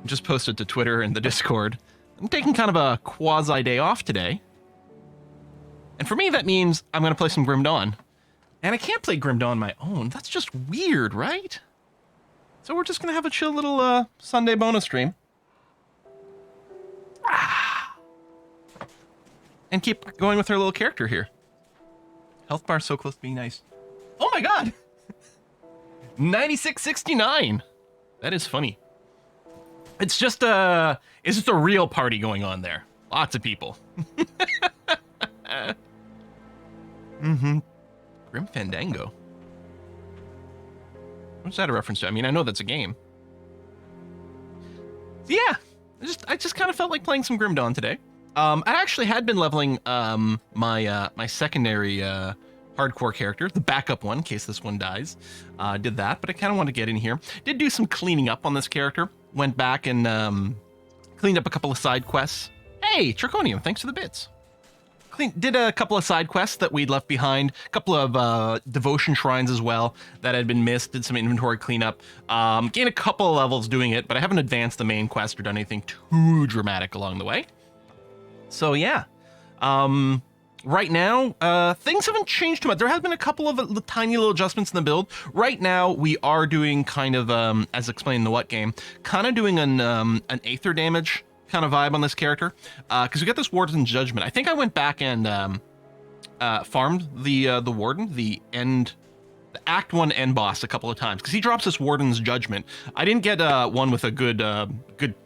Just posted to Twitter and the Discord. I'm taking kind of a quasi day off today. And for me, that means I'm going to play some Grim Dawn. And I can't play Grim Dawn on my own. That's just weird, right? So we're just going to have a chill little Sunday bonus stream. And keep going with our little character here. Health bar so close to being nice. Oh my god! 9669! That is funny. It's just a real party going on there. Lots of people. Mm-hmm. Grim Fandango. What's that a reference to? I mean, I know that's a game. So yeah, I just kind of felt like playing some Grim Dawn today. I actually had been leveling my secondary hardcore character, the backup one, in case this one dies. Did that, but I kind of want to get in here. Did do some cleaning up on this character. Went back and cleaned up a couple of side quests. Hey, Triconium, thanks for the bits. Did a couple of side quests that we'd left behind. A couple of devotion shrines as well that had been missed. Did some inventory cleanup. Gained a couple of levels doing it, but I haven't advanced the main quest or done anything too dramatic along the way. So yeah. Right now, things haven't changed too much. There has been a couple of tiny little adjustments in the build. Right now, we are doing kind of, as explained in the What game, kind of doing an Aether damage kind of vibe on this character. Because we got this Warden's Judgment. I think I went back and farmed the Warden, the Act 1 end boss a couple of times. Because he drops this Warden's Judgment. I didn't get one with a good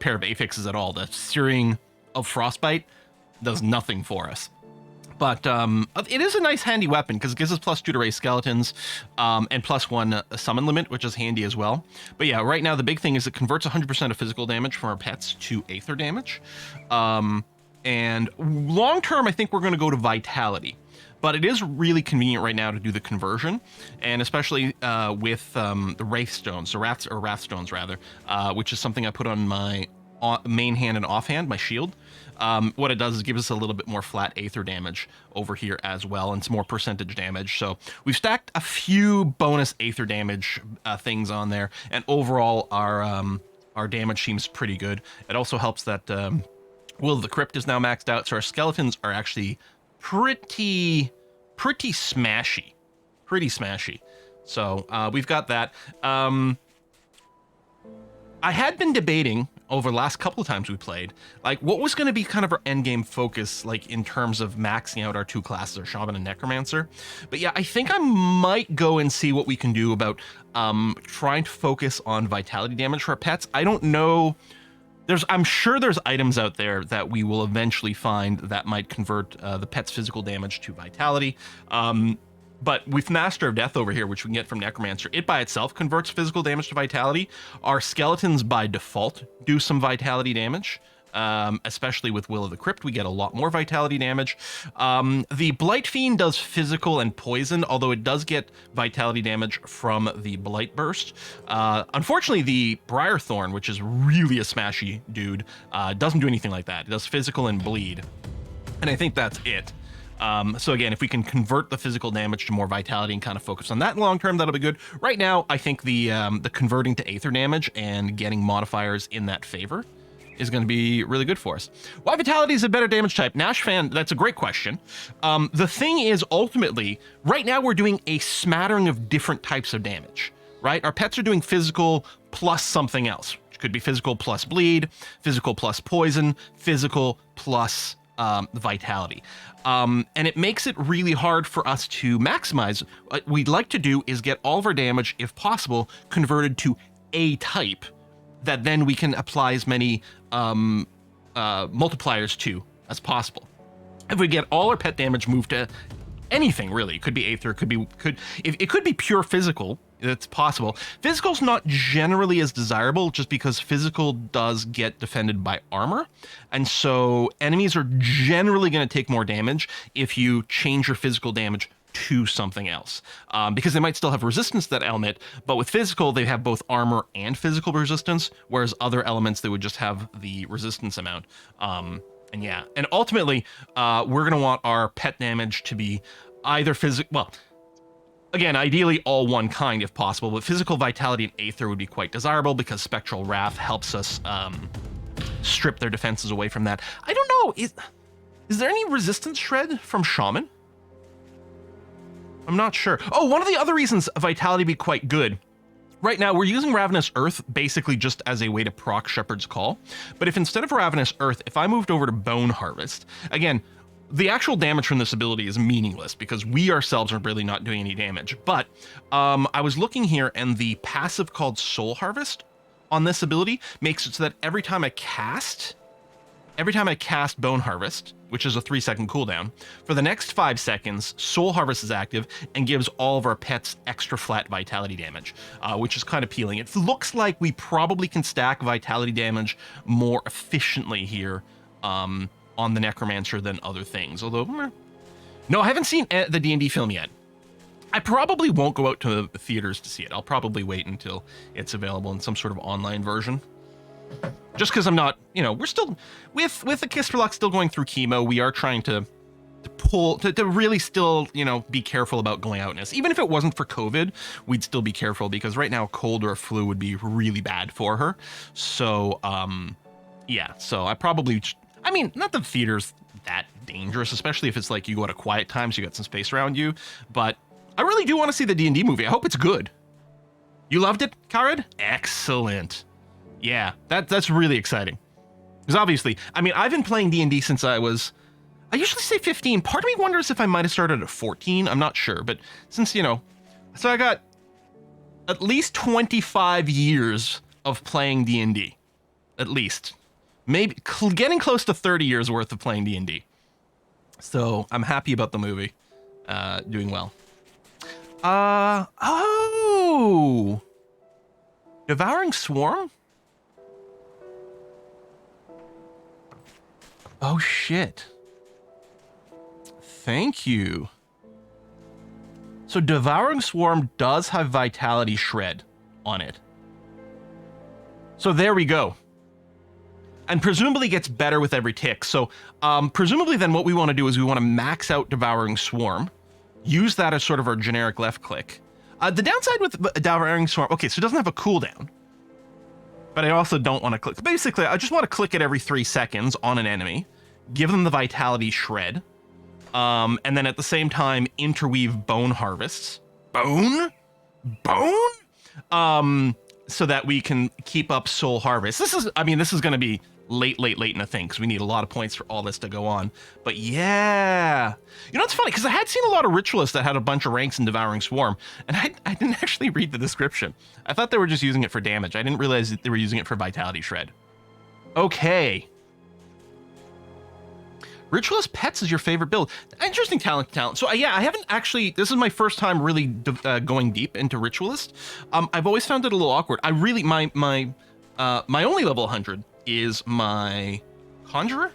pair of affixes at all. The Searing of Frostbite does nothing for us. But it is a nice handy weapon because it gives us +2 to raise skeletons and +1 summon limit, which is handy as well. But yeah, right now the big thing is it converts 100% of physical damage from our pets to Aether damage. And long term, I think we're going to go to Vitality. But it is really convenient right now to do the conversion, and especially with the Wraith Stones, or Wrath Stones rather, which is something I put on my main hand and offhand, my shield. What it does is give us a little bit more flat Aether damage over here as well, and some more percentage damage. So we've stacked a few bonus Aether damage things on there, and overall our damage seems pretty good. It also helps that Will of the Crypt is now maxed out, so our skeletons are actually pretty smashy. So we've got that. I had been debating over the last couple of times we played, like what was going to be kind of our endgame focus, like in terms of maxing out our two classes, our Shaman and Necromancer. But yeah, I think I might go and see what we can do about trying to focus on vitality damage for our pets. I don't know. I'm sure there's items out there that we will eventually find that might convert the pet's physical damage to vitality. But with Master of Death over here, which we can get from Necromancer, it by itself converts physical damage to vitality. Our skeletons by default do some vitality damage, especially with Will of the Crypt. We get a lot more vitality damage. The Blight Fiend does physical and poison, although it does get vitality damage from the Blight Burst. Unfortunately, the Briarthorn, which is really a smashy dude, doesn't do anything like that. It does physical and bleed. And I think that's it. So again, if we can convert the physical damage to more vitality and kind of focus on that long term, that'll be good. Right now, I think the converting to Aether damage and getting modifiers in that favor is going to be really good for us. Why vitality is a better damage type? Nash fan, that's a great question. The thing is, ultimately, right now we're doing a smattering of different types of damage, right? Our pets are doing physical plus something else, which could be physical plus bleed, physical plus poison, physical plus vitality. And it makes it really hard for us to maximize. What we'd like to do is get all of our damage, if possible, converted to a type that then we can apply as many multipliers to as possible. If we get all our pet damage moved to anything, really, it could be Aether, it could be pure physical. It's possible. Physical's not generally as desirable just because physical does get defended by armor. And so enemies are generally going to take more damage if you change your physical damage to something else. Because they might still have resistance to that element, but with physical, they have both armor and physical resistance, whereas other elements, they would just have the resistance amount. And yeah, and ultimately, we're going to want our pet damage to be either physical, well, Again, ideally all one kind if possible, but physical vitality and Aether would be quite desirable because Spectral Wrath helps us strip their defenses away from that. I don't know, is there any resistance shred from Shaman? I'm not sure. Oh, one of the other reasons Vitality would be quite good. Right now, we're using Ravenous Earth basically just as a way to proc Shepherd's Call. But if instead of Ravenous Earth, if I moved over to Bone Harvest, again, the actual damage from this ability is meaningless because we ourselves are really not doing any damage. But I was looking here, and the passive called Soul Harvest on this ability makes it so that every time I cast Bone Harvest, which is a 3-second cooldown, for the next 5 seconds, Soul Harvest is active and gives all of our pets extra flat vitality damage, which is kind of appealing. It looks like we probably can stack vitality damage more efficiently here on the Necromancer than other things, although, no, I haven't seen the D&D film yet. I probably won't go out to the theaters to see it. I'll probably wait until it's available in some sort of online version. Just because I'm not, we're still, with the Kiss for Luck still going through chemo, we are trying to really still, be careful about going out in this. Even if it wasn't for COVID, we'd still be careful because right now a cold or a flu would be really bad for her. So, yeah, so I probably, not that the theater's that dangerous, especially if it's like you go at a quiet time so you got some space around you, but I really do want to see the D&D movie. I hope it's good. You loved it, Kared? Excellent. Yeah, that's really exciting. Because obviously, I've been playing D&D since I usually say 15. Part of me wonders if I might have started at 14. I'm not sure, but since, so I got at least 25 years of playing D&D. At least. Maybe getting close to 30 years worth of playing D&D. So I'm happy about the movie doing well. Oh! Devouring Swarm? Oh shit. Thank you. So Devouring Swarm does have Vitality Shred on it. So there we go. And presumably gets better with every tick. So presumably then what we want to do is we want to max out Devouring Swarm. Use that as sort of our generic left click. The downside with Devouring Swarm, okay, so it doesn't have a cooldown. But I also don't want to click. Basically, I just want to click it every 3 seconds on an enemy, give them the Vitality Shred, and then at the same time interweave Bone Harvests. Bone? So that we can keep up Soul Harvest. This is going to be late in the thing because we need a lot of points for all this to go on. But yeah, it's funny because I had seen a lot of Ritualists that had a bunch of ranks in Devouring Swarm, and I didn't actually read the description. I thought they were just using it for damage. I didn't realize that they were using it for Vitality Shred. Okay. Ritualist Pets is your favorite build. Interesting talent. So yeah, I haven't actually, this is my first time really going deep into Ritualist. I've always found it a little awkward. I really, my only level 100 is my Conjurer,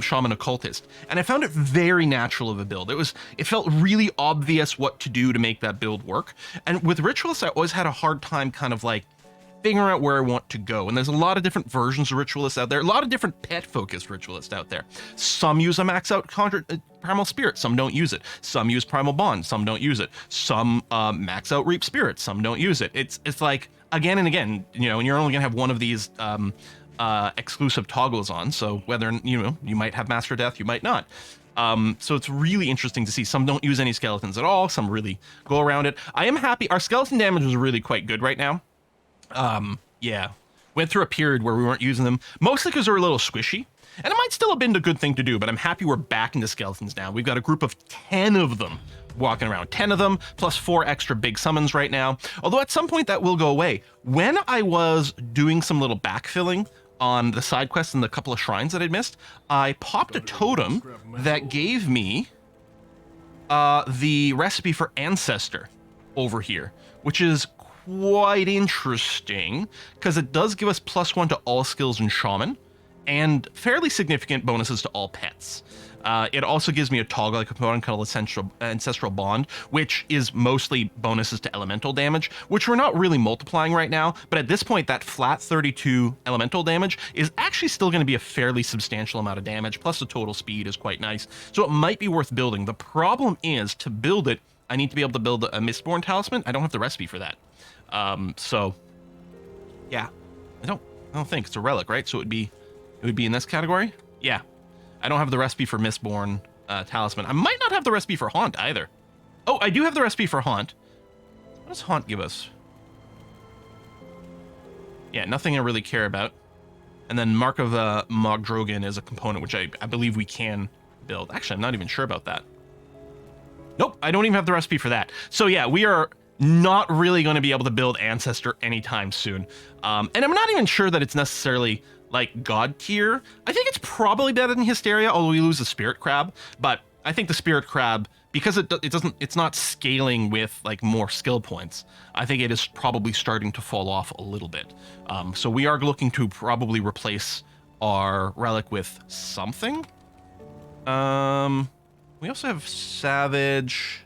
Shaman Occultist. And I found it very natural of a build. It felt really obvious what to do to make that build work. And with Ritualist, I always had a hard time kind of like figuring out where I want to go. And there's a lot of different versions of Ritualists out there, a lot of different pet-focused Ritualists out there. Some use a max-out Primal Spirit, some don't use it. Some use Primal Bond, some don't use it. Some max-out Reap Spirit, some don't use it. It's like, again and again, and you're only going to have one of these exclusive toggles on, so whether, you might have Master Death, you might not. So it's really interesting to see. Some don't use any skeletons at all, some really go around it. I am happy. Our skeleton damage is really quite good right now. Yeah, went through a period where we weren't using them, mostly because they're a little squishy, and it might still have been a good thing to do, but I'm happy we're back into skeletons now. We've got a group of 10 of them walking around, 10 of them plus 4 extra big summons right now, although at some point that will go away. When I was doing some little backfilling on the side quests and the couple of shrines that I'd missed, I popped a totem that gave me the recipe for Ancestor over here, which is quite interesting because it does give us +1 to all skills in Shaman and fairly significant bonuses to all pets. It also gives me a toggle component called Ancestral Bond, which is mostly bonuses to elemental damage, which we're not really multiplying right now, but at this point that flat 32 elemental damage is actually still going to be a fairly substantial amount of damage, plus the total speed is quite nice, so it might be worth building. The problem is, to build it, I need to be able to build a Mistborn talisman. I don't have the recipe for that. So yeah, I don't think it's a relic, right? So it would be in this category. Yeah, I don't have the recipe for Mistborn talisman. I might not have the recipe for Haunt either. Oh, I do have the recipe for Haunt. What does Haunt give us? Yeah, nothing I really care about. And then Mark of Mogdrogan is a component which I believe we can build. Actually, I'm not even sure about that. Nope, I don't even have the recipe for that. So yeah, we are not really going to be able to build Ancestor anytime soon. And I'm not even sure that it's necessarily like God tier. I think it's probably better than Hysteria, although we lose the Spirit Crab. But I think the Spirit Crab, because it's not scaling with like more skill points, I think it is probably starting to fall off a little bit. So we are looking to probably replace our Relic with something. We also have Savage.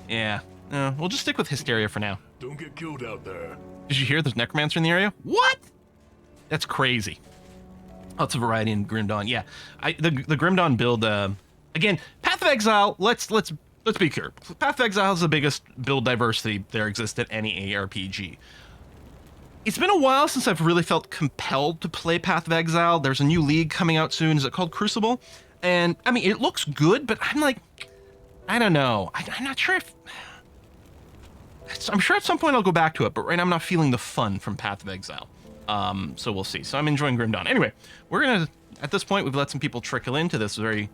Yeah, we'll just stick with Hysteria for now. Don't get killed out there. Did you hear there's Necromancer in the area? What? That's crazy. Lots of variety in Grim Dawn. Yeah, the Grim Dawn build. Again, Path of Exile. Let's be clear. Path of Exile is the biggest build diversity there exists at any ARPG. It's been a while since I've really felt compelled to play Path of Exile. There's a new league coming out soon. Is it called Crucible? And I mean, it looks good, but I'm like, I don't know. I'm not sure if. I'm sure at some point I'll go back to it, but right now I'm not feeling the fun from Path of Exile. So we'll see. So I'm enjoying Grim Dawn. Anyway, we're gonna, at this point, we've let some people trickle into this very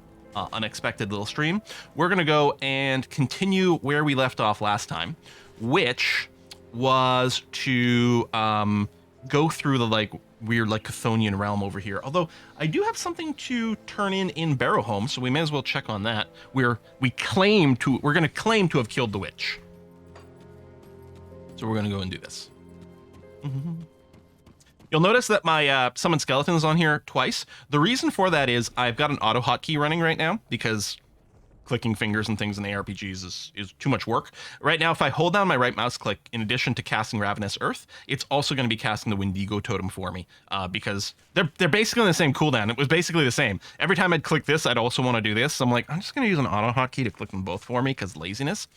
unexpected little stream. We're gonna go and continue where we left off last time, which was to go through the like weird like Chthonian realm over here. Although I do have something to turn in Barrowholm, so we may as well check on that. We're gonna claim to have killed the witch. So we're gonna go and do this. You'll notice that my summon skeleton is on here twice. The reason for that is I've got an auto hotkey running right now because clicking fingers and things in ARPGs is too much work. Right now, if I hold down my right mouse click, in addition to casting Ravenous Earth, it's also going to be casting the Wendigo Totem for me because they're basically on the same cooldown. It was basically the same. Every time I'd click this, I'd also want to do this. So I'm like, I'm just going to use an auto hotkey to click them both for me because laziness.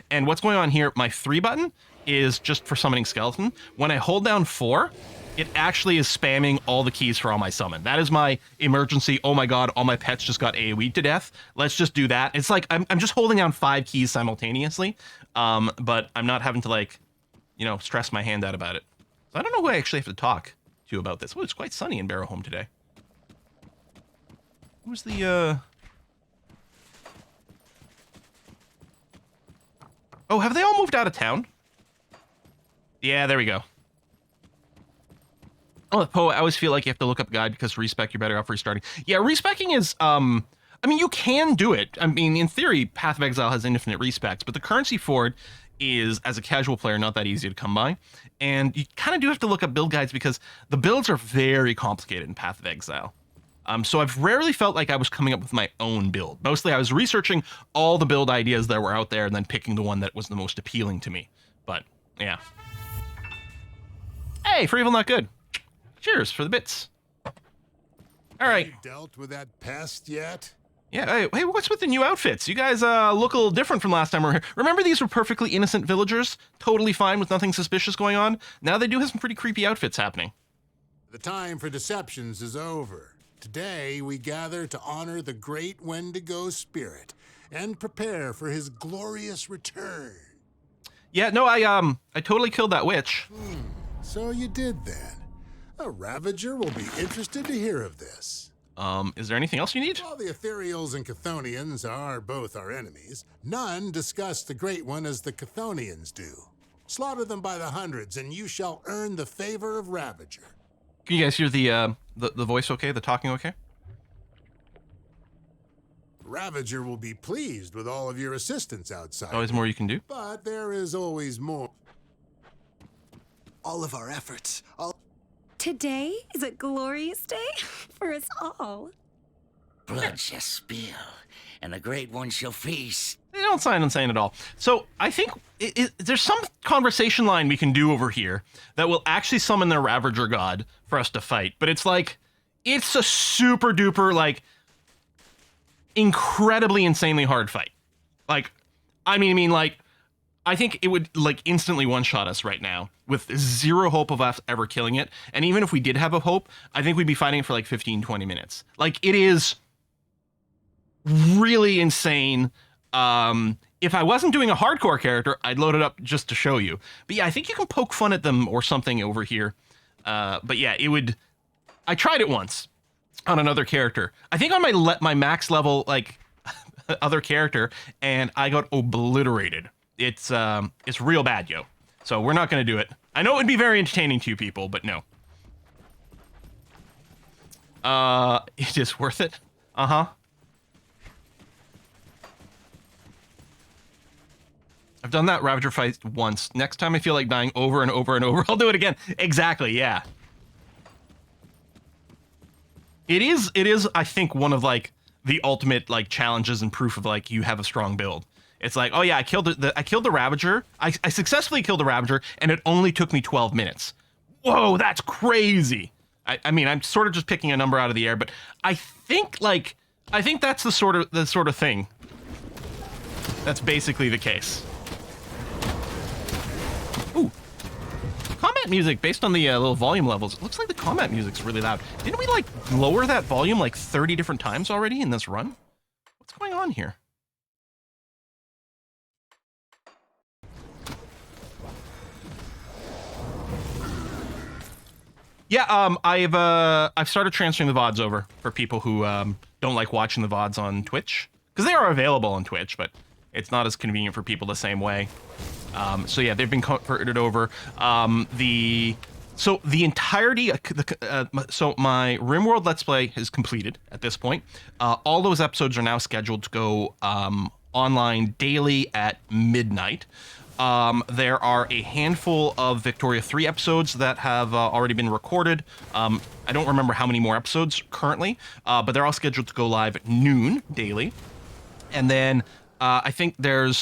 And what's going on here, my 3 button is just for summoning skeleton. When I hold down 4, it actually is spamming all the keys for all my summon. That is my emergency. Oh my god, all my pets just got AoE'd to death. Let's just do that. It's like I'm just holding down 5 keys simultaneously, but I'm not having to like, stress my hand out about it. So I don't know who I actually have to talk to about this. Oh, it's quite sunny in Barrowholm today. Who's the Oh, have they all moved out of town? Yeah, there we go. Oh, Poe, I always feel like you have to look up a guide because respec, you're better off restarting. Yeah, respecing is, I mean, you can do it. I mean, in theory, Path of Exile has infinite respecs, but the currency for it is, as a casual player, not that easy to come by. And you kind of do have to look up build guides because the builds are very complicated in Path of Exile. So I've rarely felt like I was coming up with my own build. Mostly I was researching all the build ideas that were out there and then picking the one that was the most appealing to me. But, yeah. Hey, for evil, not good. Cheers for the bits. All right. You dealt with that pest yet? Yeah. Hey, what's with the new outfits? You guys look a little different from last time we were here. Remember, these were perfectly innocent villagers, totally fine with nothing suspicious going on. Now they do have some pretty creepy outfits happening. The time for deceptions is over. Today we gather to honor the great Wendigo spirit and prepare for his glorious return. Yeah. No, I totally killed that witch. So you did then. A Ravager will be interested to hear of this. Is there anything else you need? While the Ethereals and Chthonians are both our enemies, none discuss the Great One as the Chthonians do. Slaughter them by the hundreds, and you shall earn the favor of Ravager. Can you guys hear the voice okay? The talking okay? Ravager will be pleased with all of your assistance outside. Always more you can do. But there is always more. All of our efforts, Today is a glorious day for us all. Blood shall spill, and the Great One shall feast. They don't sound insane at all. So I think there's some conversation line we can do over here that will actually summon their Ravager god for us to fight. But it's like, it's a super duper, like, incredibly insanely hard fight. Like, I mean, like, I think it would like instantly one-shot us right now with zero hope of us ever killing it. And even if we did have a hope, I think we'd be fighting it for like 15, 20 minutes. Like, it is really insane. If I wasn't doing a hardcore character, I'd load it up just to show you. But yeah, I think you can poke fun at them or something over here. But yeah, it would... I tried it once on another character. I think on my max level, like, other character, and I got obliterated. It's real bad, yo. So we're not going to do it. I know it would be very entertaining to you people, but no. It is worth it. Uh-huh. I've done that Ravager fight once. Next time I feel like dying over and over and over, I'll do it again. Exactly, yeah. It is, I think, one of, like, the ultimate, like, challenges and proof of, like, you have a strong build. It's like, oh yeah, I killed the Ravager. I successfully killed the Ravager, and it only took me 12 minutes. Whoa, that's crazy. I mean, I'm sort of just picking a number out of the air, but I think that's the sort of thing. That's basically the case. Ooh. Combat music, based on the little volume levels, it looks like the combat music's really loud. Didn't we, like, lower that volume, like, 30 different times already in this run? What's going on here? Yeah, I've started transferring the VODs over for people who don't like watching the VODs on Twitch. Because they are available on Twitch, but it's not as convenient for people the same way. So yeah, they've been converted over. So the entirety, so my RimWorld Let's Play is completed at this point. All those episodes are now scheduled to go online daily at midnight. There are a handful of Victoria 3 episodes that have already been recorded. I don't remember how many more episodes currently, but they're all scheduled to go live at noon daily. And then I think there's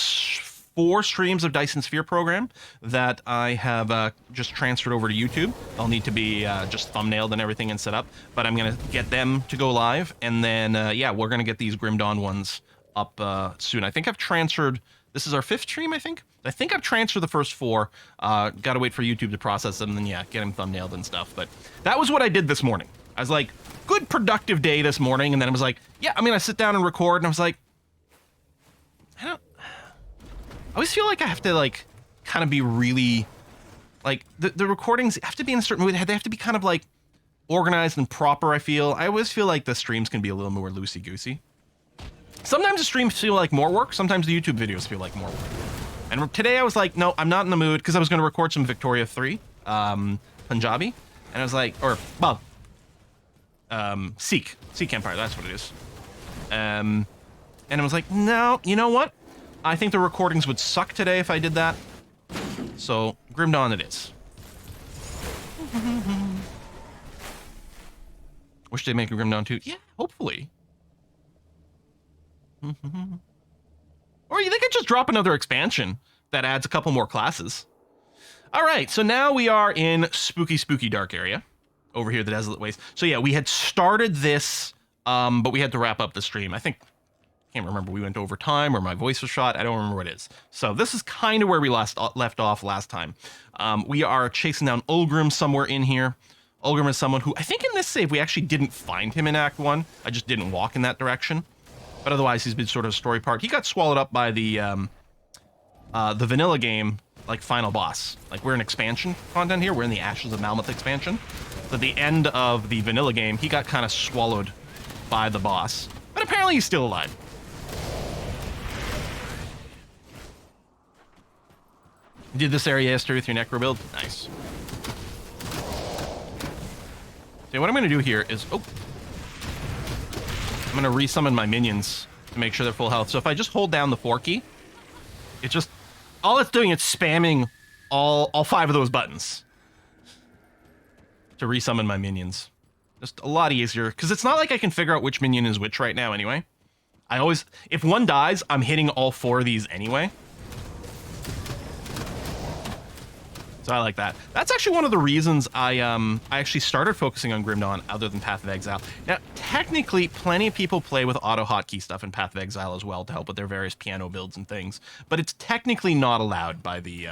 4 streams of Dyson Sphere program that I have just transferred over to YouTube. They'll need to be just thumbnailed and everything and set up, but I'm going to get them to go live. And then, yeah, we're going to get these Grim Dawn ones up soon. I think I've transferred... This is our 5th stream, I think? I think I've transferred the first 4. Gotta wait for YouTube to process them, and then, yeah, get them thumbnailed and stuff. But that was what I did this morning. I was like, good productive day this morning, and then I was like, yeah, I sit down and record, and I was like, I always feel like I have to, like, kind of be really, like, the recordings have to be in a certain mood. They have to be kind of, like, organized and proper, I feel. I always feel like the streams can be a little more loosey-goosey. Sometimes the streams feel like more work. Sometimes the YouTube videos feel like more work. And today I was like, no, I'm not in the mood, because I was going to record some Victoria 3, Punjabi. And I was like, or, well, Sikh Empire, that's what it is. And I was like, no, you know what? I think the recordings would suck today if I did that. So, Grim Dawn it is. Wish they'd make a Grim Dawn 2. Yeah, hopefully. Or they could just drop another expansion that adds a couple more classes. All right, so now we are in spooky, spooky dark area. Over here, the Desolate Waste. So yeah, we had started this, but we had to wrap up the stream. I can't remember, we went over time or my voice was shot. I don't remember what it is. So this is kind of where we left off last time. We are chasing down Olgram somewhere in here. Olgram is someone who, I think in this save, we actually didn't find him in Act 1. I just didn't walk in that direction. But otherwise, he's been sort of a story part. He got swallowed up by the vanilla game, like, final boss. Like, we're in expansion content here. We're in the Ashes of Malmouth expansion. So at the end of the vanilla game, he got kind of swallowed by the boss. But apparently he's still alive. You did this area yesterday with your necro build? Nice. Okay, what I'm going to do here is... Oh. I'm going to resummon my minions to make sure they're full health. So if I just hold down the 4 key, it just... All it's doing is spamming all 5 of those buttons to resummon my minions. Just a lot easier, because it's not like I can figure out which minion is which right now anyway. I always... If one dies, I'm hitting all 4 of these anyway. So I like that. That's actually one of the reasons I actually started focusing on Grim Dawn other than Path of Exile. Now, technically, plenty of people play with auto hotkey stuff in Path of Exile as well to help with their various piano builds and things, but it's technically not allowed by the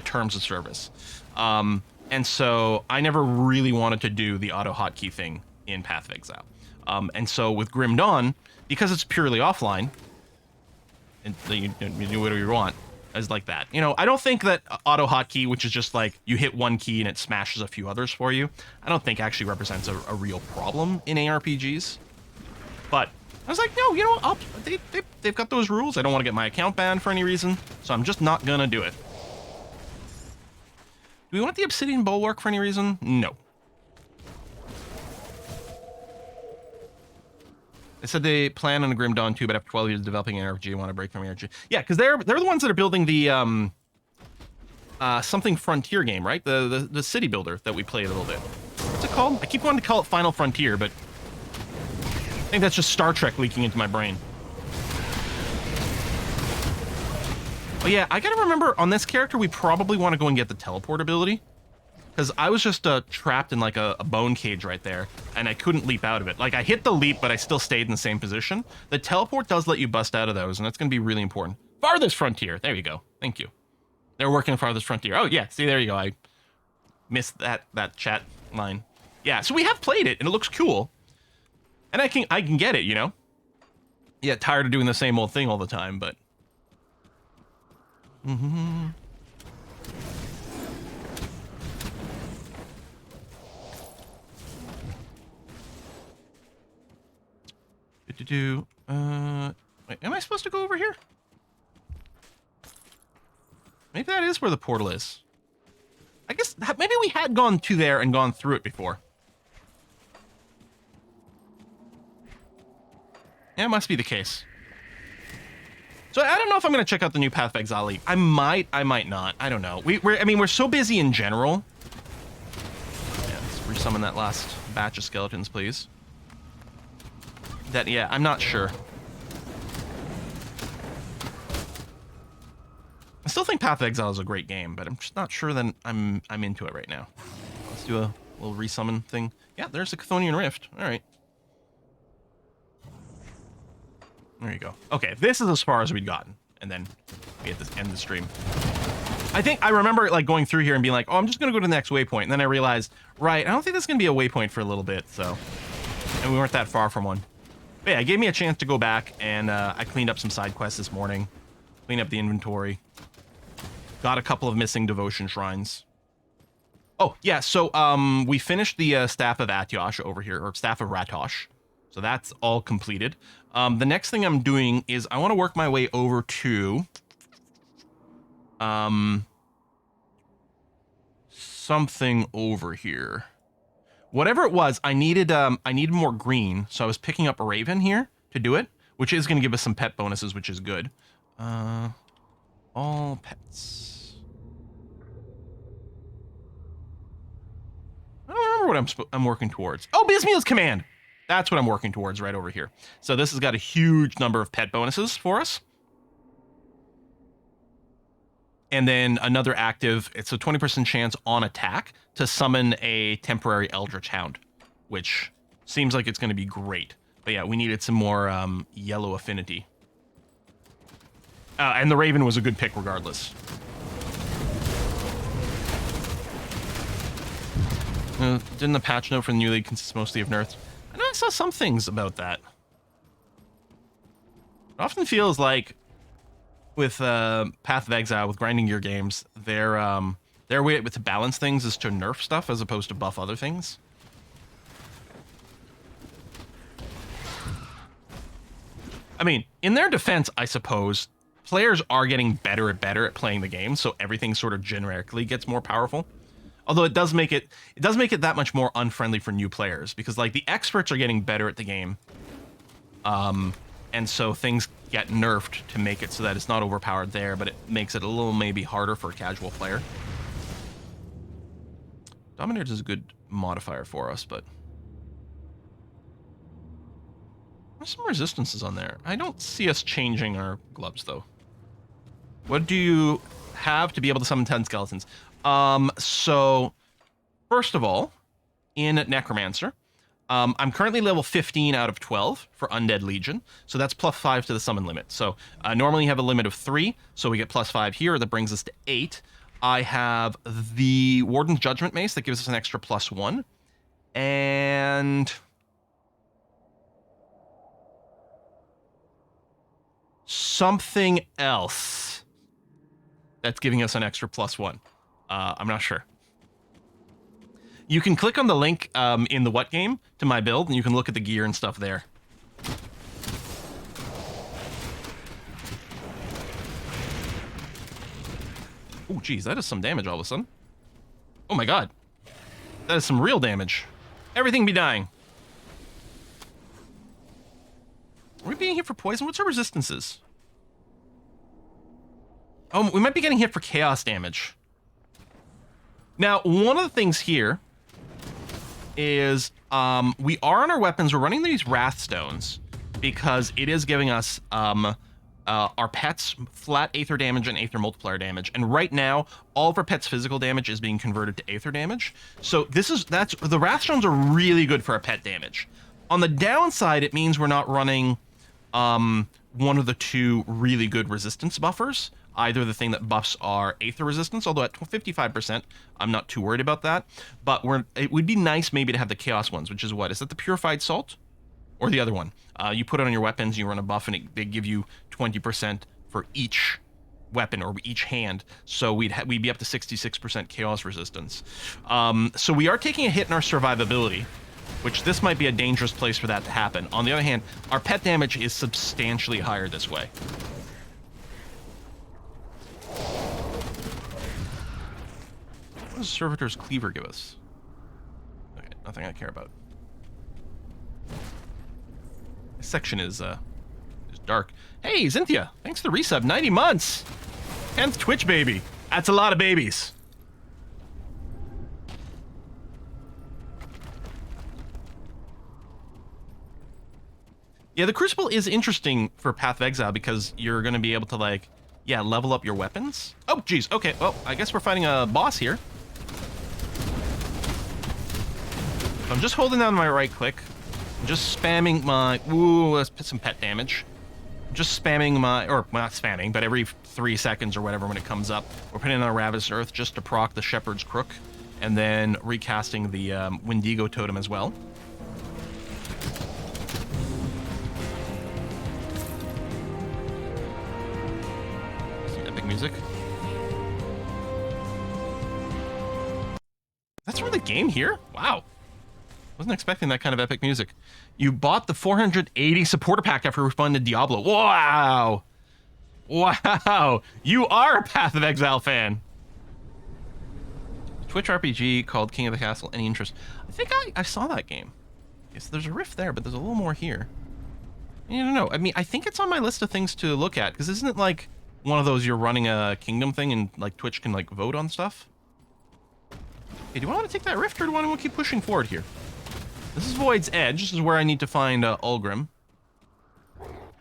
terms of service. And so I never really wanted to do the auto hotkey thing in Path of Exile. And so with Grim Dawn, because it's purely offline, and you do whatever you want, as like that. You know, I don't think that auto hotkey, which is just like you hit one key and it smashes a few others for you, I don't think actually represents a real problem in ARPGs. But I was like, no, you know, they've got those rules. I don't want to get my account banned for any reason, so I'm just not gonna do it. Do we want the Obsidian Bulwark for any reason? No. They said they plan on a Grim Dawn too, but after 12 years of developing an RPG, want to break from RPG. Yeah, because they're the ones that are building the something Frontier game, right? The city builder that we played a little bit. What's it called? I keep wanting to call it Final Frontier, but I think that's just Star Trek leaking into my brain. Oh yeah, I gotta remember on this character we probably want to go and get the teleport ability. Because I was just trapped in like a bone cage right there, and I couldn't leap out of it. Like, I hit the leap, but I still stayed in the same position. The teleport does let you bust out of those, and that's going to be really important. Farthest Frontier. There you go. Thank you. They're working on Farthest Frontier. Oh, yeah. See, there you go. I missed that chat line. Yeah, so we have played it, and it looks cool. And I can get it, you know? Yeah, tired of doing the same old thing all the time, but... Wait, am I supposed to go over here? Maybe that is where the portal is. I guess maybe we had gone to there and gone through it before. Yeah, it must be the case. So I don't know if I'm going to check out the new Path of Exile League. I might not. I don't know. We're so busy in general. Yeah, let's resummon that last batch of skeletons, please. That, yeah, I'm not sure. I still think Path of Exile is a great game, but I'm just not sure that I'm into it right now. Let's do a little resummon thing. Yeah, there's the Chthonian Rift. All right. There you go. Okay, this is as far as we'd gotten, and then we had to end the stream. I think I remember like going through here and being like, oh, I'm just gonna go to the next waypoint, and then I realized, right, I don't think that's gonna be a waypoint for a little bit, so, and we weren't that far from one. But yeah, it gave me a chance to go back, and I cleaned up some side quests this morning, cleaned up the inventory, got a couple of missing devotion shrines. Oh yeah, so we finished the Staff of Atyosh over here, or Staff of Ratosh. So that's all completed. The next thing I'm doing is I want to work my way over to something over here. Whatever it was, I needed more green, so I was picking up a Raven here to do it, which is going to give us some pet bonuses, which is good. All pets. I don't remember what I'm working towards. Oh, Bismuth's Command. That's what I'm working towards right over here. So this has got a huge number of pet bonuses for us. And then another active, it's a 20% chance on attack to summon a temporary Eldritch Hound, which seems like it's going to be great. But yeah, we needed some more yellow affinity. And the Raven was a good pick regardless. Didn't the patch note for the new league consist mostly of nerfs? I know I saw some things about that. It often feels like with Path of Exile, with grinding gear games, their way to balance things is to nerf stuff as opposed to buff other things. I mean, in their defense, I suppose, players are getting better at playing the game, so everything sort of generically gets more powerful. Although it does make it that much more unfriendly for new players, because like the experts are getting better at the game. And so things get nerfed to make it so that it's not overpowered there, but it makes it a little maybe harder for a casual player. Dominators is a good modifier for us, but there's some resistances on there. I don't see us changing our gloves though. What do you have to be able to summon 10 skeletons? So first of all, in Necromancer, I'm currently level 15 out of 12 for Undead Legion, so that's +5 to the summon limit. So normally you have a limit of 3, so we get +5 here. That brings us to 8. I have the Warden's Judgment Mace that gives us an extra +1, and something else that's giving us an extra +1. I'm not sure. You can click on the link in the What game to my build, and you can look at the gear and stuff there. Oh, geez, that is some damage all of a sudden. Oh my god. That is some real damage. Everything be dying. Are we being hit for poison? What's our resistances? Oh, we might be getting hit for chaos damage. Now, one of the things here is we are on our weapons. We're running these Wrath Stones because it is giving us our pets flat Aether damage and Aether multiplier damage. And right now, all of our pets' physical damage is being converted to Aether damage. So the Wrath Stones are really good for our pet damage. On the downside, it means we're not running one of the two really good resistance buffers. Either the thing that buffs our Aether resistance, although at 55%, I'm not too worried about that. But it would be nice maybe to have the Chaos ones, which is what? Is that the Purified Salt? Or the other one? You put it on your weapons, you run a buff, and they give you 20% for each weapon or each hand. So we'd be up to 66% Chaos resistance. So we are taking a hit in our survivability, which this might be a dangerous place for that to happen. On the other hand, our pet damage is substantially higher this way. What does Servitor's Cleaver give us? Okay, nothing I care about. This section is dark. Hey, Xynthia, thanks for the resub. 90 months! 10th Twitch baby. That's a lot of babies. Yeah, the Crucible is interesting for Path of Exile because you're going to be able to, like, yeah, level up your weapons. Oh, geez. Okay, well, I guess we're fighting a boss here. I'm just holding down my right click. I'm just spamming my... Ooh, let's put some pet damage. Just spamming my... Or, well, not spamming, but every 3 seconds or whatever when it comes up, we're putting on a Ravenous Earth just to proc the Shepherd's Crook, and then recasting the Wendigo Totem as well. Some epic music. That's from the game here? Wow. Wasn't expecting that kind of epic music. You bought the 480 supporter pack after we funded Diablo. Wow. Wow. You are a Path of Exile fan. Twitch RPG called King of the Castle. Any interest? I think I saw that game. Yes, there's a rift there, but there's a little more here. I don't know. I mean, I think it's on my list of things to look at, because isn't it like one of those you're running a kingdom thing and like Twitch can like vote on stuff? Okay, do I want to take that rift or do I want to keep pushing forward here? This is Void's Edge. This is where I need to find Olgram.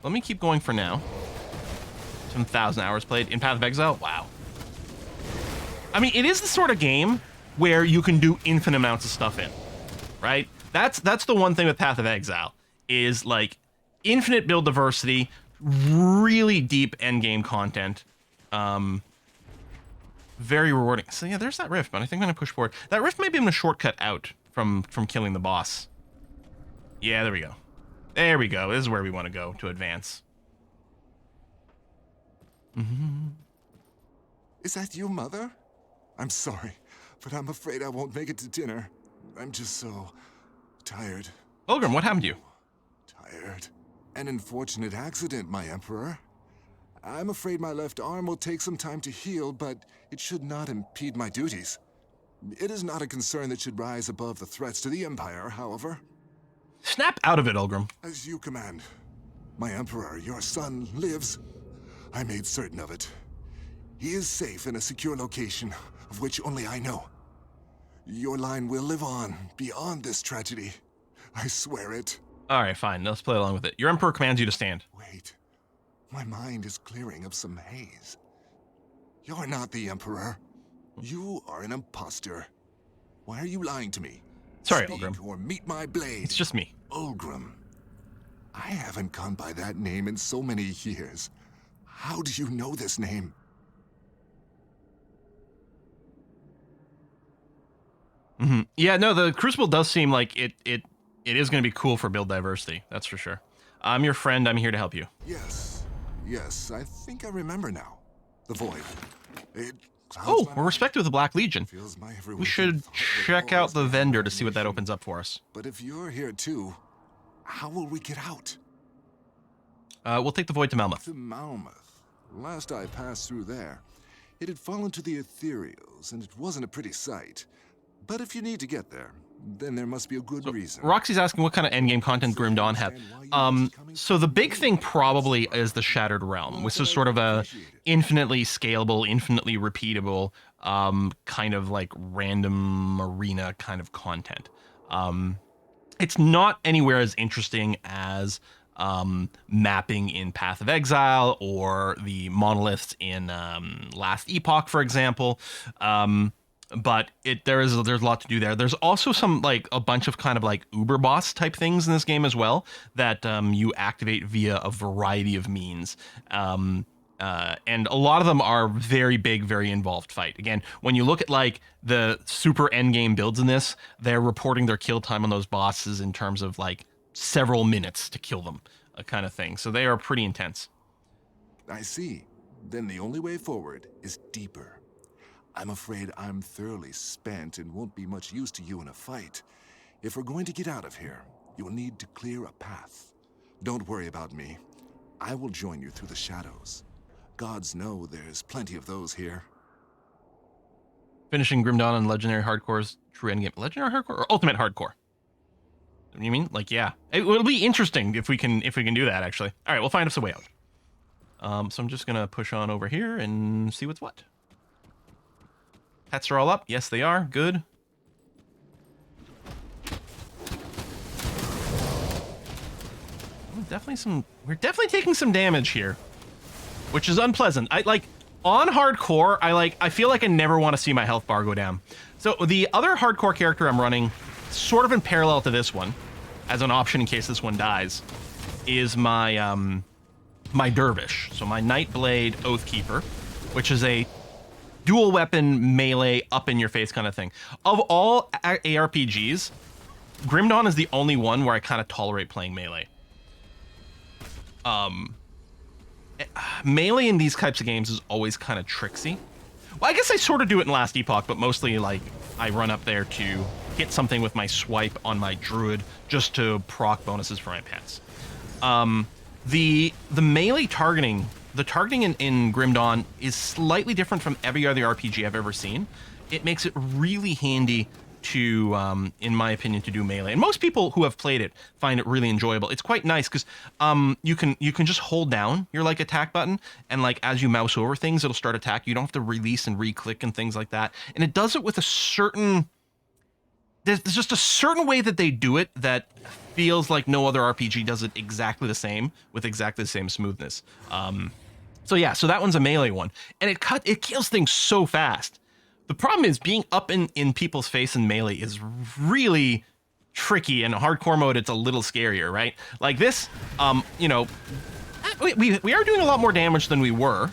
Let me keep going for now. 7,000 hours played in Path of Exile. Wow. I mean, it is the sort of game where you can do infinite amounts of stuff in, right? That's the one thing with Path of Exile is like infinite build diversity, really deep endgame content, very rewarding. So yeah, there's that rift, but I think I'm gonna push forward. That rift maybe I'm gonna shortcut out from killing the boss. Yeah, there we go. There we go. This is where we want to go to advance. Is that you, Mother? I'm sorry, but I'm afraid I won't make it to dinner. I'm just so tired. Olgram, what happened to you? Tired. An unfortunate accident, my Emperor. I'm afraid my left arm will take some time to heal, but it should not impede my duties. It is not a concern that should rise above the threats to the Empire, however. Snap out of it, Olgram. As you command. My Emperor, your son, lives. I made certain of it. He is safe in a secure location, of which only I know. Your line will live on, beyond this tragedy. I swear it. Alright, fine. Let's play along with it. Your Emperor commands you to stand. Wait. My mind is clearing of some haze. You're not the Emperor. You are an imposter. Why are you lying to me? Sorry, Speak Olgram. or meet my blade. It's just me. Olgram. I haven't gone by that name in so many years. How do you know this name? Yeah, no, the Crucible does seem like it is going to be cool for build diversity. That's for sure. I'm your friend. I'm here to help you. Yes, I think I remember now. The Void. It Oh, we're respected with the Black Legion. fills my every We waking should thought with check awe out the and vendor to see what that admiration. opens up for us. But if you're here too, how will we get out? We'll take the Void to Malmouth. To Malmouth. Last I passed through there, it had fallen to the ethereals, and it wasn't a pretty sight. But if you need to get there, then there must be a good reason. Roxy's asking what kind of endgame content Grim Dawn had. So the big thing probably is the Shattered Realm, which is sort of a infinitely scalable, infinitely repeatable, kind of like random arena kind of content. It's not anywhere as interesting as mapping in Path of Exile or the monoliths in Last Epoch, for example. But there's a lot to do there. There's also some like a bunch of kind of like Uber boss type things in this game as well that you activate via a variety of means. And a lot of them are very big, very involved fight. Again, when you look at like the super endgame builds in this, they're reporting their kill time on those bosses in terms of like several minutes to kill them, kind of thing. So they are pretty intense. I see. Then the only way forward is deeper. I'm afraid I'm thoroughly spent and won't be much use to you in a fight. If we're going to get out of here, you'll need to clear a path. Don't worry about me. I will join you through the shadows. Gods know there's plenty of those here. Finishing Grim Dawn on Legendary Hardcore's true endgame. Legendary Hardcore or Ultimate Hardcore? You mean? Like, yeah. It'll be interesting if we can do that, actually. All right, we'll find us a way out. So I'm just going to push on over here and see what's what. Pets are all up. Yes, they are. Good. We're definitely taking some damage here, which is unpleasant. On hardcore, I feel like I never want to see my health bar go down. So the other hardcore character I'm running, sort of in parallel to this one, as an option in case this one dies, is my my dervish. So my Nightblade Oathkeeper, which is a dual weapon melee up in your face kind of thing. Of all ARPGs, Grim Dawn is the only one where I kind of tolerate playing melee. Melee in these types of games is always kind of tricksy. Well, I guess I sort of do it in Last Epoch, but mostly like I run up there to hit something with my swipe on my druid just to proc bonuses for my pets. The melee targeting, the targeting in Grim Dawn is slightly different from every other RPG I've ever seen. It makes it really handy to, in my opinion, to do melee. And most people who have played it find it really enjoyable. It's quite nice because you can just hold down your like attack button, and like as you mouse over things, it'll start attack. You don't have to release and re-click and things like that. And it does it with a certain... There's just a certain way that they do it that feels like no other RPG does it exactly the same with exactly the same smoothness. So yeah, so that one's a melee one, and it kills things so fast. The problem is being up in people's face in melee is really tricky. In hardcore mode, it's a little scarier, right? Like this, you know, we are doing a lot more damage than we were,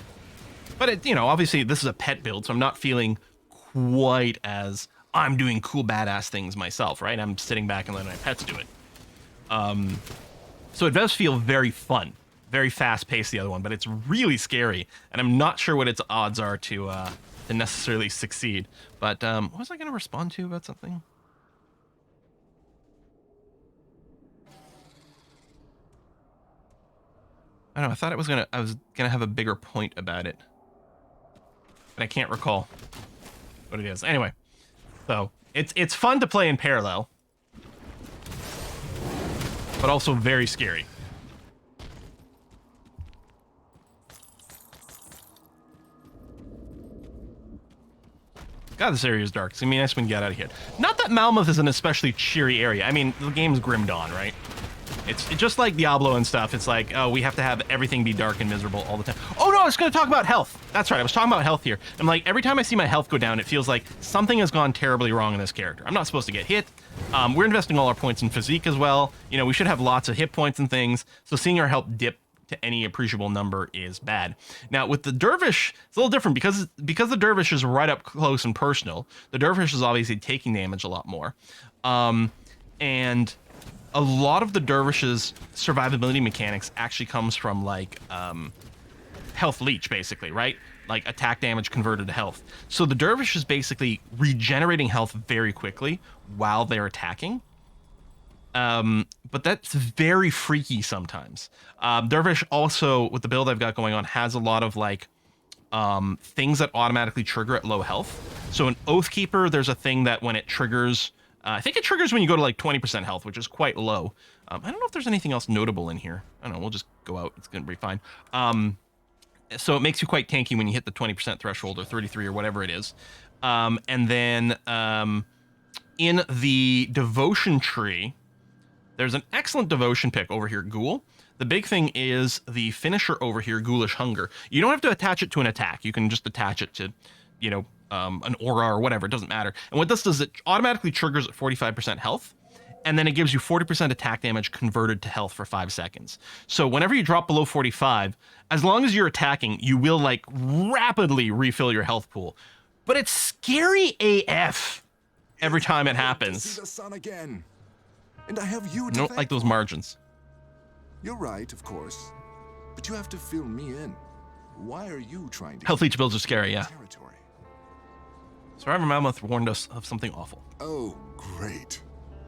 but it, you know, obviously this is a pet build, so I'm not feeling quite as I'm doing cool badass things myself, right? I'm sitting back and letting my pets do it. So it does feel very fun, very fast paced, the other one, but it's really scary, and I'm not sure what its odds are to necessarily succeed. But what was I going to respond to about something? I don't know. I thought I was gonna have a bigger point about it, but I can't recall what it is. Anyway, so it's fun to play in parallel, but also very scary. God, this area is dark. It's gonna be nice when you get out of here. Not that Malmouth is an especially cheery area. I mean, the game's Grim Dawn, right? It's just like Diablo and stuff. It's like, oh, we have to have everything be dark and miserable all the time. Oh no, I was going to talk about health. That's right, I was talking about health here. I'm like, every time I see my health go down, it feels like something has gone terribly wrong in this character. I'm not supposed to get hit. We're investing all our points in physique as well. You know, we should have lots of hit points and things. So seeing our health dip to any appreciable number is bad. Now with the dervish, it's a little different because the dervish is right up close and personal. The dervish is obviously taking damage a lot more, and a lot of the dervish's survivability mechanics actually comes from like health leech, basically, right? Like attack damage converted to health. So the dervish is basically regenerating health very quickly while they're attacking. But that's very freaky sometimes. Dervish also, with the build I've got going on, has a lot of like things that automatically trigger at low health. So in Oathkeeper, there's a thing that when it triggers, I think it triggers when you go to like 20% health, which is quite low. I don't know if there's anything else notable in here. I don't know, we'll just go out. It's going to be fine. So it makes you quite tanky when you hit the 20% threshold or 33 or whatever it is. And then in the devotion tree, there's an excellent devotion pick over here, Ghoul. The big thing is the finisher over here, Ghoulish Hunger. You don't have to attach it to an attack. You can just attach it to, you know, an aura or whatever. It doesn't matter. And what this does, it automatically triggers at 45% health, and then it gives you 40% attack damage converted to health for 5 seconds. So whenever you drop below 45, as long as you're attacking, you will like rapidly refill your health pool. But it's scary AF every time it happens. See the sun again. And I have you to Don't thank like those for. margins. You're right, of course. But you have to fill me in. Why are you trying to Health keep leech builds are scary, yeah. territory? Survivor Malmouth warned us of something awful. Oh, great.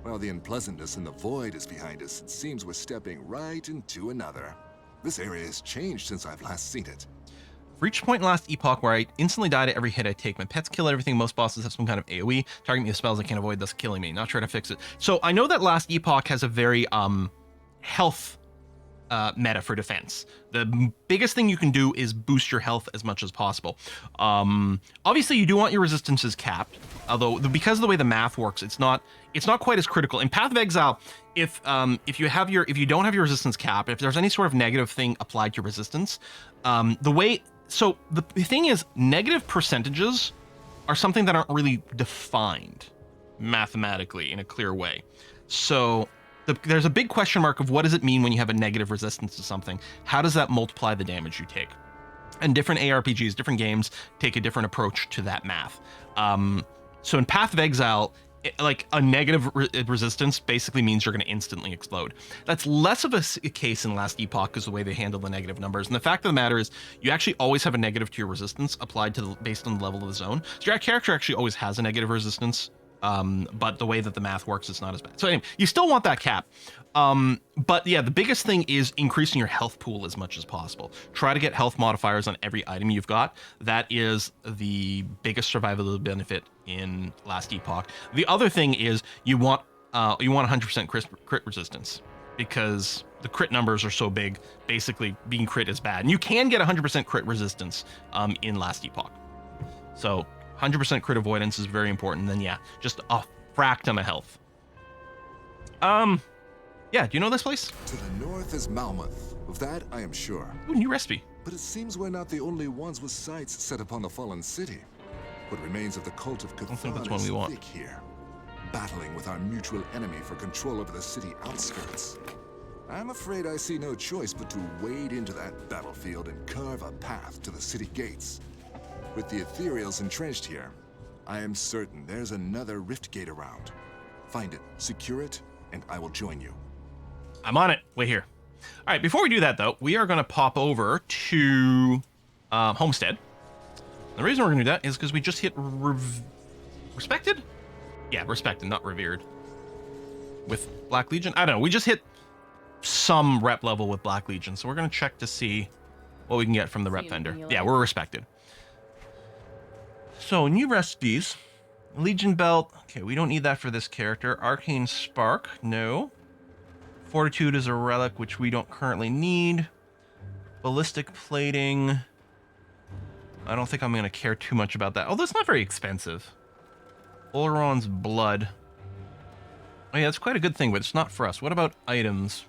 While the unpleasantness in the void is behind us, it seems we're stepping right into another. This area has changed since I've last seen it. Reached a point in last epoch where I instantly die to every hit I take. My pets kill everything. Most bosses have some kind of AoE. Target me with spells I can't avoid, thus killing me. Not sure how to fix it. So I know that last epoch has a very health meta for defense. The biggest thing you can do is boost your health as much as possible. Obviously, you do want your resistances capped. Although because of the way the math works, it's not quite as critical. In Path of Exile, if you don't have your resistance cap, if there's any sort of negative thing applied to your resistance, So the thing is, negative percentages are something that aren't really defined mathematically in a clear way. So there's a big question mark of what does it mean when you have a negative resistance to something? How does that multiply the damage you take? And different ARPGs, different games take a different approach to that math. So in Path of Exile, like a negative resistance basically means you're going to instantly explode. That's less of a case in Last Epoch because the way they handle the negative numbers. And the fact of the matter is you actually always have a negative to your resistance applied to based on the level of the zone. So your character actually always has a negative resistance, but the way that the math works, it's not as bad. So anyway, you still want that cap. But yeah, the biggest thing is increasing your health pool as much as possible. Try to get health modifiers on every item you've got. That is the biggest survivability benefit in Last Epoch. The other thing is you want 100% crit resistance because the crit numbers are so big. Basically, being crit is bad, and you can get 100% crit resistance in Last Epoch. So 100% crit avoidance is very important. And then yeah, just a frack ton of health. Yeah, do you know this place? To the north is Malmouth. Of that, I am sure. Ooh, new recipe. But it seems we're not the only ones with sights set upon the fallen city. What remains of the cult of don't think that's Chthon one is we want. thick here, battling with our mutual enemy for control over the city outskirts. I'm afraid I see no choice but to wade into that battlefield and carve a path to the city gates. With the ethereals entrenched here, I am certain there's another rift gate around. Find it, secure it, and I will join you. I'm on it. Wait here. All right, before we do that, though, we are going to pop over to Homestead. The reason we're going to do that is because we just hit Respected? Yeah, Respected, not Revered. With Black Legion? I don't know. We just hit some rep level with Black Legion, so we're going to check to see what we can get from the rep vendor. Yeah, we're Respected. So, new recipes. Legion Belt. Okay, we don't need that for this character. Arcane Spark. No. Fortitude is a relic, which we don't currently need. Ballistic plating. I don't think I'm going to care too much about that. Although it's not very expensive. Oleron's blood. Oh yeah, that's quite a good thing, but it's not for us. What about items?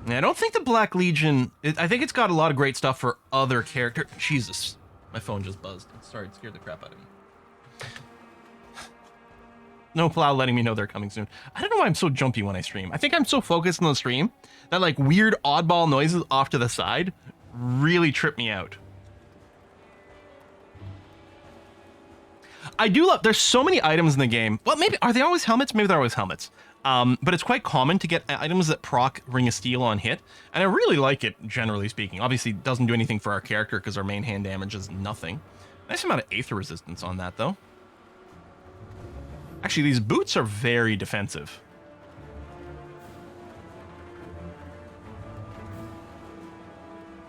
I don't think the Black Legion... I think it's got a lot of great stuff for other characters. Jesus. My phone just buzzed. Sorry, it scared the crap out of me. No plow letting me know they're coming soon. I don't know why I'm so jumpy when I stream. I think I'm so focused on the stream that like weird oddball noises off to the side really trip me out. I do love... There's so many items in the game. Well, maybe... Are they always helmets? Maybe they're always helmets. But it's quite common to get items that proc Ring of Steel on hit. And I really like it, generally speaking. Obviously, it doesn't do anything for our character because our main hand damage is nothing. Nice amount of Aether resistance on that, though. Actually, these boots are very defensive.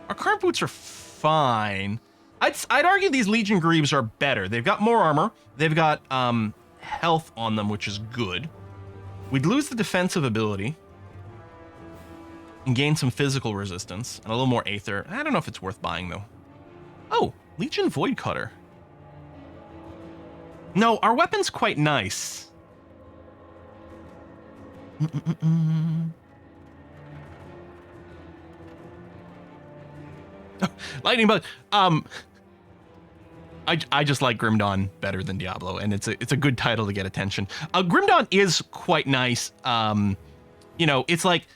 Our current boots are fine. I'd argue these Legion Greaves are better. They've got more armor. They've got health on them, which is good. We'd lose the defensive ability and gain some physical resistance and a little more Aether. I don't know if it's worth buying, though. Oh, Legion Void Cutter. No, our weapon's quite nice. Lightning bug. I just like Grim Dawn better than Diablo, and it's a good title to get attention. Grim Dawn is quite nice. You know, it's like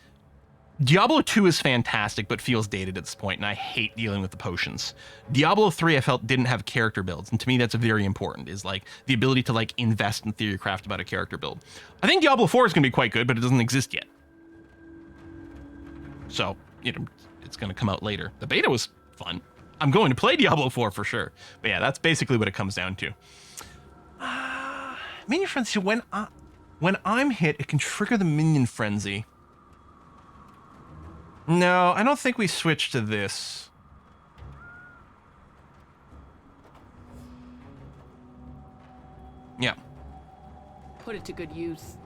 Diablo 2 is fantastic, but feels dated at this point, and I hate dealing with the potions. Diablo 3, I felt, didn't have character builds, and to me, that's very important, is like the ability to like invest in theorycraft about a character build. I think Diablo 4 is going to be quite good, but it doesn't exist yet. So, you know, it's going to come out later. The beta was fun. I'm going to play Diablo 4 for sure. But yeah, that's basically what it comes down to. Minion Frenzy, when I'm hit, it can trigger the Minion Frenzy. No, I don't think we switch to this. Yeah. Put it to good use.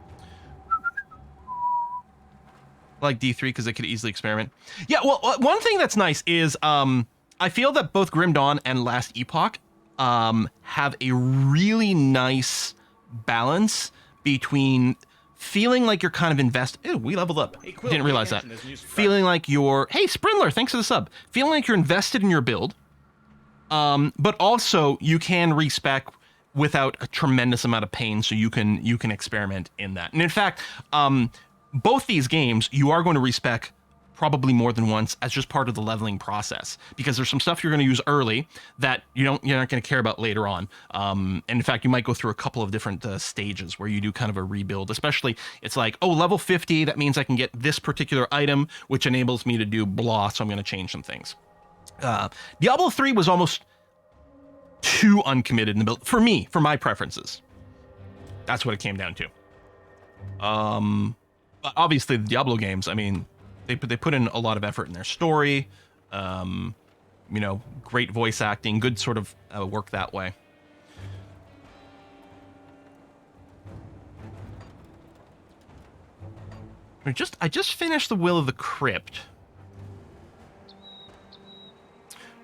Like D3 because it could easily experiment. Yeah, well, one thing that's nice is I feel that both Grim Dawn and Last Epoch have a really nice balance between feeling like you're kind of invested. Ew, we leveled up. Hey, Quill, didn't realize that. Feeling like you're... Hey, Sprindler, thanks for the sub. Feeling like you're invested in your build, but also you can respec without a tremendous amount of pain, so you can experiment in that. And in fact, both these games, you are going to respec probably more than once as just part of the leveling process, because there's some stuff you're going to use early that you're not going to care about later on. And in fact, you might go through a couple of different stages where you do kind of a rebuild, especially it's like, oh, level 50, that means I can get this particular item, which enables me to do blah, so I'm going to change some things. Diablo 3 was almost too uncommitted in the build, for me, for my preferences. That's what it came down to. Obviously, the Diablo games, I mean, they put in a lot of effort in their story, you know, great voice acting, good sort of work that way. I just finished the Will of the Crypt.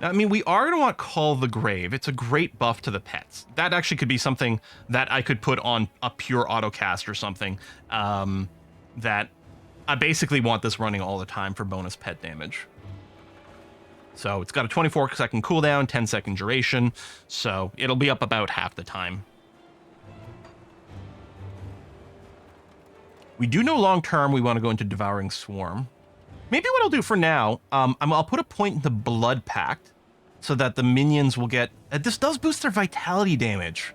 Now, I mean, we are going to want Call the Grave. It's a great buff to the pets. That actually could be something that I could put on a pure autocast or something, that I basically want this running all the time for bonus pet damage. So it's got a 24-second cooldown, 10-second duration, so it'll be up about half the time. We do know long-term we want to go into Devouring Swarm. Maybe what I'll do for now, I'll put a point into Blood Pact so that the minions will get... this does boost their vitality damage.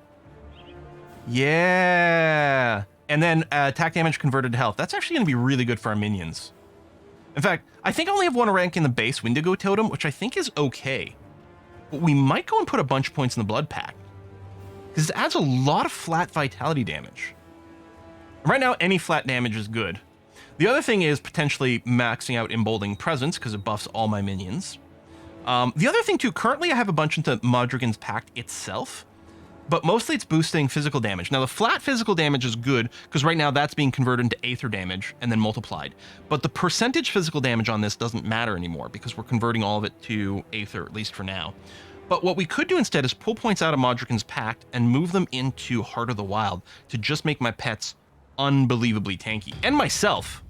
Yeah. And then attack damage converted to health. That's actually going to be really good for our minions. In fact, I think I only have one rank in the base Wendigo Totem, which I think is okay. But we might go and put a bunch of points in the Blood Pact, because it adds a lot of flat vitality damage. Right now, any flat damage is good. The other thing is potentially maxing out Emboldening Presence, because it buffs all my minions. The other thing, too, currently I have a bunch into Modrigan's Pact itself, but mostly it's boosting physical damage. Now, the flat physical damage is good, because right now that's being converted into Aether damage and then multiplied. But the percentage physical damage on this doesn't matter anymore, because we're converting all of it to Aether, at least for now. But what we could do instead is pull points out of Modrigan's Pact and move them into Heart of the Wild to just make my pets unbelievably tanky. And myself.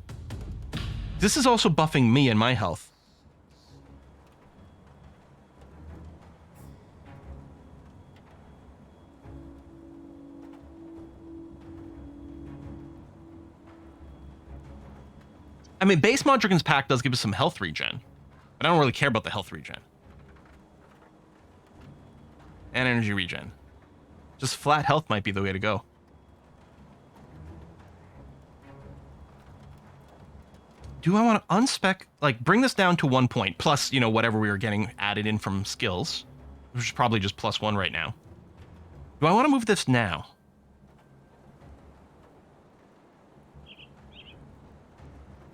this is also buffing me and my health. I mean, base Modrigan's Pact does give us some health regen, but I don't really care about the health regen. And energy regen. Just flat health might be the way to go. Do I want to unspec, like, bring this down to 1 point, plus, you know, whatever we were getting added in from skills, which is probably just +1 right now. Do I want to move this now?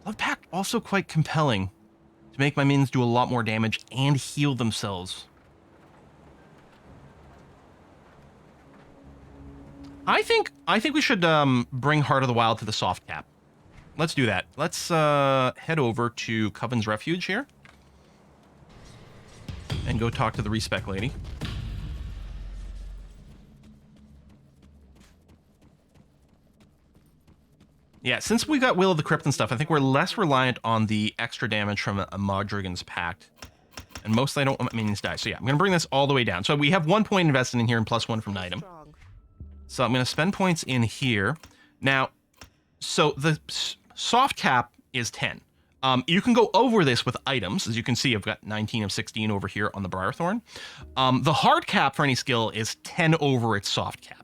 Blood Pact also quite compelling to make my minions do a lot more damage and heal themselves. I think we should bring Heart of the Wild to the soft cap. Let's do that. Let's head over to Coven's Refuge here and go talk to the Respec lady. Yeah, since we got Will of the Crypt and stuff, I think we're less reliant on the extra damage from a Modrigan's Pact. And mostly I don't want minions to die. So yeah, I'm going to bring this all the way down. So we have 1 point invested in here and +1 from an item. So I'm going to spend points in here. Now, so the soft cap is 10. You can go over this with items. As you can see, I've got 19 of 16 over here on the Briarthorn. The hard cap for any skill is 10 over its soft cap.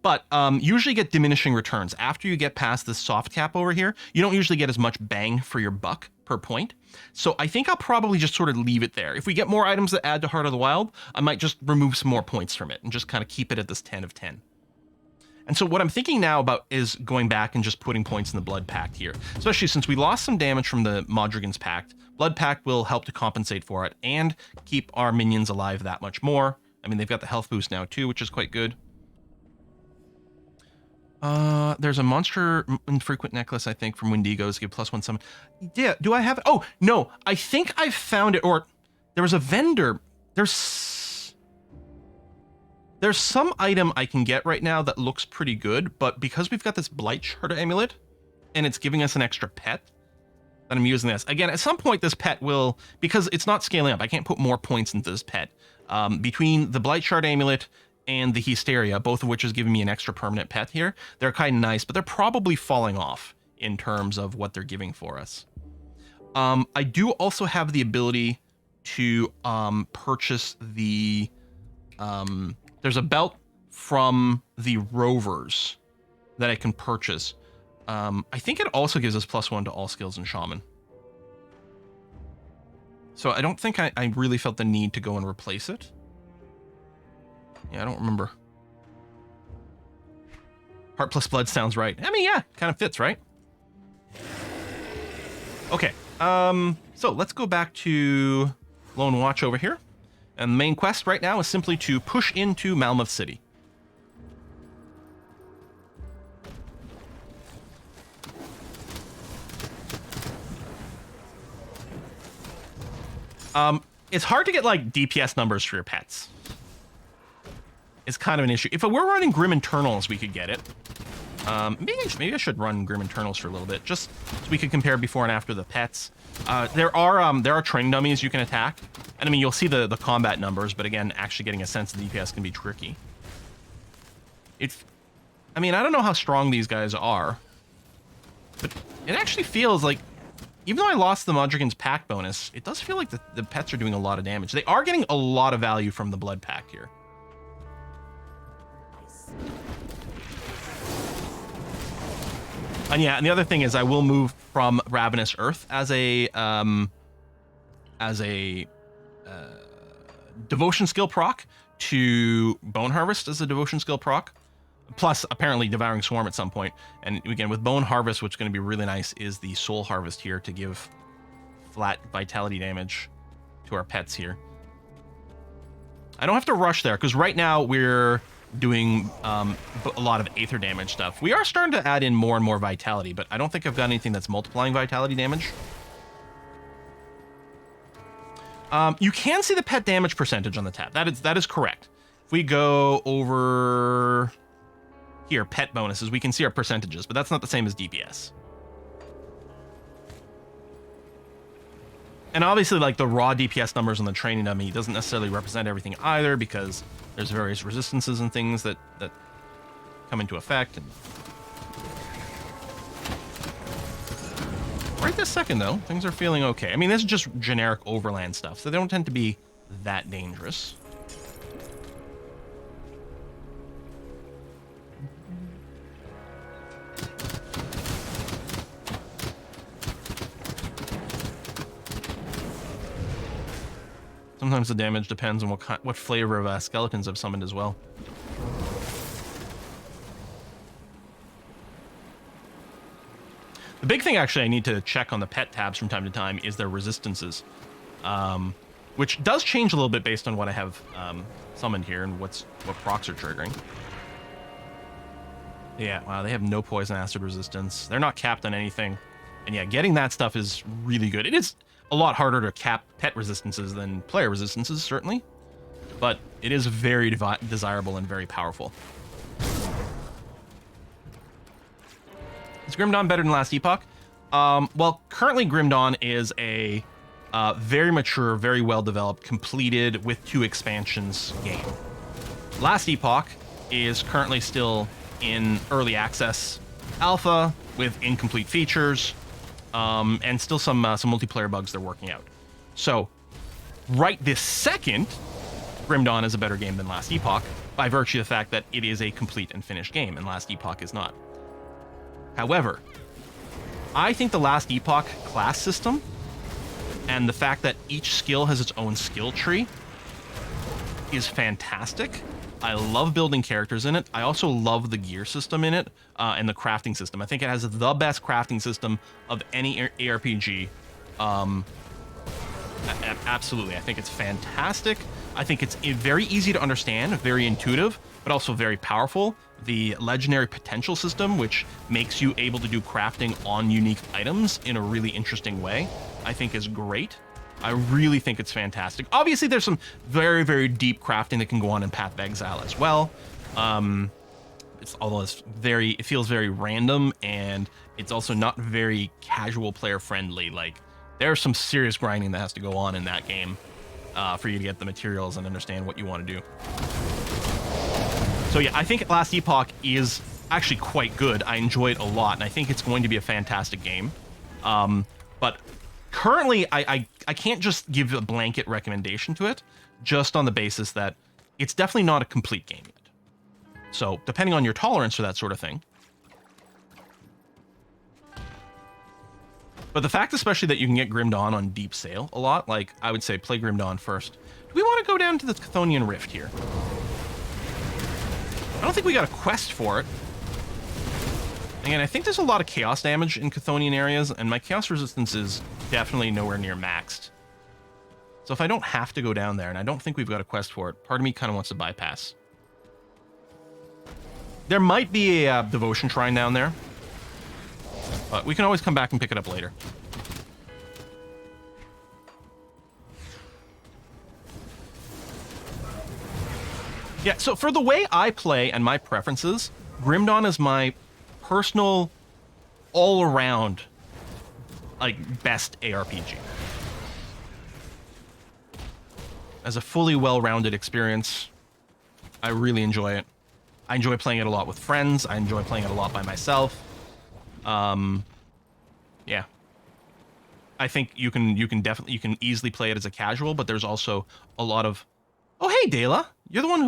But usually get diminishing returns. After you get past this soft cap over here, you don't usually get as much bang for your buck per point. So I think I'll probably just sort of leave it there. If we get more items that add to Heart of the Wild, I might just remove some more points from it and just kind of keep it at this 10 of 10. And so what I'm thinking now about is going back and just putting points in the Blood Pact here. Especially since we lost some damage from the Modrigan's Pact. Blood Pact will help to compensate for it and keep our minions alive that much more. I mean, they've got the health boost now too, which is quite good. There's a monster infrequent necklace, I think, from Wendigos. Give +1 summon. Yeah, do I have it? Oh, no, I think I found it, or there was a vendor. There's some item I can get right now that looks pretty good, but because we've got this Blight Shard Amulet, and it's giving us an extra pet, that I'm using this. Again, at some point this pet will, because it's not scaling up, I can't put more points into this pet. Between the Blight Shard Amulet and the Hysteria, both of which is giving me an extra permanent pet here, they're kind of nice, but they're probably falling off in terms of what they're giving for us. I do also have the ability to purchase the... there's a belt from the Rovers that I can purchase. I think it also gives us +1 to all skills in Shaman. So I don't think I really felt the need to go and replace it. Yeah, I don't remember. Heart plus blood sounds right. I mean, yeah, kind of fits, right? Okay, so let's go back to Lone Watch over here. And the main quest right now is simply to push into Malmouth City. It's hard to get, like, DPS numbers for your pets. It's kind of an issue. If we're running Grim Internals, we could get it. Maybe I should run Grim Internals for a little bit, just so we could compare before and after the pets. There are training dummies you can attack, and I mean, you'll see the combat numbers, but again, actually getting a sense of DPS can be tricky. I mean, I don't know how strong these guys are, but it actually feels like, even though I lost the Modrigan's Pact bonus, it does feel like the pets are doing a lot of damage. They are getting a lot of value from the Blood Pact here. And yeah, and the other thing is I will move from Ravenous Earth as a devotion skill proc to Bone Harvest as a devotion skill proc. Plus, apparently, Devouring Swarm at some point. And again, with Bone Harvest, which is going to be really nice, is the Soul Harvest here to give flat vitality damage to our pets here. I don't have to rush there, because right now we're doing a lot of Aether damage stuff. We are starting to add in more and more vitality, but I don't think I've got anything that's multiplying vitality damage. You can see the pet damage percentage on the tab. That is correct. If we go over here, pet bonuses, we can see our percentages, but that's not the same as DPS. And obviously, like, the raw DPS numbers on the training dummy doesn't necessarily represent everything either, because there's various resistances and things that come into effect. And right this second, though, things are feeling okay. I mean, this is just generic overland stuff, so they don't tend to be that dangerous. Sometimes the damage depends on what flavor of skeletons I've summoned as well. The big thing, actually, I need to check on the pet tabs from time to time is their resistances, which does change a little bit based on what I have summoned here and what procs are triggering. Yeah, wow, they have no poison acid resistance. They're not capped on anything. And yeah, getting that stuff is really good. It is a lot harder to cap pet resistances than player resistances, certainly. But it is very desirable and very powerful. Is Grim Dawn better than last Epoch? Well, currently Grim Dawn is a very mature, very well-developed, completed with 2 expansions game. Last Epoch is currently still in early access alpha with incomplete features, and still some multiplayer bugs they're working out. So, right this second, Grim Dawn is a better game than Last Epoch by virtue of the fact that it is a complete and finished game, and Last Epoch is not. However, I think the Last Epoch class system and the fact that each skill has its own skill tree is fantastic. I love building characters in it. I also love the gear system in it and the crafting system. I think it has the best crafting system of any ARPG. Absolutely. I think it's fantastic. I think it's very easy to understand, very intuitive, but also very powerful. The legendary potential system, which makes you able to do crafting on unique items in a really interesting way, I think is great. I really think it's fantastic. Obviously, there's some very, very deep crafting that can go on in Path of Exile as well. Although it feels very random, and it's also not very casual player friendly. Like, there's some serious grinding that has to go on in that game for you to get the materials and understand what you want to do. So yeah, I think Last Epoch is actually quite good. I enjoy it a lot, and I think it's going to be a fantastic game. But currently, I can't just give a blanket recommendation to it, just on the basis that it's definitely not a complete game yet. So, depending on your tolerance for that sort of thing. But the fact especially that you can get Grim Dawn on deep sale a lot, like, I would say play Grim Dawn first. Do we want to go down to the Chthonian Rift here? I don't think we got a quest for it. Again, I think there's a lot of chaos damage in Chthonian areas, and my chaos resistance is definitely nowhere near maxed. So if I don't have to go down there, and I don't think we've got a quest for it, part of me kind of wants to bypass. There might be a devotion shrine down there, but we can always come back and pick it up later. Yeah, so for the way I play and my preferences, Grim Dawn is my personal, all-around, like, best ARPG. As a fully well-rounded experience, I really enjoy it. I enjoy playing it a lot with friends. I enjoy playing it a lot by myself. Yeah. I think you can easily play it as a casual, but there's also a lot of... Oh, hey, Dela. You're the one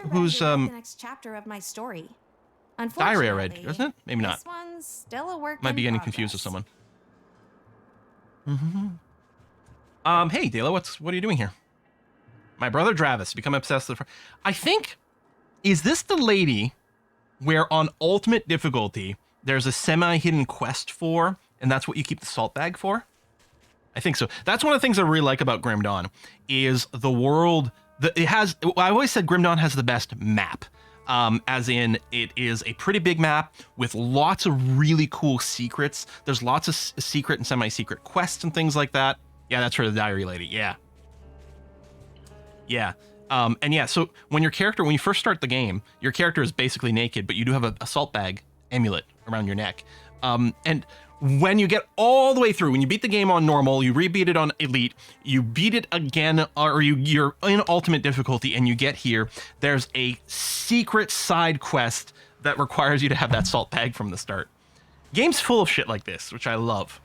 who's the next chapter of my story. Diary I read, isn't it? Maybe not. This one's still a work Might be in getting confused with progress. someone. Hey, Dela, what are you doing here? My brother Travis, become obsessed with... I think... Is this the lady where on ultimate difficulty, there's a semi-hidden quest for, and that's what you keep the salt bag for? I think so. That's one of the things I really like about Grim Dawn, is the world... It has... I always said Grim Dawn has the best map. As in, it is a pretty big map with lots of really cool secrets. There's lots of secret and semi-secret quests and things like that. Yeah, that's for the diary lady. Yeah. Yeah. And yeah, so when you first start the game, your character is basically naked, but you do have a salt bag amulet around your neck. And when you get all the way through, when you beat the game on normal, you rebeat it on elite, you beat it again, or you're in ultimate difficulty, and you get here, there's a secret side quest that requires you to have that salt bag from the start. Game's full of shit like this, which I love.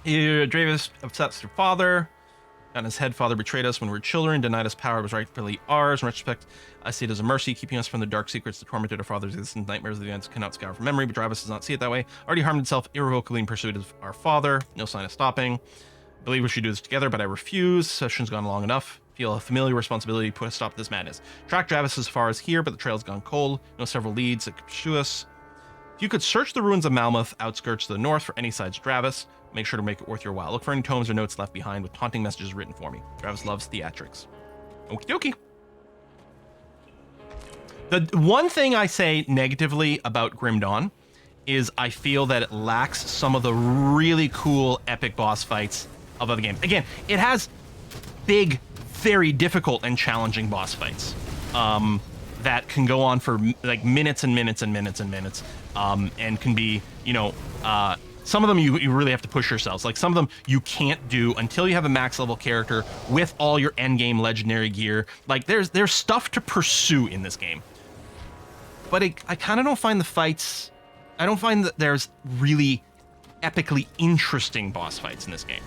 Dravis upsets your father. On his head, father betrayed us when we were children, denied us power was rightfully ours. In retrospect, I see it as a mercy, keeping us from the dark secrets that tormented our father's existence. Nightmares of the events cannot scour from memory, but Dravis does not see it that way. Already harmed himself irrevocably in pursuit of our father. No sign of stopping. Believe we should do this together, but I refuse. Session's gone long enough. Feel a familiar responsibility to put a stop to this madness. Track Dravis as far as here, but the trail's gone cold. Know several leads that could pursue us. If you could search the ruins of Malmouth, outskirts to the north, for any sides of Dravis, make sure to make it worth your while. Look for any tomes or notes left behind with taunting messages written for me. Dravis loves theatrics. Okie dokie. The one thing I say negatively about Grim Dawn is I feel that it lacks some of the really cool epic boss fights of other games. Again, it has big, very difficult and challenging boss fights that can go on for like minutes and minutes and minutes and minutes, and can be, you know, some of them you really have to push yourselves. Like some of them you can't do until you have a max level character with all your endgame legendary gear. Like there's stuff to pursue in this game. But I kind of don't find the fights, I don't find that there's really epically interesting boss fights in this game.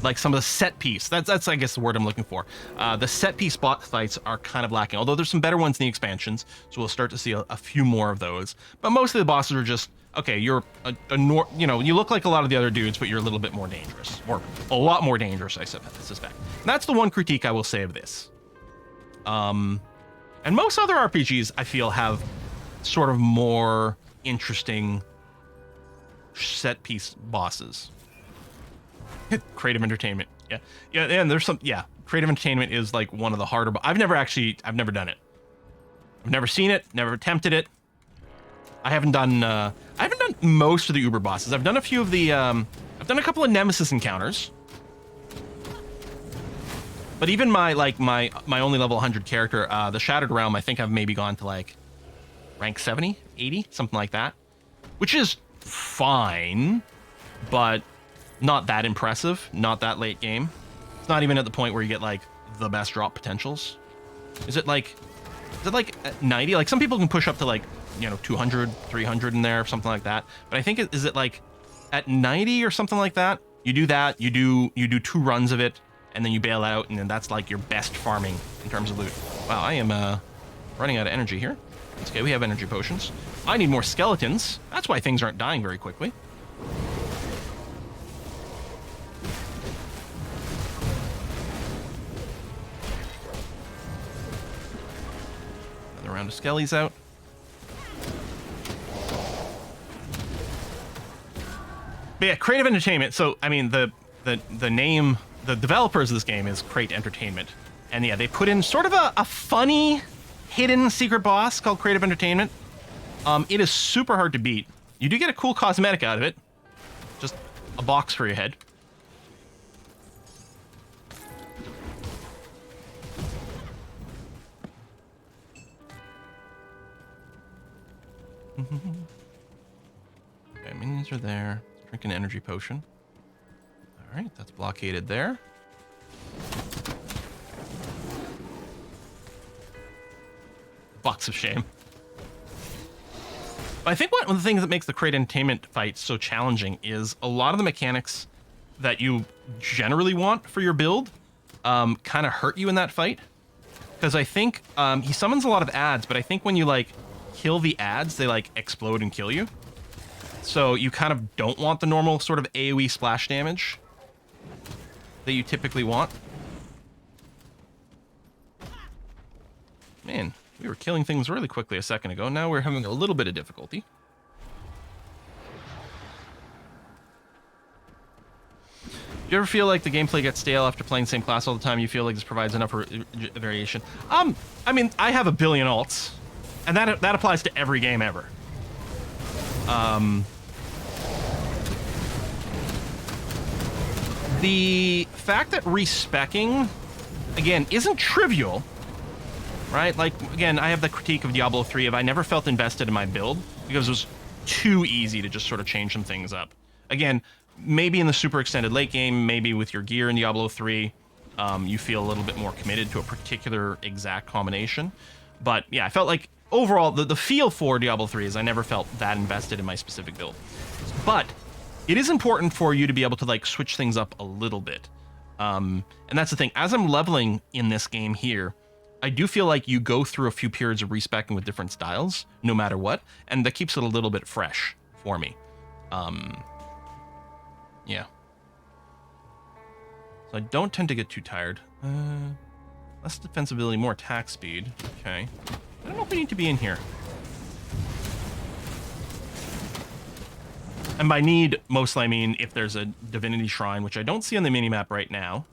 Like some of the set piece, that's I guess the word I'm looking for. The set piece boss fights are kind of lacking, although there's some better ones in the expansions, so we'll start to see a few more of those. But most of the bosses are just, okay, you're you know, you look like a lot of the other dudes, but you're a little bit more dangerous, or a lot more dangerous, I suspect. And that's the one critique I will say of this. And most other RPGs, I feel, have sort of more interesting set-piece bosses. Creative entertainment. Yeah, and there's some, creative entertainment is like one of the harder, I've never done it. I've never seen it, never attempted it. I haven't done most of the Uber bosses. I've done a few of the, I've done a couple of Nemesis encounters. But even my only level 100 character, the Shattered Realm, I think I've maybe gone to like rank 70, 80, something like that. Which is fine, but not that impressive, not that late game. It's not even at the point where you get like the best drop potentials. Is it like 90? Like some people can push up to like, you know, 200, 300 in there, something like that. But I think is it like at 90 or something like that? You do that, you do 2 runs of it, and then you bail out, and then that's like your best farming in terms of loot. Wow, I am running out of energy here. It's okay, we have energy potions. I need more skeletons. That's why things aren't dying very quickly. Another round of skellies out. But yeah, creative entertainment. So, I mean, the name, the developers of this game is Crate Entertainment. And yeah, they put in sort of a funny, hidden secret boss called Creative Entertainment. It is super hard to beat. You do get a cool cosmetic out of it. Just a box for your head. Okay, minions are there. Drink an energy potion. All right, that's blockaded there. Box of shame. But I think one of the things that makes the Crate Entertainment fight so challenging is a lot of the mechanics that you generally want for your build kind of hurt you in that fight. Because I think he summons a lot of ads, but I think when you like kill the ads, they like explode and kill you. So you kind of don't want the normal sort of AoE splash damage that you typically want. Man, we were killing things really quickly a second ago. Now we're having a little bit of difficulty. Do you ever feel like the gameplay gets stale after playing the same class all the time? You feel like this provides enough variation? I mean, I have a billion alts, and that applies to every game ever. The fact that respecking, again, isn't trivial, right? Like, again, I have the critique of Diablo 3 of I never felt invested in my build. because it was too easy to just sort of change some things up. Again, maybe in the super extended late game, maybe with your gear in Diablo 3, you feel a little bit more committed to a particular exact combination. But yeah, I felt like overall, the feel for Diablo 3 is I never felt that invested in my specific build. But it is important for you to be able to like switch things up a little bit. And that's the thing. As I'm leveling in this game here, I do feel like you go through a few periods of respecing with different styles, no matter what, and that keeps it a little bit fresh for me. Yeah. So I don't tend to get too tired. Less defensibility, more attack speed. Okay. I don't know if we need to be in here. And by need, mostly I mean if there's a divinity shrine, which I don't see on the minimap right now.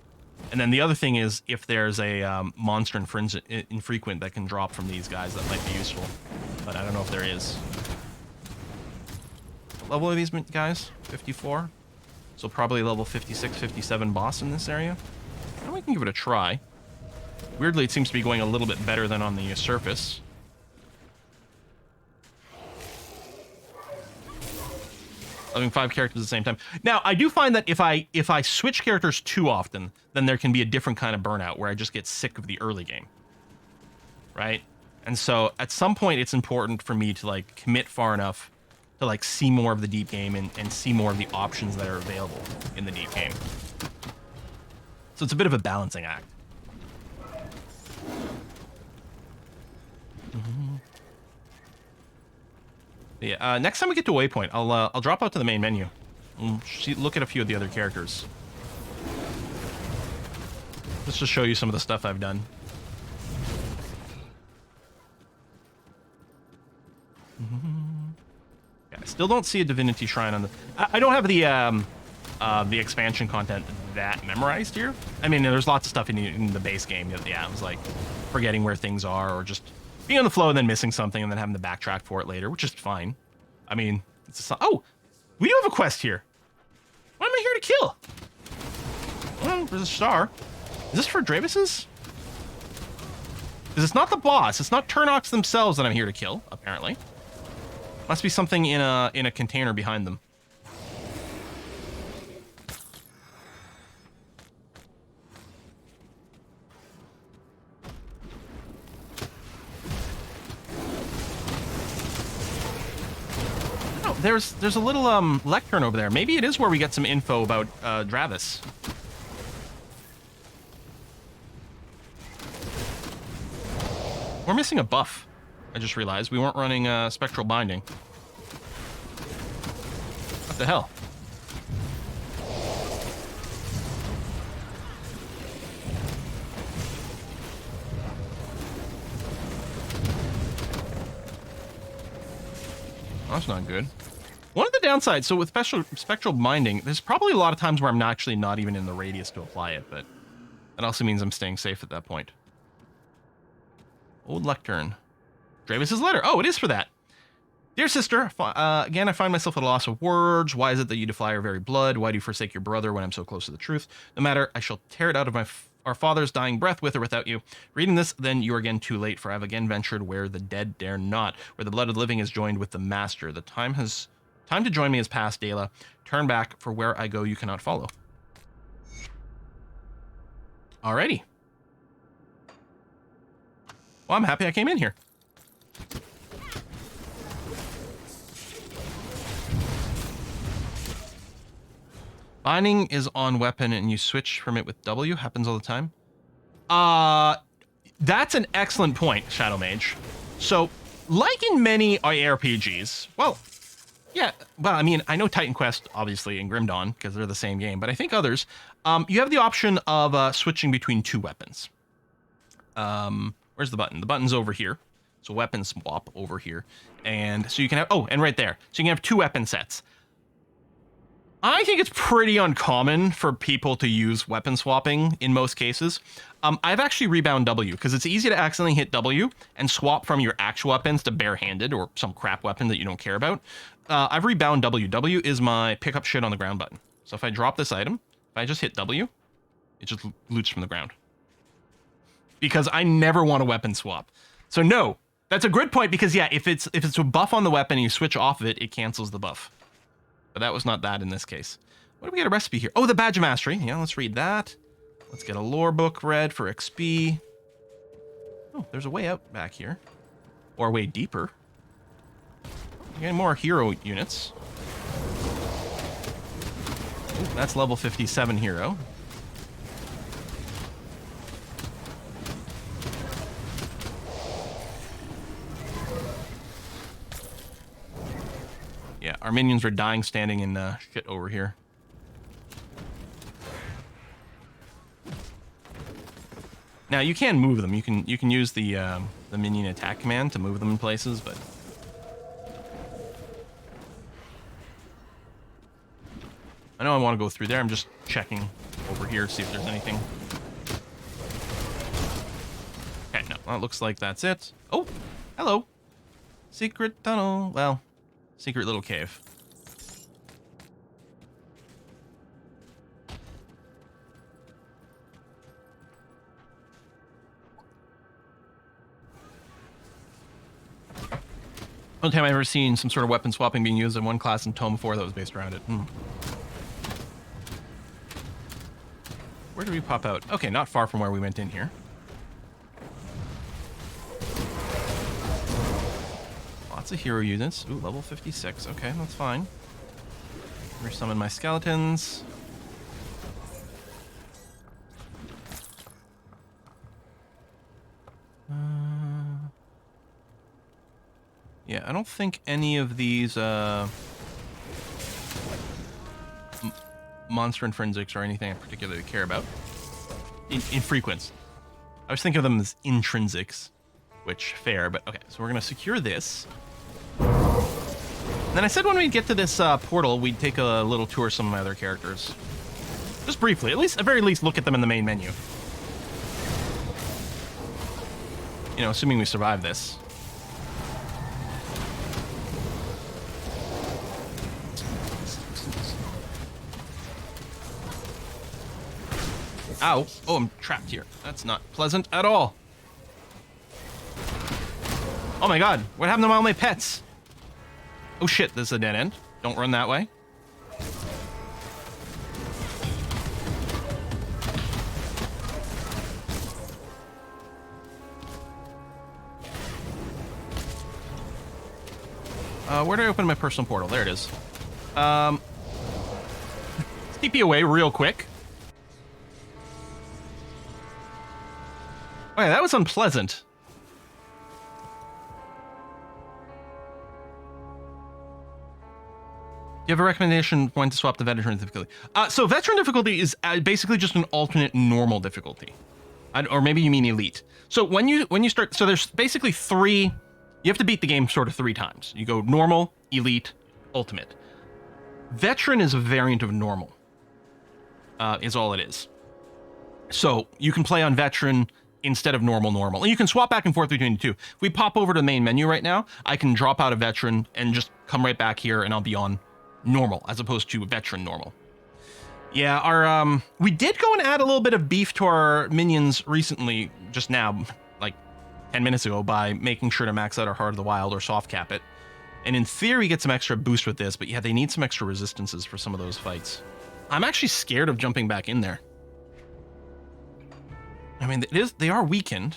And then the other thing is if there's a monster infrequent that can drop from these guys, that might be useful. But I don't know if there is. What level are these guys? 54? So probably level 56, 57 boss in this area. Well, we can give it a try. Weirdly, it seems to be going a little bit better than on the surface. Having 5 characters at the same time. Now, I do find that if I switch characters too often, then there can be a different kind of burnout where I just get sick of the early game. Right? And so at some point it's important for me to like commit far enough to like see more of the deep game and see more of the options that are available in the deep game. So it's a bit of a balancing act. Yeah, next time we get to Waypoint, I'll drop out to the main menu and look at a few of the other characters. Just to show you some of the stuff I've done. Yeah, I still don't see a divinity shrine on the... I don't have the expansion content that memorized here. I mean, there's lots of stuff in the base game. Yeah, it was like forgetting where things are or just being on the flow and then missing something and then having to backtrack for it later, which is fine. I mean, oh, we do have a quest here. What am I here to kill? Well, there's a star. Is this for Dravis's? Because it's not the boss. It's not Turnox themselves that I'm here to kill, apparently. Must be something in a container behind them. There's a little lectern over there. Maybe it is where we get some info about Dravis. We're missing a buff. I just realized we weren't running spectral binding. What the hell? That's not good. One of the downsides, so with spectral binding, there's probably a lot of times where I'm actually not even in the radius to apply it, but that also means I'm staying safe at that point. Old lectern. Dravis's letter. Oh, it is for that. Dear sister, again, I find myself at a loss of words. Why is it that you defy our very blood? Why do you forsake your brother when I'm so close to the truth? No matter, I shall tear it out of our father's dying breath with or without you. Reading this, then you are again too late, for I have again ventured where the dead dare not, where the blood of the living is joined with the master. The time to join me has passed, Dela. Turn back, for where I go you cannot follow. Alrighty. Well, I'm happy I came in here. Binding is on weapon and you switch from it with W. Happens all the time. That's an excellent point, Shadow Mage. So, like in many ARPGs, well, yeah, well, I mean, I know Titan Quest, obviously, and Grim Dawn, because they're the same game, but I think others, you have the option of switching between 2 weapons. Where's the button? The button's over here. So weapon swap over here. And so you can have, oh, and right there. So you can have 2 weapon sets. I think it's pretty uncommon for people to use weapon swapping in most cases. I've actually rebound W because it's easy to accidentally hit W and swap from your actual weapons to barehanded or some crap weapon that you don't care about. I've rebound W. W is my pick up shit on the ground button. So if I drop this item, if I just hit W, it just loots from the ground. Because I never want a weapon swap. So no, That's a good point because yeah, if it's a buff on the weapon and you switch off of it, it cancels the buff. But that was not that in this case. What do we get a recipe here? Oh, the Badge of Mastery. Yeah, let's read that. Let's get a lore book read for XP. Oh, there's a way out back here. Or a way deeper. Getting more hero units. Ooh, that's level 57 hero. Yeah, our minions are dying standing in shit over here. Now you can move them. You can use the minion attack command to move them in places, but I know I want to go through there. I'm just checking over here to see if there's anything. Okay, no, well, it looks like that's it. Oh, hello. Secret tunnel. Well, secret little cave. Only time I've ever seen some sort of weapon swapping being used in one class in Tome 4 that was based around it. Where did we pop out? Okay, not far from where we went in here. Lots of hero units. Ooh, level 56. Okay, that's fine. Resummon my skeletons. Yeah, I don't think any of these monster intrinsics or anything I particularly care about. In frequency. I was thinking of them as intrinsics, which fair, but okay. So we're gonna secure this. And then I said when we get to this portal, we'd take a little tour of some of my other characters, just briefly. At very least, look at them in the main menu. You know, assuming we survive this. Ow. Oh, I'm trapped here. That's not pleasant at all. Oh my god. What happened to all my pets? Oh shit, this is a dead end. Don't run that way. Where do I open my personal portal? There it is. Let's TP away real quick. Okay, that was unpleasant. Do you have a recommendation when to swap the veteran difficulty? So veteran difficulty is basically just an alternate normal difficulty. Or maybe you mean elite. So when you start, so there's basically three, you have to beat the game sort of 3 times. You go normal, elite, ultimate. Veteran is a variant of normal, is all it is. So you can play on veteran instead of normal. And you can swap back and forth between the two. If we pop over to the main menu right now, I can drop out of veteran and just come right back here and I'll be on normal as opposed to veteran normal. Yeah, our we did go and add a little bit of beef to our minions recently, just now, like 10 minutes ago, by making sure to max out our Heart of the Wild or soft cap it. And in theory, get some extra boost with this, but yeah, they need some extra resistances for some of those fights. I'm actually scared of jumping back in there. I mean, they are weakened.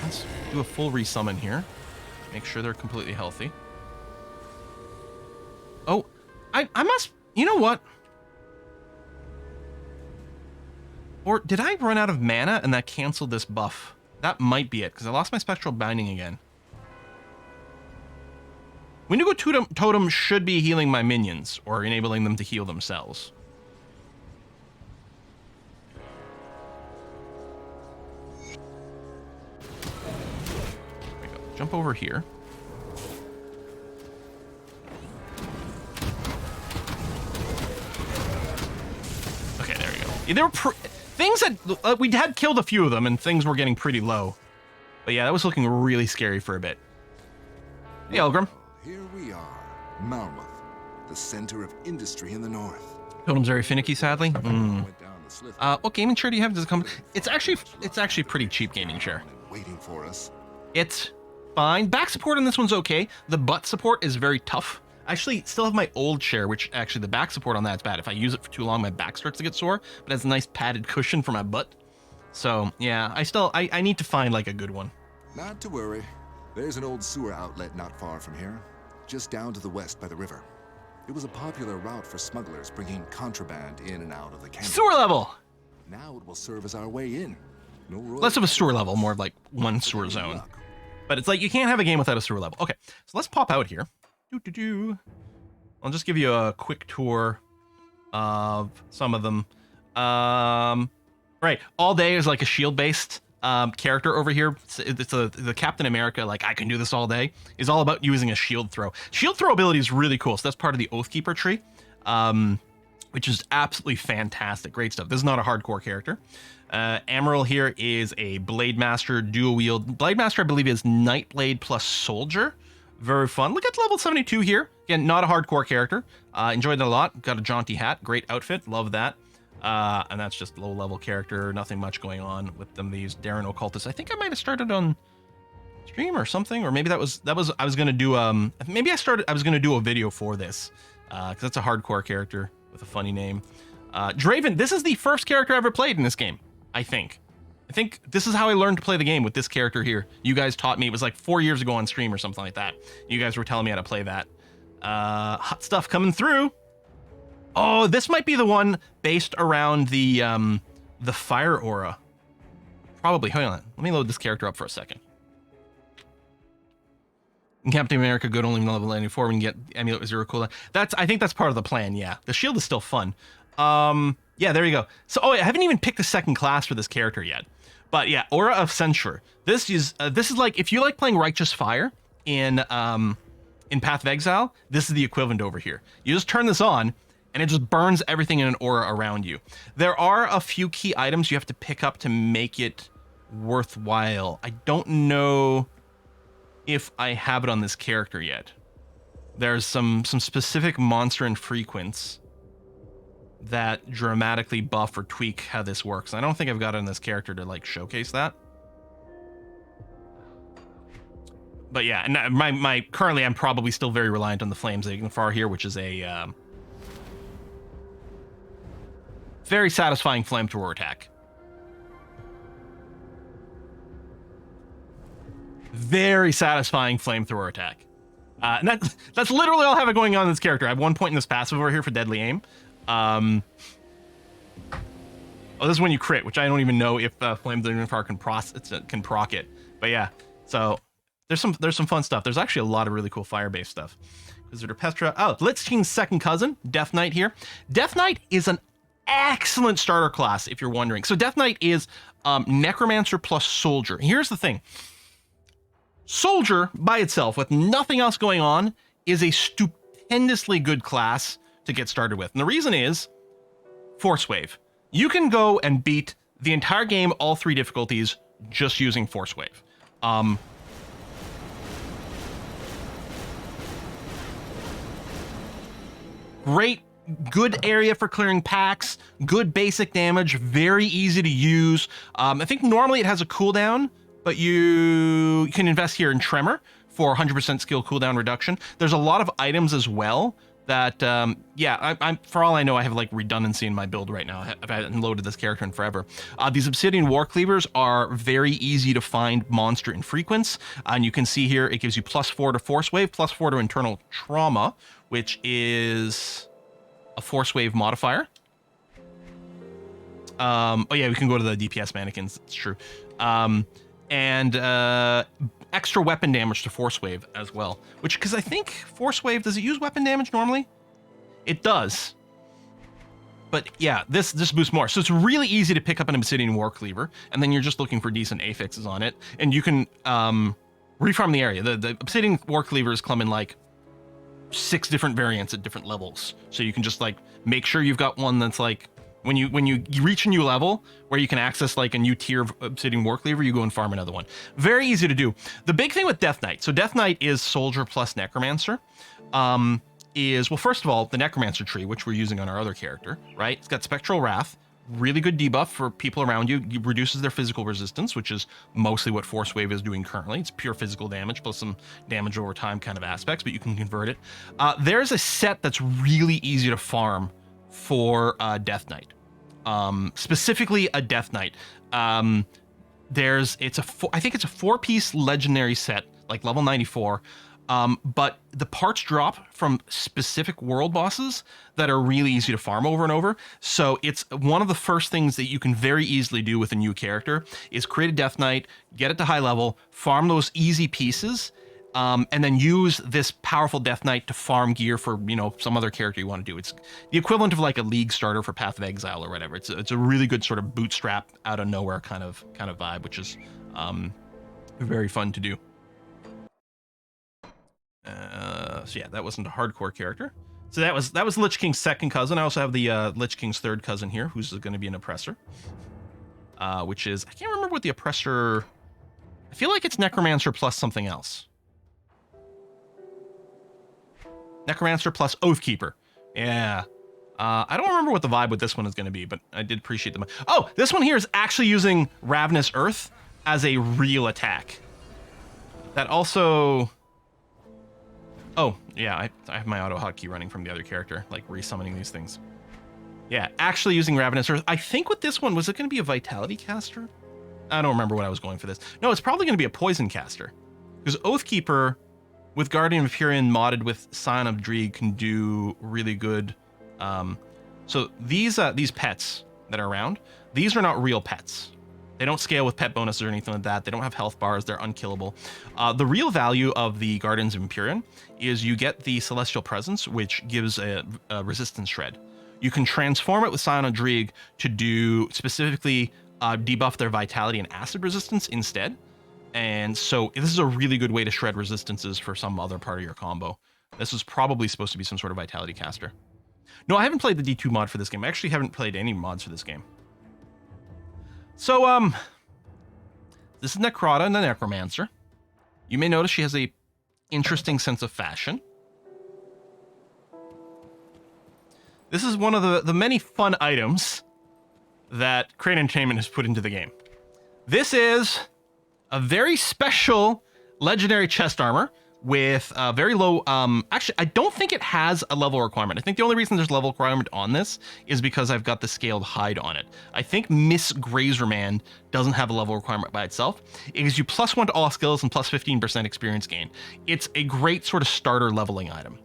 Let's do a full resummon here. Make sure they're completely healthy. Oh, I must, you know what? Or did I run out of mana and that canceled this buff? That might be it, because I lost my Spectral Binding again. Wendigo Totem should be healing my minions, or enabling them to heal themselves. There we go. Jump over here. Okay, there we go. Yeah, there were things that we had killed a few of them, and things were getting pretty low. But yeah, that was looking really scary for a bit. Hey, Olgram. Here we are, Malmouth, the center of industry in the north. Totem's very finicky, sadly. Went down the What gaming chair do you have? Does it come? It's actually pretty cheap gaming chair. Waiting for us. It's fine. Back support on this one's okay. The butt support is very tough. I actually still have my old chair, which actually the back support on that's bad. If I use it for too long, my back starts to get sore, but it has a nice padded cushion for my butt. So yeah, I need to find like a good one. Not to worry. There's an old sewer outlet not far from here, just down to the west by the river. It was a popular route for smugglers bringing contraband in and out of the canyon. Sewer level! Now it will serve as our way in. No Less of a sewer level, more of like one sewer zone. But it's like you can't have a game without a sewer level. Okay, so let's pop out here. I'll just give you a quick tour of some of them. Right, all day is like a shield-based character over here. It's the Captain America, like I can do this all day, is all about using a shield throw. Shield throw ability is really cool, so that's part of the Oathkeeper tree, which is absolutely fantastic. Great stuff. This is not a hardcore character. Amaral here is a Blade Master dual wield. Blade Master, I believe, is Nightblade plus Soldier. Very fun. Look at level 72 here. Again, not a hardcore character. Enjoyed it a lot. Got a jaunty hat. Great outfit. Love that. And that's just low level character. Nothing much going on with them. These Darren Occultists. I think I might have started on stream or something, or maybe that was I was gonna do I was gonna do a video for this because that's a hardcore character with a funny name. Draven. This is the first character I ever played in this game. I think this is how I learned to play the game, with this character here. You guys taught me. It was like 4 years ago on stream or something like that. You guys were telling me how to play that. Hot stuff coming through. Oh, this might be the one based around the fire aura. Probably. Hold on. Let me load this character up for a second. In Captain America, good only level 94. We can get Emulate with 0 cooldown. I think that's part of the plan. Yeah, the shield is still fun. Yeah, there you go. So, I haven't even picked the second class for this character yet. But yeah, Aura of Censure. This is like, if you like playing Righteous Fire in Path of Exile, this is the equivalent over here. You just turn this on, and it just burns everything in an aura around you. There are a few key items you have to pick up to make it worthwhile. I don't know if I have it on this character yet. There's some specific monster and frequency that dramatically buff or tweak how this works. I don't think I've got it on this character to like showcase that. But yeah, and my currently I'm probably still very reliant on the Flames Ignifar here, which is a very satisfying flamethrower attack. Very satisfying flamethrower attack. And that's literally all I have going on in this character. I have one point in this passive over here for Deadly Aim. Oh, this is when you crit, which I don't even know if Flames Ignifar can proc it. But yeah, so there's some fun stuff. There's actually a lot of really cool fire-based stuff. Visitor Pestra. Oh, Lich King's second cousin, Death Knight here. Death Knight is an excellent starter class, if you're wondering. So Death Knight is Necromancer plus Soldier. Here's the thing. Soldier, by itself, with nothing else going on, is a stupendously good class to get started with. And the reason is Force Wave. You can go and beat the entire game, all 3 difficulties, just using Force Wave. Great, good area for clearing packs, good basic damage, very easy to use. I think normally it has a cooldown, but you can invest here in Tremor for 100% skill cooldown reduction. There's a lot of items as well that, yeah, I'm for all I know, I have like redundancy in my build right now. I haven't loaded this character in forever. These Obsidian War Cleavers are very easy to find monster in frequency. And you can see here, it gives you +4 to Force Wave, +4 to Internal Trauma, which is a Force Wave modifier. Oh yeah, we can go to the DPS mannequins, it's true. And extra weapon damage to Force Wave as well. Which, because I think Force Wave, does it use weapon damage normally? It does. But yeah, this boosts more. So it's really easy to pick up an Obsidian War Cleaver, and then you're just looking for decent affixes on it. And you can refarm the area. The Obsidian War Cleavers come in like 6 different variants at different levels. So you can just like make sure you've got one that's like, when you reach a new level where you can access like a new tier of Obsidian War Cleaver, you go and farm another one. Very easy to do. The big thing with Death Knight, so Death Knight is Soldier plus Necromancer, is, well, first of all, the Necromancer tree, which we're using on our other character, right? It's got Spectral Wrath, really good debuff for people around you. It reduces their physical resistance, which is mostly what Force Wave is doing currently. It's pure physical damage plus some damage over time kind of aspects, but you can convert it. There's a set that's really easy to farm for Death Knight. Specifically a Death Knight. I think it's a 4-piece legendary set, like level 94. But the parts drop from specific world bosses that are really easy to farm over and over. So it's one of the first things that you can very easily do with a new character is create a Death Knight, get it to high level, farm those easy pieces, and then use this powerful Death Knight to farm gear for, some other character you want to do. It's the equivalent of like a League starter for Path of Exile or whatever. It's a really good sort of bootstrap out of nowhere kind of vibe, which is very fun to do. So yeah, that wasn't a hardcore character. So that was Lich King's second cousin. I also have the Lich King's third cousin here, who's going to be an oppressor. Which is, I can't remember what the oppressor. I feel like it's Necromancer plus something else. Necromancer plus Oathkeeper. Yeah. I don't remember what the vibe with this one is going to be, but I did appreciate them. Oh, this one here is actually using Ravenous Earth as a real attack. That also. Oh, yeah, I have my auto hotkey running from the other character, like resummoning these things. Yeah, actually using Ravenous Earth. I think with this one, was it going to be a Vitality caster? I don't remember what I was going for this. No, it's probably going to be a Poison caster. Because Oathkeeper, with Guardian of Empyrean modded with Scion of Dreeg, can do really good. So these pets that are around, these are not real pets. They don't scale with pet bonuses or anything like that. They don't have health bars. They're unkillable. The real value of the Guardians of Empyrean is you get the Celestial Presence, which gives a resistance shred. You can transform it with Scion of Dreeg to do specifically debuff their Vitality and Acid resistance instead. And so this is a really good way to shred resistances for some other part of your combo. This is probably supposed to be some sort of Vitality caster. No, I haven't played the D2 mod for this game. I actually haven't played any mods for this game. So, this is Necrata and the Necromancer. You may notice she has a interesting sense of fashion. This is one of the many fun items that Crane Entertainment has put into the game. This is a very special legendary chest armor with very low, actually, I don't think it has a level requirement. I think the only reason there's a level requirement on this is because I've got the scaled hide on it. I think Miss Grazerman doesn't have a level requirement by itself. It gives you +1 to all skills and +15% experience gain. It's a great sort of starter leveling item.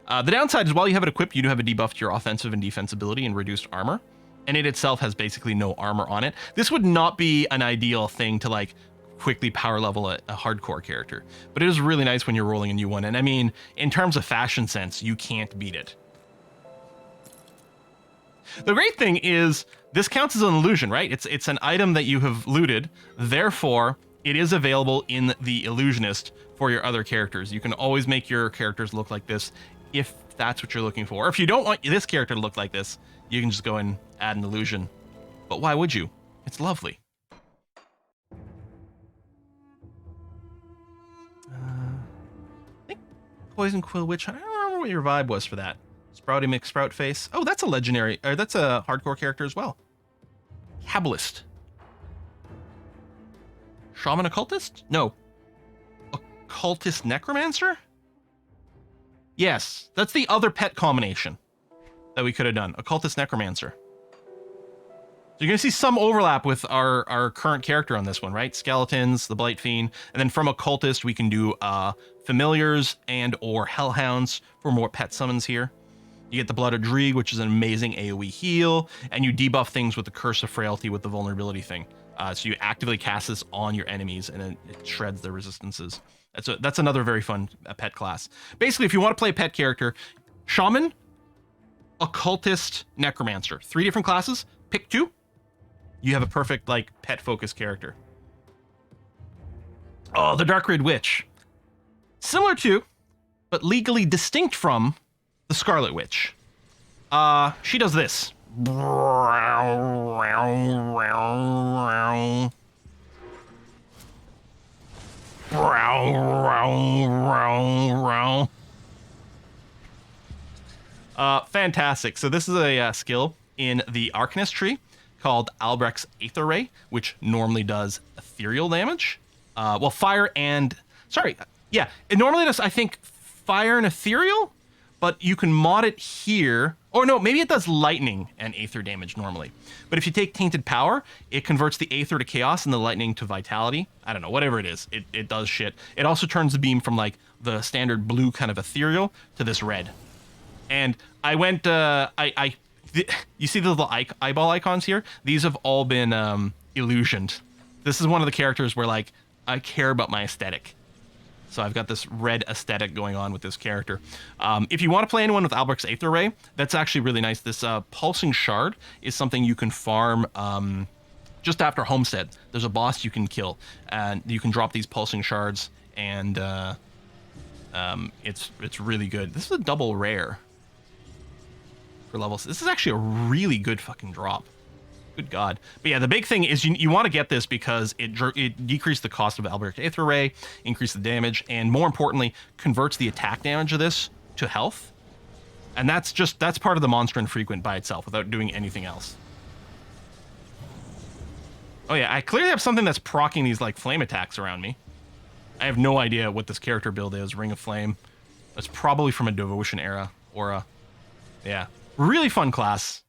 The downside is while you have it equipped, you do have a debuff to your offensive and defensibility and reduced armor. And it itself has basically no armor on it. This would not be an ideal thing to like quickly power level a hardcore character, but it is really nice when you're rolling a new one. And I mean, in terms of fashion sense, you can't beat it. The great thing is this counts as an illusion, right? It's an item that you have looted, therefore it is available in the Illusionist for your other characters. You can always make your characters look like this if that's what you're looking for. Or if you don't want this character to look like this, you can just go and add an illusion. But why would you? It's lovely. I think Poison Quill Witch. I don't remember what your vibe was for that. Sprouty McSprout Face. Oh, that's a legendary, or that's a hardcore character as well. Kabbalist. Shaman Occultist? No. Occultist Necromancer? Yes, that's the other pet combination that we could have done. Occultist Necromancer. So you're going to see some overlap with our current character on this one, right? Skeletons, the Blight Fiend, and then from Occultist we can do Familiars and or Hellhounds for more pet summons here. You get the Blood of Dreeg, which is an amazing AoE heal, and you debuff things with the Curse of Frailty with the vulnerability thing. So you actively cast this on your enemies, and it shreds their resistances. That's another very fun pet class. Basically, if you want to play a pet character, Shaman, Occultist, Necromancer. 3 different classes, pick 2. You have a perfect, like, pet-focused character. Oh, the Dark Red Witch. Similar to, but legally distinct from, the Scarlet Witch. She does this. Fantastic. So this is a skill in the Arcanist tree called Albrech's Aether Ray, which normally does ethereal damage. Well, fire and... Sorry, yeah, it normally does, I think, fire and ethereal, but you can mod it here. Or no, maybe it does lightning and aether damage normally. But if you take Tainted Power, it converts the aether to chaos and the lightning to vitality. I don't know, whatever it is, it does shit. It also turns the beam from like the standard blue kind of ethereal to this red. And I went, you see the little eyeball icons here? These have all been illusioned. This is one of the characters where like, I care about my aesthetic. So I've got this red aesthetic going on with this character. If you want to play anyone with Albrech's Aether Ray, that's actually really nice. This Pulsing Shard is something you can farm just after Homestead. There's a boss you can kill, and you can drop these Pulsing Shards, and it's really good. This is a double rare for levels. This is actually a really good fucking drop. Good God. But yeah, the big thing is you want to get this because it decreased the cost of Albrech's Aether Ray, increased the damage, and more importantly, converts the attack damage of this to health. And that's part of the monster infrequent by itself without doing anything else. Oh yeah, I clearly have something that's proccing these like flame attacks around me. I have no idea what this character build is. Ring of Flame. It's probably from a Devotion era aura. Yeah, really fun class.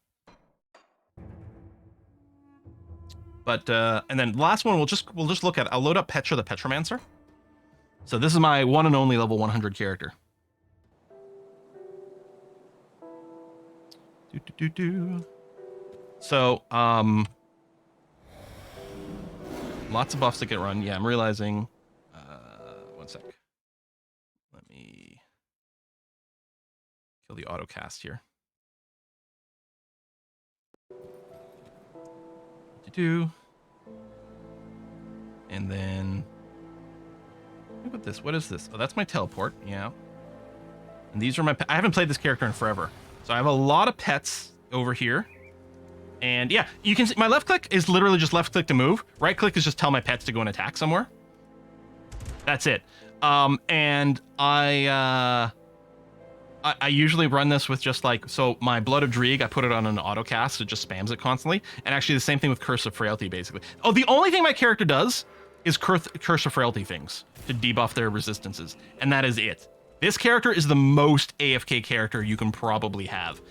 But and then the last one we'll just look at. I'll load up Petra the Petromancer. So this is my one and only level 100 character. So lots of buffs that get run. Yeah, I'm realizing. One sec. Let me kill the autocast here. And then look at this. What is this? Oh, that's my teleport. Yeah. And these are my I haven't played this character in forever, so I have a lot of pets over here. And yeah, you can see my left click is literally just left click to move. Right click is just tell my pets to go and attack somewhere. That's it. And I usually run this with just like, so my Blood of Dreeg, I put it on an autocast, so it just spams it constantly. And actually the same thing with Curse of Frailty, basically. Oh, the only thing my character does is Curse of Frailty things to debuff their resistances. And that is it. This character is the most AFK character you can probably have.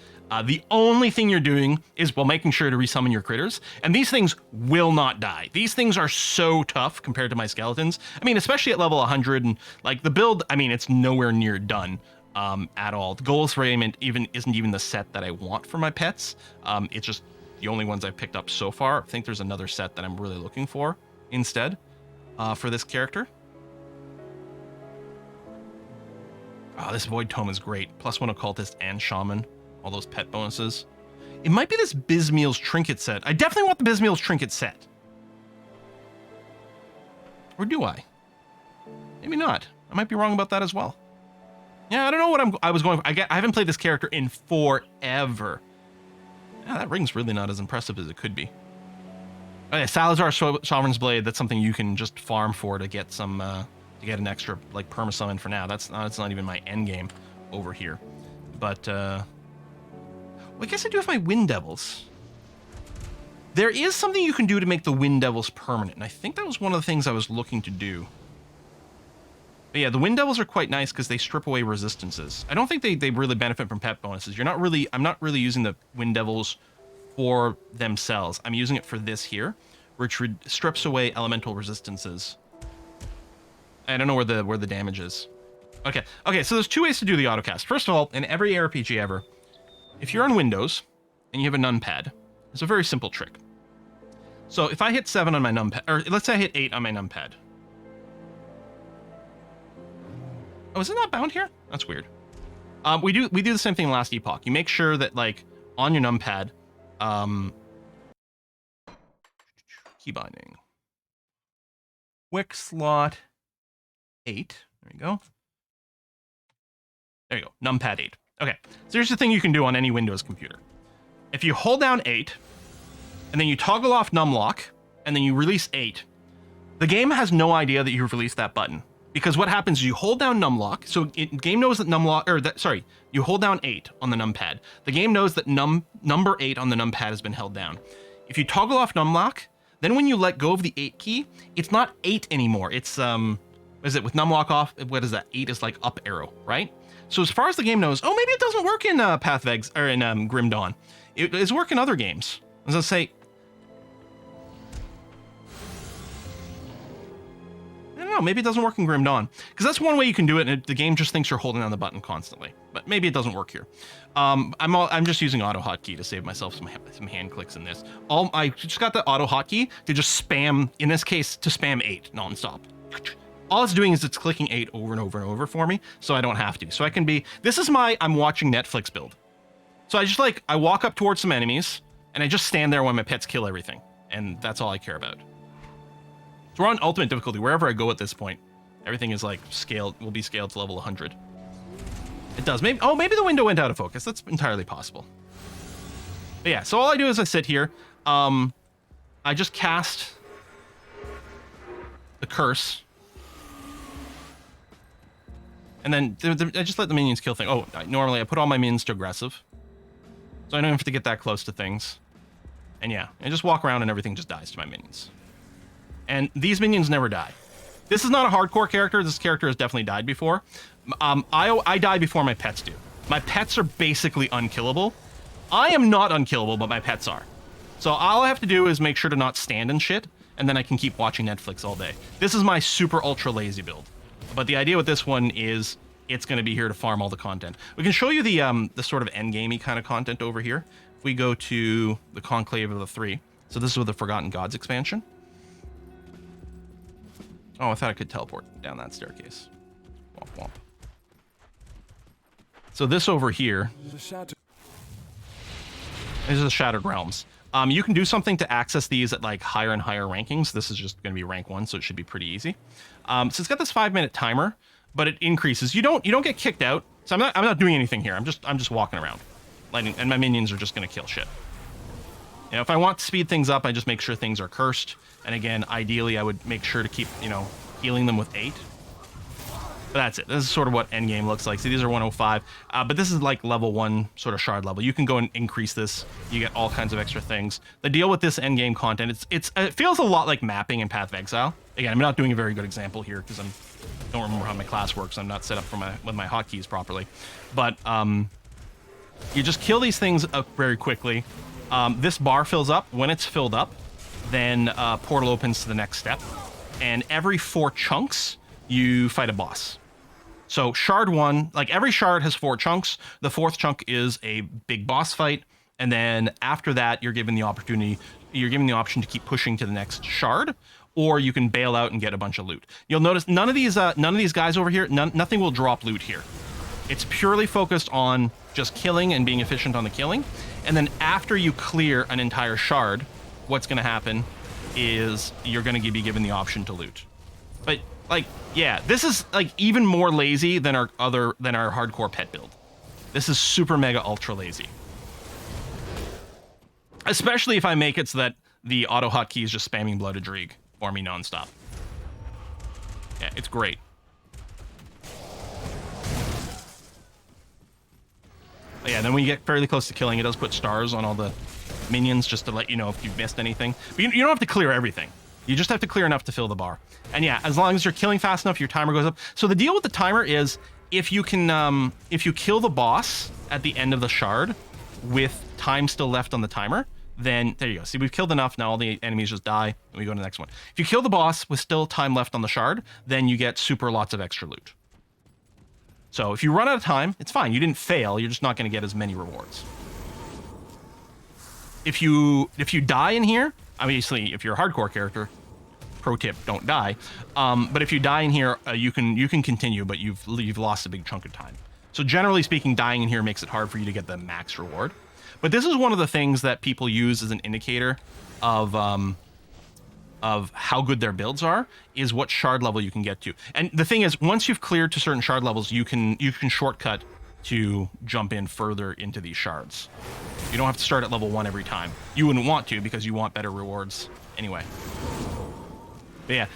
The only thing you're doing is, well, making sure to resummon your critters. And these things will not die. These things are so tough compared to my skeletons. I mean, especially at level 100 and like the build, I mean, it's nowhere near done. At all. The Goals Raiment isn't even the set that I want for my pets. It's just the only ones I've picked up so far. I think there's another set that I'm really looking for instead for this character. Oh, this Void Tome is great. +1 Occultist and Shaman. All those pet bonuses. It might be this Bismeal's Trinket set. I definitely want the Bismeal's Trinket set. Or do I? Maybe not. I might be wrong about that as well. Yeah, I don't know what I was going for. I haven't played this character in forever. Yeah, that ring's really not as impressive as it could be. Oh yeah, Salazar Sovereign's Blade, that's something you can just farm for to get some, to get an extra, like, perma-summon for now. That's not even my endgame over here. But, well, I guess I do have my Wind Devils. There is something you can do to make the Wind Devils permanent, and I think that was one of the things I was looking to do. But yeah, the Wind Devils are quite nice because they strip away resistances. I don't think they really benefit from pet bonuses. I'm not really using the Wind Devils for themselves. I'm using it for this here, which strips away elemental resistances. I don't know where the damage is. Okay, so there's two ways to do the autocast. First of all, in every RPG ever, if you're on Windows and you have a numpad, it's a very simple trick. So if I hit 7 on my numpad, or let's say I hit 8 on my numpad. Oh, is it not bound here? That's weird. We do the same thing in last Epoch. You make sure that like on your numpad, key binding, Wick slot 8. There you go. There you go. Numpad 8. Okay. So here's the thing you can do on any Windows computer. If you hold down 8, and then you toggle off numlock, and then you release 8, the game has no idea that you've released that button. Because what happens is you hold down numlock, so game knows that you hold down 8 on the numpad. The game knows that number 8 on the numpad has been held down. If you toggle off numlock, then when you let go of the 8 key, it's not 8 anymore. It's what is it with numlock off? What is that? 8 is like up arrow, right? So as far as the game knows, oh, maybe it doesn't work in Pathvegs or in Grim Dawn. It is work in other games. As I say, I don't know, maybe it doesn't work in Grim Dawn. Because that's one way you can do it, and the game just thinks you're holding down the button constantly. But maybe it doesn't work here. I'm just using auto hotkey to save myself some hand clicks in this. I just got the auto hotkey to just spam, in this case, to spam 8 nonstop. All it's doing is it's clicking 8 over and over and over for me, so I don't have to. So I can be, this is my I'm watching Netflix build. So I just I walk up towards some enemies, and I just stand there when my pets kill everything. And that's all I care about. So we're on ultimate difficulty. Wherever I go at this point, everything is scaled, will be scaled to level 100. It does. Maybe the window went out of focus. That's entirely possible. But yeah, so all I do is I sit here. I just cast the curse. And then I just let the minions kill things. Oh, normally I put all my minions to aggressive. So I don't have to get that close to things. And yeah, I just walk around and everything just dies to my minions. And these minions never die. This is not a hardcore character. This character has definitely died before. I die before my pets do. My pets are basically unkillable. I am not unkillable, but my pets are. So all I have to do is make sure to not stand and shit, and then I can keep watching Netflix all day. This is my super ultra lazy build. But the idea with this one is it's going to be here to farm all the content. We can show you the sort of endgame-y kind of content over here. If we go to the Conclave of the Three. So this is with the Forgotten Gods expansion. Oh, I thought I could teleport down that staircase. Womp womp. So this over here is the Shattered Realms. You can do something to access these at higher and higher rankings. This is just going to be rank 1, so it should be pretty easy. So it's got this 5-minute timer, but it increases. You don't get kicked out. So I'm not doing anything here. I'm just walking around, and my minions are just going to kill shit. You know, if I want to speed things up, I just make sure things are cursed. And again, ideally, I would make sure to keep healing them with 8. But that's it. This is sort of what endgame looks like. See, these are 105, but this is like level 1 sort of shard level. You can go and increase this. You get all kinds of extra things. The deal with this endgame content, it feels a lot like mapping in Path of Exile. Again, I'm not doing a very good example here because I don't remember how my class works. I'm not set up with my hotkeys properly. But you just kill these things up very quickly. This bar fills up. When it's filled up, then portal opens to the next step. And every 4 chunks, you fight a boss. So shard 1, every shard has 4 chunks. The 4th chunk is a big boss fight, and then after that, you're given the option to keep pushing to the next shard, or you can bail out and get a bunch of loot. You'll notice none of these guys over here, nothing will drop loot here. It's purely focused on just killing and being efficient on the killing, and then after you clear an entire shard, what's going to happen is you're going to be given the option to loot. But yeah, this is even more lazy than our hardcore pet build. This is super mega ultra lazy. Especially if I make it so that the auto hotkey is just spamming Blooded Dreeg for me nonstop. Yeah, it's great. But yeah, then when you get fairly close to killing, it does put stars on all the minions just to let you know if you've missed anything. But you don't have to clear everything. You just have to clear enough to fill the bar. And yeah, as long as you're killing fast enough, your timer goes up. So the deal with the timer is if you kill the boss at the end of the shard with time still left on the timer, then there you go. See, we've killed enough. Now all the enemies just die and we go to the next one. If you kill the boss with still time left on the shard, then you get super lots of extra loot. So if you run out of time, it's fine. You didn't fail. You're just not going to get as many rewards. If you die in here, obviously, if you're a hardcore character, pro tip, don't die. But if you die in here, you can continue, but you've lost a big chunk of time. So generally speaking, dying in here makes it hard for you to get the max reward. But this is one of the things that people use as an indicator of how good their builds are, is what shard level you can get to. And the thing is, once you've cleared to certain shard levels, you can shortcut to jump in further into these shards. You don't have to start at level 1 every time. You wouldn't want to because you want better rewards anyway. But yeah,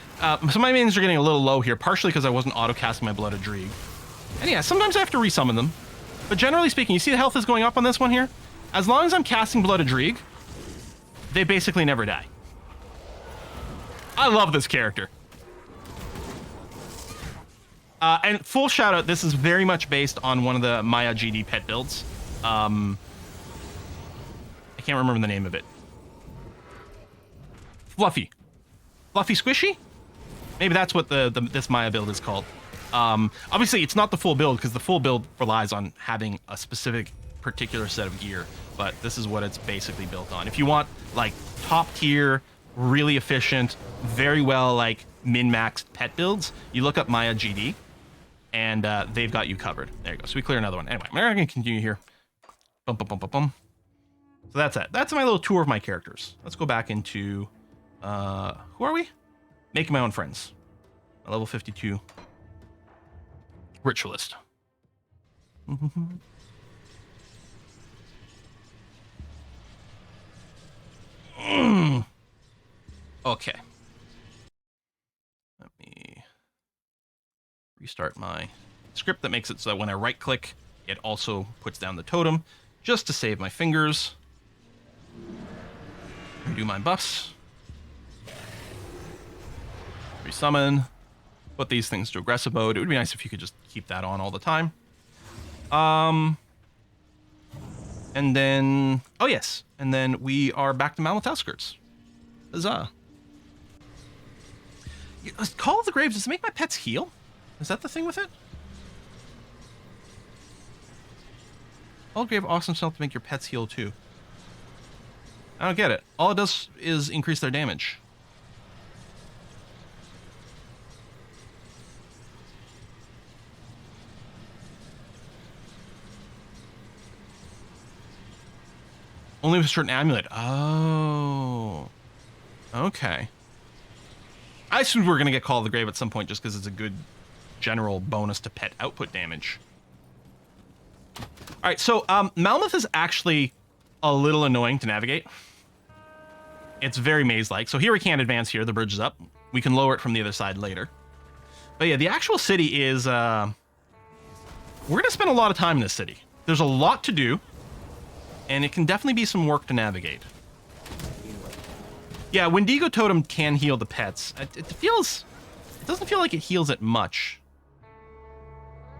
so my minions are getting a little low here, partially because I wasn't auto-casting my Blooded Dreeg. And yeah, sometimes I have to resummon them. But generally speaking, you see the health is going up on this one here? As long as I'm casting Blooded Dreeg, they basically never die. I love this character. And full shout out, this is very much based on one of the Maya GD pet builds. I can't remember the name of it. Fluffy Squishy? Maybe that's what this Maya build is called. Obviously, it's not the full build, because the full build relies on having a specific particular set of gear, but this is what it's basically built on. If you want, like, top tier, really efficient, very well, like, min-maxed pet builds, you look up Maya GD, and they've got you covered. There you go. So we clear another one. Anyway, we're going to continue here. Bum, bum, bum, bum, bum. So that's it. That's my little tour of my characters. Let's go back into... who are we? Making my own friends. Level 52. Ritualist. Okay. Let me restart my script. That makes it so that when I right click, it also puts down the totem, just to save my fingers. Redo my buffs. Resummon. Put these things to aggressive mode. It would be nice if you could just keep that on all the time. And then... oh, yes. And then we are back to Malmouth Outskirts. Huzzah. Call of the Graves, does it make my pets heal? Is that the thing with it? Call of the Grave awesome self to make your pets heal too. I don't get it. All it does is increase their damage. Only with a certain amulet. Oh. Okay. I assumed we were going to get Call of the Grave at some point just because it's a good general bonus to pet output damage. Alright, so Malmouth is actually a little annoying to navigate. It's very maze-like. So here we can't advance here. The bridge is up. We can lower it from the other side later. But yeah, the actual city is... we're going to spend a lot of time in this city. There's a lot to do. And it can definitely be some work to navigate. Yeah, Wendigo Totem can heal the pets. It doesn't feel like it heals it much.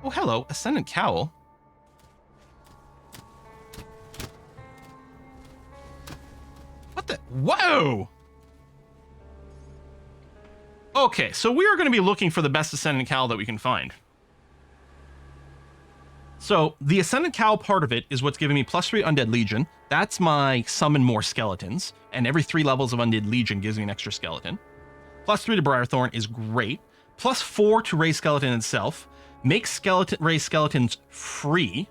Oh, hello, Ascendant Cowl. What the? Whoa! Okay, so we are going to be looking for the best Ascendant Cowl that we can find. So, the Ascendant Cowl part of it is what's giving me +3 Undead Legion. That's my summon more skeletons. And every 3 levels of Undead Legion gives me an extra skeleton. +3 to Briarthorn is great. +4 to Ray Skeleton itself. Makes Ray Skeletons free.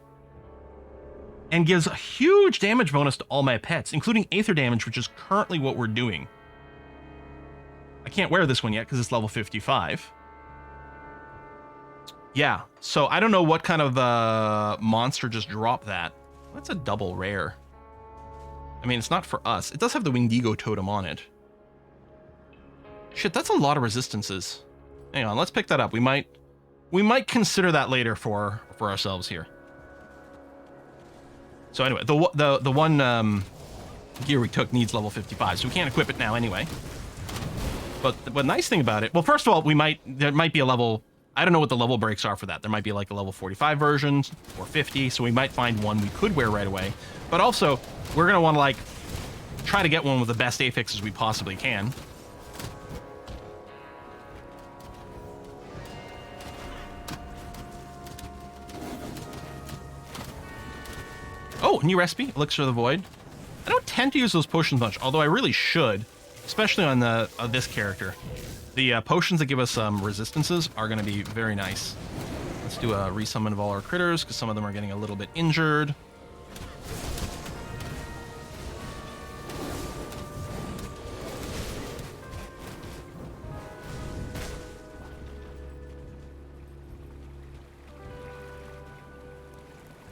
And gives a huge damage bonus to all my pets, including Aether damage, which is currently what we're doing. I can't wear this one yet because it's level 55. Yeah, so I don't know what kind of monster just dropped that. That's a double rare. I mean, it's not for us. It does have the Wendigo Totem on it. Shit, that's a lot of resistances. Hang on, let's pick that up. We might consider that later for ourselves here. So anyway, the one gear we took needs level 55, so we can't equip it now anyway. But the nice thing about it, well, first of all, there might be a level... I don't know what the level breaks are for that. There might be like a level 45 version or 50, so we might find one we could wear right away. But also, we're going to want to like try to get one with the best affixes we possibly can. Oh, new recipe, Elixir of the Void. I don't tend to use those potions much, although I really should, especially on this character. The potions that give us resistances are going to be very nice. Let's do a resummon of all our critters, because some of them are getting a little bit injured.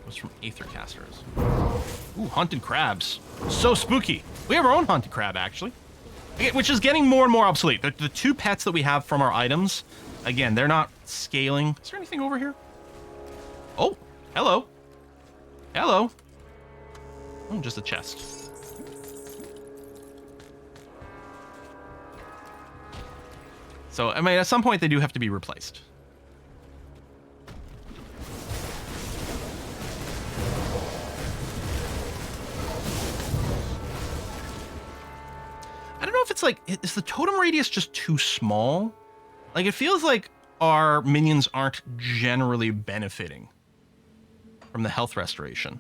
What's from Aether Casters? Ooh, Haunted Crabs. So spooky. We have our own Haunted Crab, actually. Which is getting more and more obsolete. The 2 pets that we have from our items, again, they're not scaling. Is there anything over here? Oh, hello. Hello. Oh, just a chest. So, I mean, at some point they do have to be replaced. I don't know if it's like, is the totem radius just too small? Like, it feels like our minions aren't generally benefiting from the health restoration.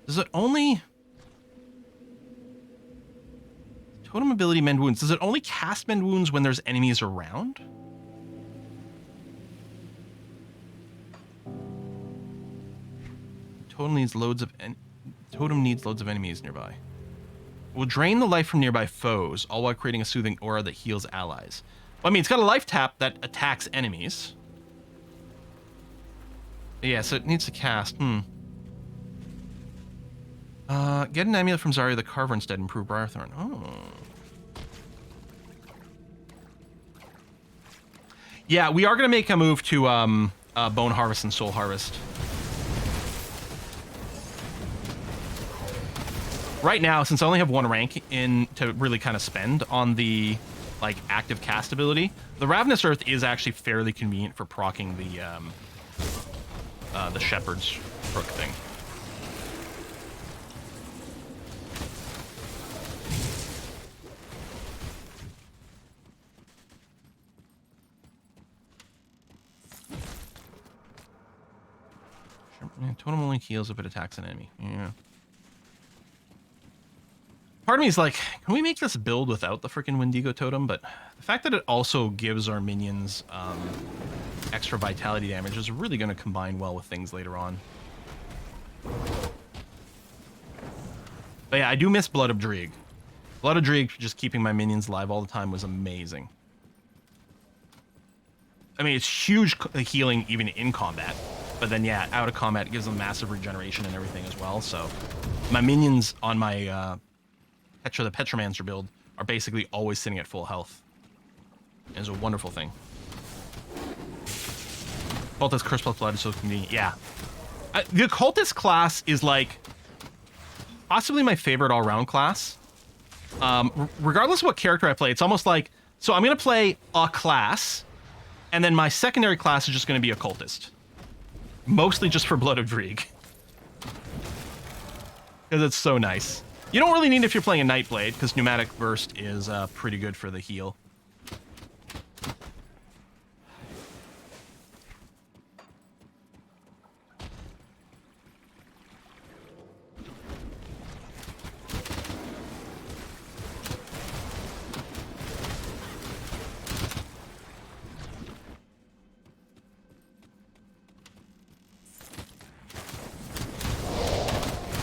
Does it only... Totem ability mend wounds. Does it only cast mend wounds when there's enemies around? Totem needs loads of enemies nearby. Will drain the life from nearby foes, all while creating a soothing aura that heals allies. Well, I mean, it's got a life tap that attacks enemies. Yeah, so it needs to cast. Get an amulet from Zarya the Carver instead. Improve Briarthorn. Oh. Yeah, we are going to make a move to Bone Harvest and Soul Harvest. Right now, since I only have 1 rank in to really kind of spend on the like active cast ability, the Ravenous Earth is actually fairly convenient for proccing the Shepherd's Crook thing. Totem only heals if it attacks an enemy. Yeah. Part of me is like, can we make this build without the freaking Wendigo totem? But the fact that it also gives our minions extra vitality damage is really going to combine well with things later on. But yeah, I do miss Blood of Dreeg. Blood of Dreeg, just keeping my minions alive all the time, was amazing. I mean, it's huge healing even in combat. But then, yeah, out of combat, it gives them massive regeneration and everything as well. So my minions on my the Petromancer build are basically always sitting at full health. It's a wonderful thing. Cultist Curse plus Blood is so convenient. Yeah. The Cultist class is like possibly my favorite all-round class. Regardless of what character I play, it's almost like, so I'm going to play a class, and then my secondary class is just going to be a Cultist. Mostly just for Blood of Dreeg. Because it's so nice. You don't really need it if you're playing a Nightblade, because Pneumatic Burst is pretty good for the heal.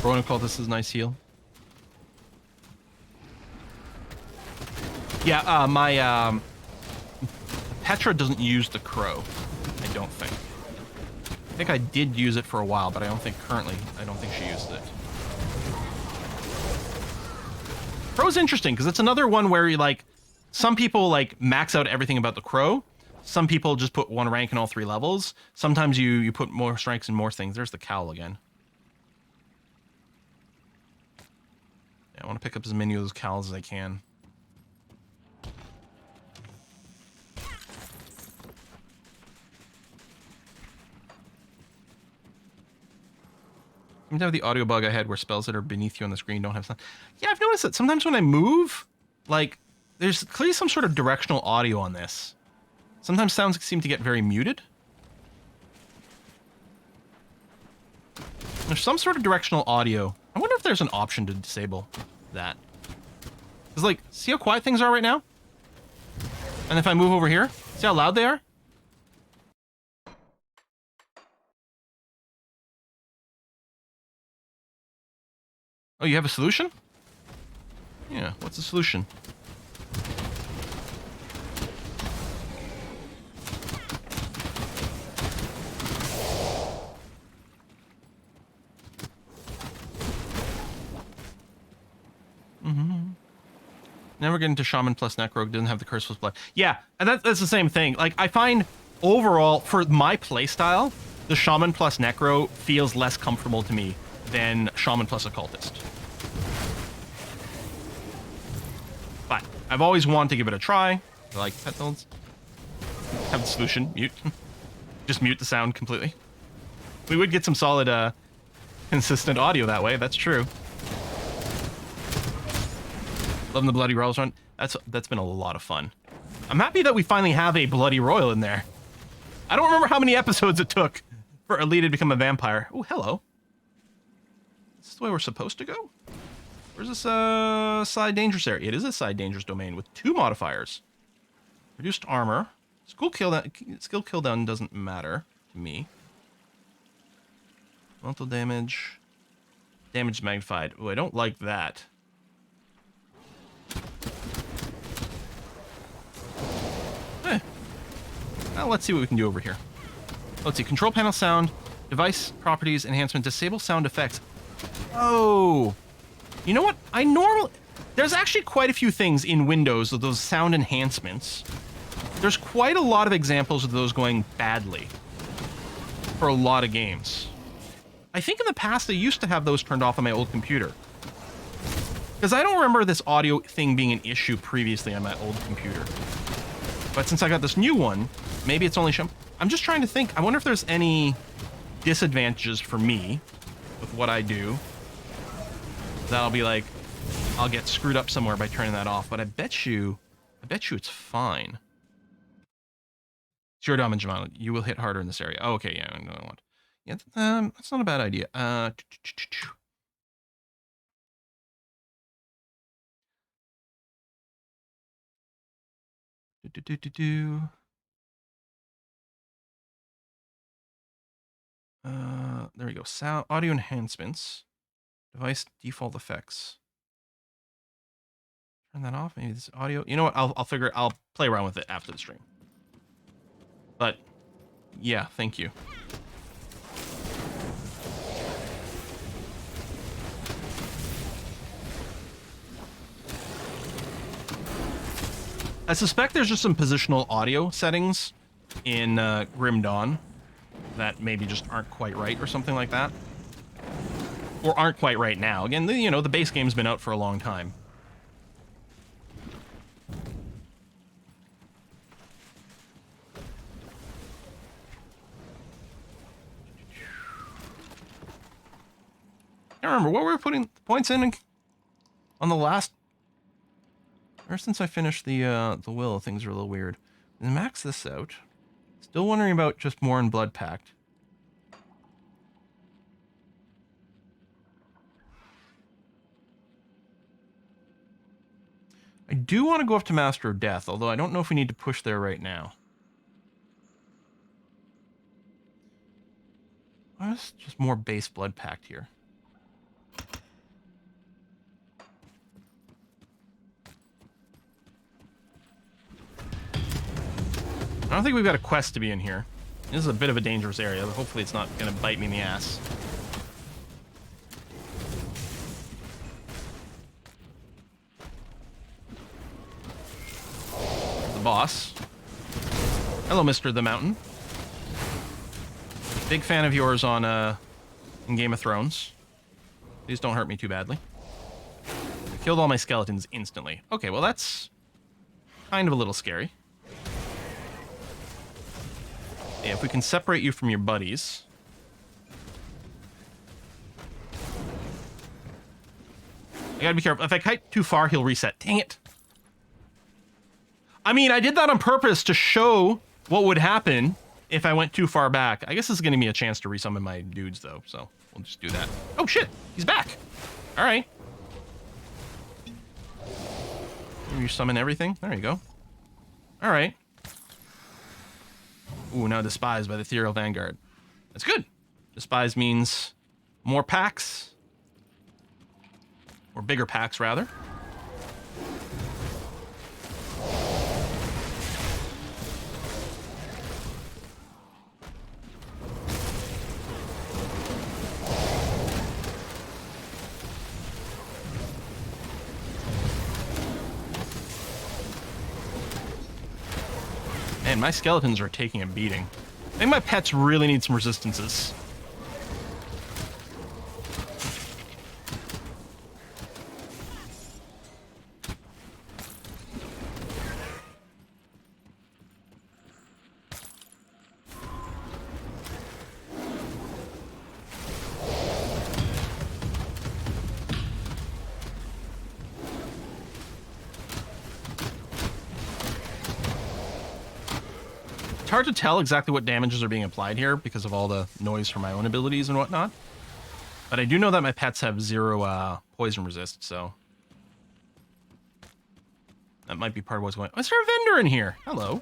Rowan called this is nice heal. Yeah, my Petra doesn't use the crow. I don't think. I think I did use it for a while, but I don't think currently. I don't think she used it. Crow's interesting because it's another one where you like, some people like max out everything about the crow. Some people just put 1 rank in all 3 levels. Sometimes you put more strengths in more things. There's the cowl again. Yeah, I want to pick up as many of those cowls as I can. Seems to have the audio bug I had where spells that are beneath you on the screen don't have sound. Yeah, I've noticed that sometimes when I move, like, there's clearly some sort of directional audio on this. Sometimes sounds seem to get very muted. There's some sort of directional audio. I wonder if there's an option to disable that. Because, like, see how quiet things are right now? And if I move over here, see how loud they are? Oh, you have a solution? Yeah, what's the solution? Now we're getting to Shaman plus Necro, doesn't have the Curse plus Blood. Yeah, and that's the same thing. Like, I find overall, for my playstyle, the Shaman plus Necro feels less comfortable to me than Shaman plus Occultist. But I've always wanted to give it a try. I like pet builds. Have the solution, mute. Just mute the sound completely. We would get some solid, consistent audio that way, that's true. Loving the Bloody Royals run. That's been a lot of fun. I'm happy that we finally have a Bloody Royal in there. I don't remember how many episodes it took for Alita to become a vampire. Oh, hello. Is this the way we're supposed to go? Where's this side dangerous area? It is a side dangerous domain with 2 modifiers. Reduced armor. Skill cooldown doesn't matter to me. Mental damage. Damage magnified. Oh, I don't like that. Now let's see what we can do over here. Let's see. Control panel sound. Device properties enhancement. Disable sound effects. Oh. You know what? There's actually quite a few things in Windows of those sound enhancements. There's quite a lot of examples of those going badly for a lot of games. I think in the past I used to have those turned off on my old computer. Because I don't remember this audio thing being an issue previously on my old computer. But since I got this new one, maybe it's only I'm just trying to think. I wonder if there's any disadvantages for me with what I do. That'll be like, I'll get screwed up somewhere by turning that off. But I bet you it's fine. Zero damage amount. You will hit harder in this area. Oh, okay, yeah, I know what I want. Yeah, that's not a bad idea. There we go. Sound, audio enhancements, device default effects. Turn that off. Maybe this audio. You know what? I'll play around with it after the stream. But yeah, thank you. I suspect there's just some positional audio settings in Grim Dawn that maybe just aren't quite right or something like that. Or aren't quite right now. Again, you know, the base game's been out for a long time. I don't remember what we were putting points in on the last. Ever since I finished the will, things are a little weird. And max this out. Still wondering about just more in Blood Pact. I do want to go up to Master of Death, although I don't know if we need to push there right now. What's just more base Blood Pact here? I don't think we've got a quest to be in here. This is a bit of a dangerous area, but hopefully it's not going to bite me in the ass. The boss. Hello, Mr. the Mountain. Big fan of yours on in Game of Thrones. Please don't hurt me too badly. I killed all my skeletons instantly. Okay, well that's kind of a little scary. Yeah, if we can separate you from your buddies. I gotta be careful. If I kite too far, he'll reset. Dang it. I mean, I did that on purpose to show what would happen if I went too far back. I guess this is giving me a chance to resummon my dudes, though, so we'll just do that. Oh, shit. He's back. All right. You summon everything? There you go. All right. Ooh, now despised by the Ethereal Vanguard. That's good. Despised means more packs. Or bigger packs, rather. Man, my skeletons are taking a beating. I think my pets really need some resistances. hard to tell exactly what damages are being applied here because of all the noise from my own abilities and whatnot. But I do know that my pets have 0 poison resist, so that might be part of what's going on. Is there a vendor in here? Hello.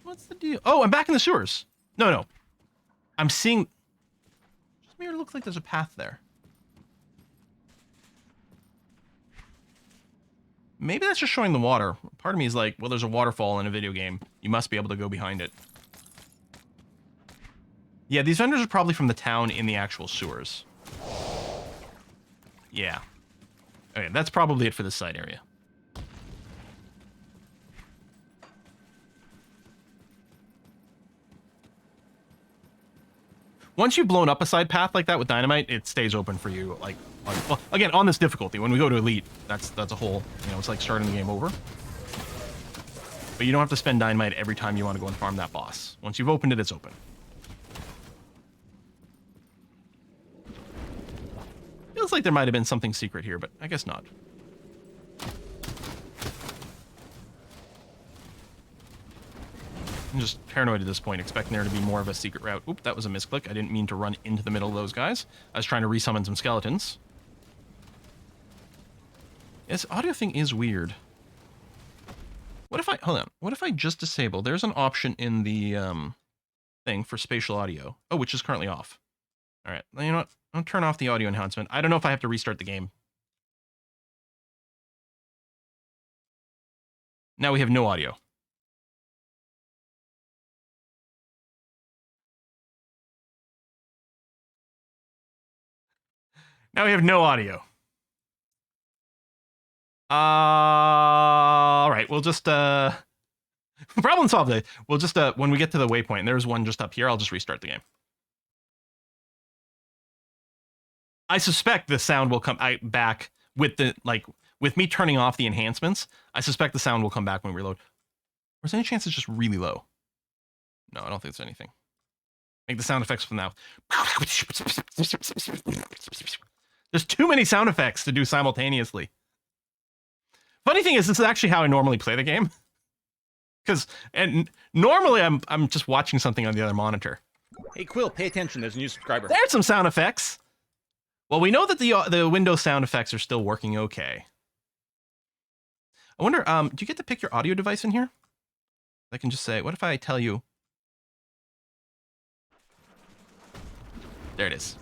What's the deal? Oh, I'm back in the sewers. No. I'm seeing... It looks like there's a path there. Maybe that's just showing the water. Part of me is like, well, there's a waterfall in a video game. You must be able to go behind it. Yeah, these vendors are probably from the town in the actual sewers. Yeah. Okay, that's probably it for this side area. Once you've blown up a side path like that with dynamite, it stays open for you. Like, well, again, on this difficulty. When we go to elite, that's a whole, it's like starting the game over. But you don't have to spend dynamite every time you want to go and farm that boss. Once you've opened it, it's open. Feels like there might have been something secret here, but I guess not. I'm just paranoid at this point, expecting there to be more of a secret route. Oop, that was a misclick. I didn't mean to run into the middle of those guys. I was trying to resummon some skeletons. This audio thing is weird. What if I... Hold on. What if I just disable... There's an option in the thing for spatial audio. Oh, which is currently off. All right. You know what? I'll turn off the audio enhancement. I don't know if I have to restart the game. Now we have no audio. Now we have no audio. All right, we'll just problem solved. We'll just when we get to the waypoint, and there's one just up here, I'll just restart the game. I suspect the sound will come back with the with me turning off the enhancements. I suspect the sound will come back when we reload. Or is there any chance it's just really low? No, I don't think there's anything. Make the sound effects from now. There's too many sound effects to do simultaneously. Funny thing is, this is actually how I normally play the game. And normally I'm just watching something on the other monitor. Hey Quill, pay attention. There's a new subscriber. There's some sound effects. Well, we know that the Windows sound effects are still working okay. I wonder, do you get to pick your audio device in here? I can just say, what if I tell you? There it is.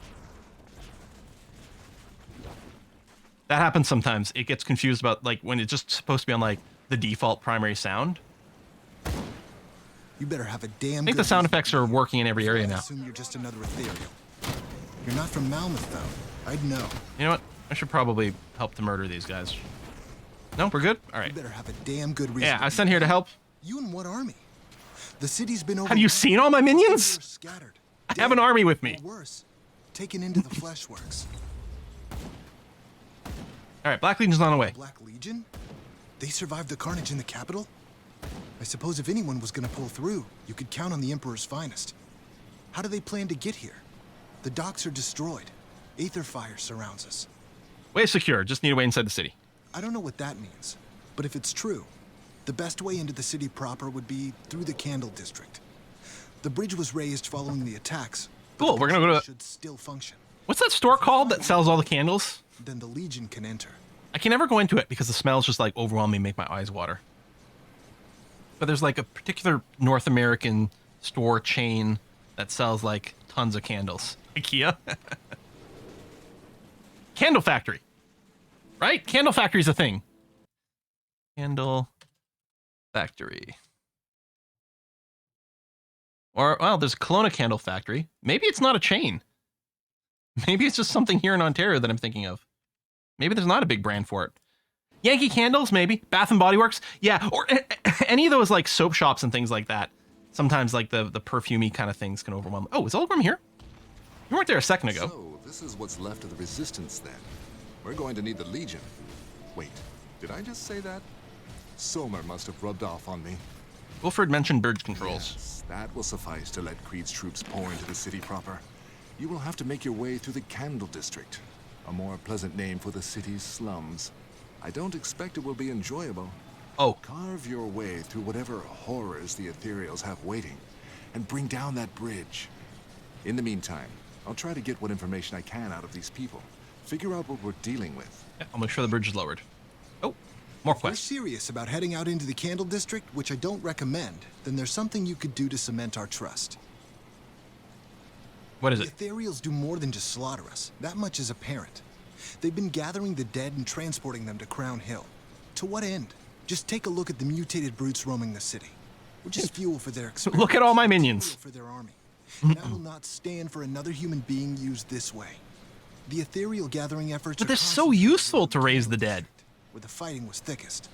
That happens sometimes. It gets confused about when it's just supposed to be on the default primary sound. You better have a damn. I think the sound effects are working in every area now. I assume you're just another ethereal. You're not from Malmouth, though. I'd know. You know what? I should probably help to murder these guys. No, we're good? All right. You better have a damn good reason. Yeah, I sent here to help. You and what army? The city's been over. Have you seen all my minions? Scattered. I have an army with me. Or worse, taken into the Fleshworks. All right, Black Legion's on the way. Black Legion? They survived the carnage in the capital? I suppose if anyone was going to pull through, you could count on the Emperor's finest. How do they plan to get here? The docks are destroyed. Aether fire surrounds us. Way secure. Just need a way inside the city. I don't know what that means, but if it's true, the best way into the city proper would be through the Candle District. The bridge was raised following the attacks. Cool, we're gonna go to... Should still function. What's that store called that sells all the candles? Then the Legion can enter. I can never go into it because the smells just overwhelm me and make my eyes water. But there's a particular North American store chain that sells tons of candles. IKEA? Candle Factory. Right? Candle Factory's a thing. Candle Factory. Or, well, there's Kelowna Candle Factory. Maybe it's not a chain. Maybe it's just something here in Ontario that I'm thinking of. Maybe there's not a big brand for it. Yankee Candles, maybe. Bath and Body Works. Yeah, or any of those soap shops and things like that. Sometimes the perfumey kind of things can overwhelm. Oh, is Olgram here? You weren't there a second ago. So, this is what's left of the Resistance then. We're going to need the Legion. Wait, did I just say that? Somer must have rubbed off on me. Wilfred mentioned bird controls. Yes, that will suffice to let Creed's troops pour into the city proper. You will have to make your way through the Candle District, a more pleasant name for the city's slums. I don't expect it will be enjoyable, Oh. Carve your way through whatever horrors the Ethereals have waiting, and bring down that bridge. In the meantime, I'll try to get what information I can out of these people. Figure out what we're dealing with. Yeah, I'll make sure the bridge is lowered. Oh, more If you're quests. serious about heading out into the Candle District, which I don't recommend, then there's something you could do to cement our trust. What is The it? Ethereals do more than just slaughter us. That much is apparent. They've been gathering the dead and transporting them to Crown Hill. To what end? Just take a look at the mutated brutes roaming the city. We're just fuel for their experiments. Look at all my minions. Fuel for their army. And I will not stand for another human being used this way. The ethereal gathering efforts But are they're so concentrated useful around to the raise Candle the dead. District, where the fighting was thickest.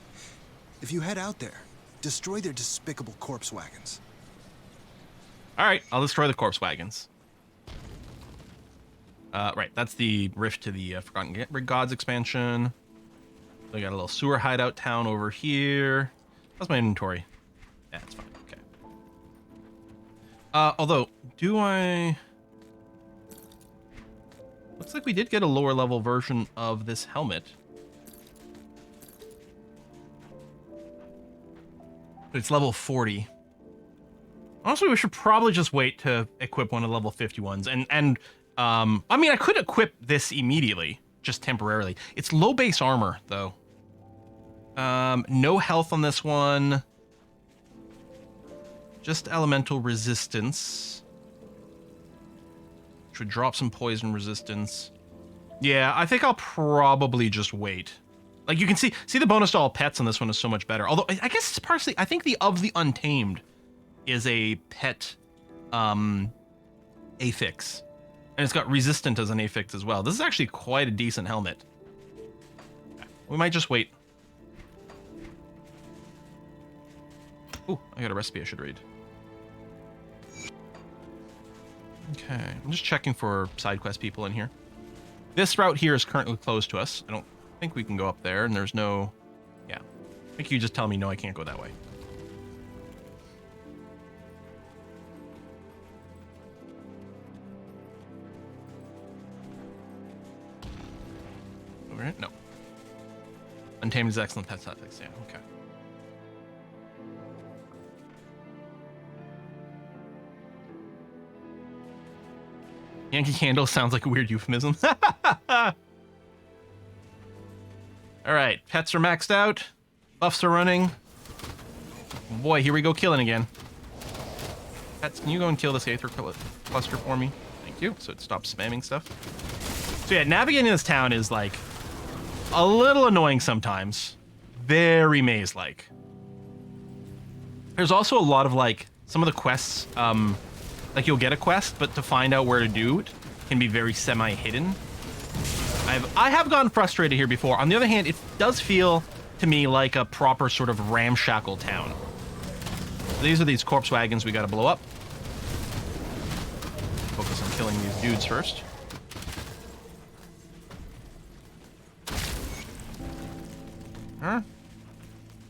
If you head out there, destroy their despicable corpse wagons. All right, I'll destroy the corpse wagons. Right, that's the rift to the Forgotten Gods expansion. We got a little sewer hideout town over here. How's my inventory? Yeah, it's fine. Okay. Although, do I... Looks like we did get a lower level version of this helmet. But it's level 40. Honestly, we should probably just wait to equip one of the level 51s. I mean, I could equip this immediately, just temporarily. It's low base armor, though. No health on this one. Just elemental resistance. Should drop some poison resistance. Yeah, I think I'll probably just wait. Like, you can see the bonus to all pets on this one is so much better. Although, I guess it's partially... I think the Of the Untamed is a pet affix. And it's got resistant as an affix as well. This is actually quite a decent helmet. We might just wait. Ooh, I got a recipe I should read. Okay, I'm just checking for side quest people in here. This route here is currently closed to us. I don't think we can go up there, and there's no... Yeah. I think you just tell me, no, I can't go that way. Over here? No. Untamed is excellent pet suffix, yeah, okay. Yankee Candle sounds like a weird euphemism. Alright, pets are maxed out. Buffs are running. Boy, here we go killing again. Pets, can you go and kill this Aether cluster for me? Thank you, so it stops spamming stuff. So yeah, navigating this town is like a little annoying sometimes. Very maze-like. There's also a lot of like, some of the quests, like you'll get a quest, but to find out where to do it can be very semi-hidden. I have gotten frustrated here before. On the other hand, it does feel to me like a proper sort of ramshackle town. These are these corpse wagons we gotta blow up. Focus on killing these dudes first.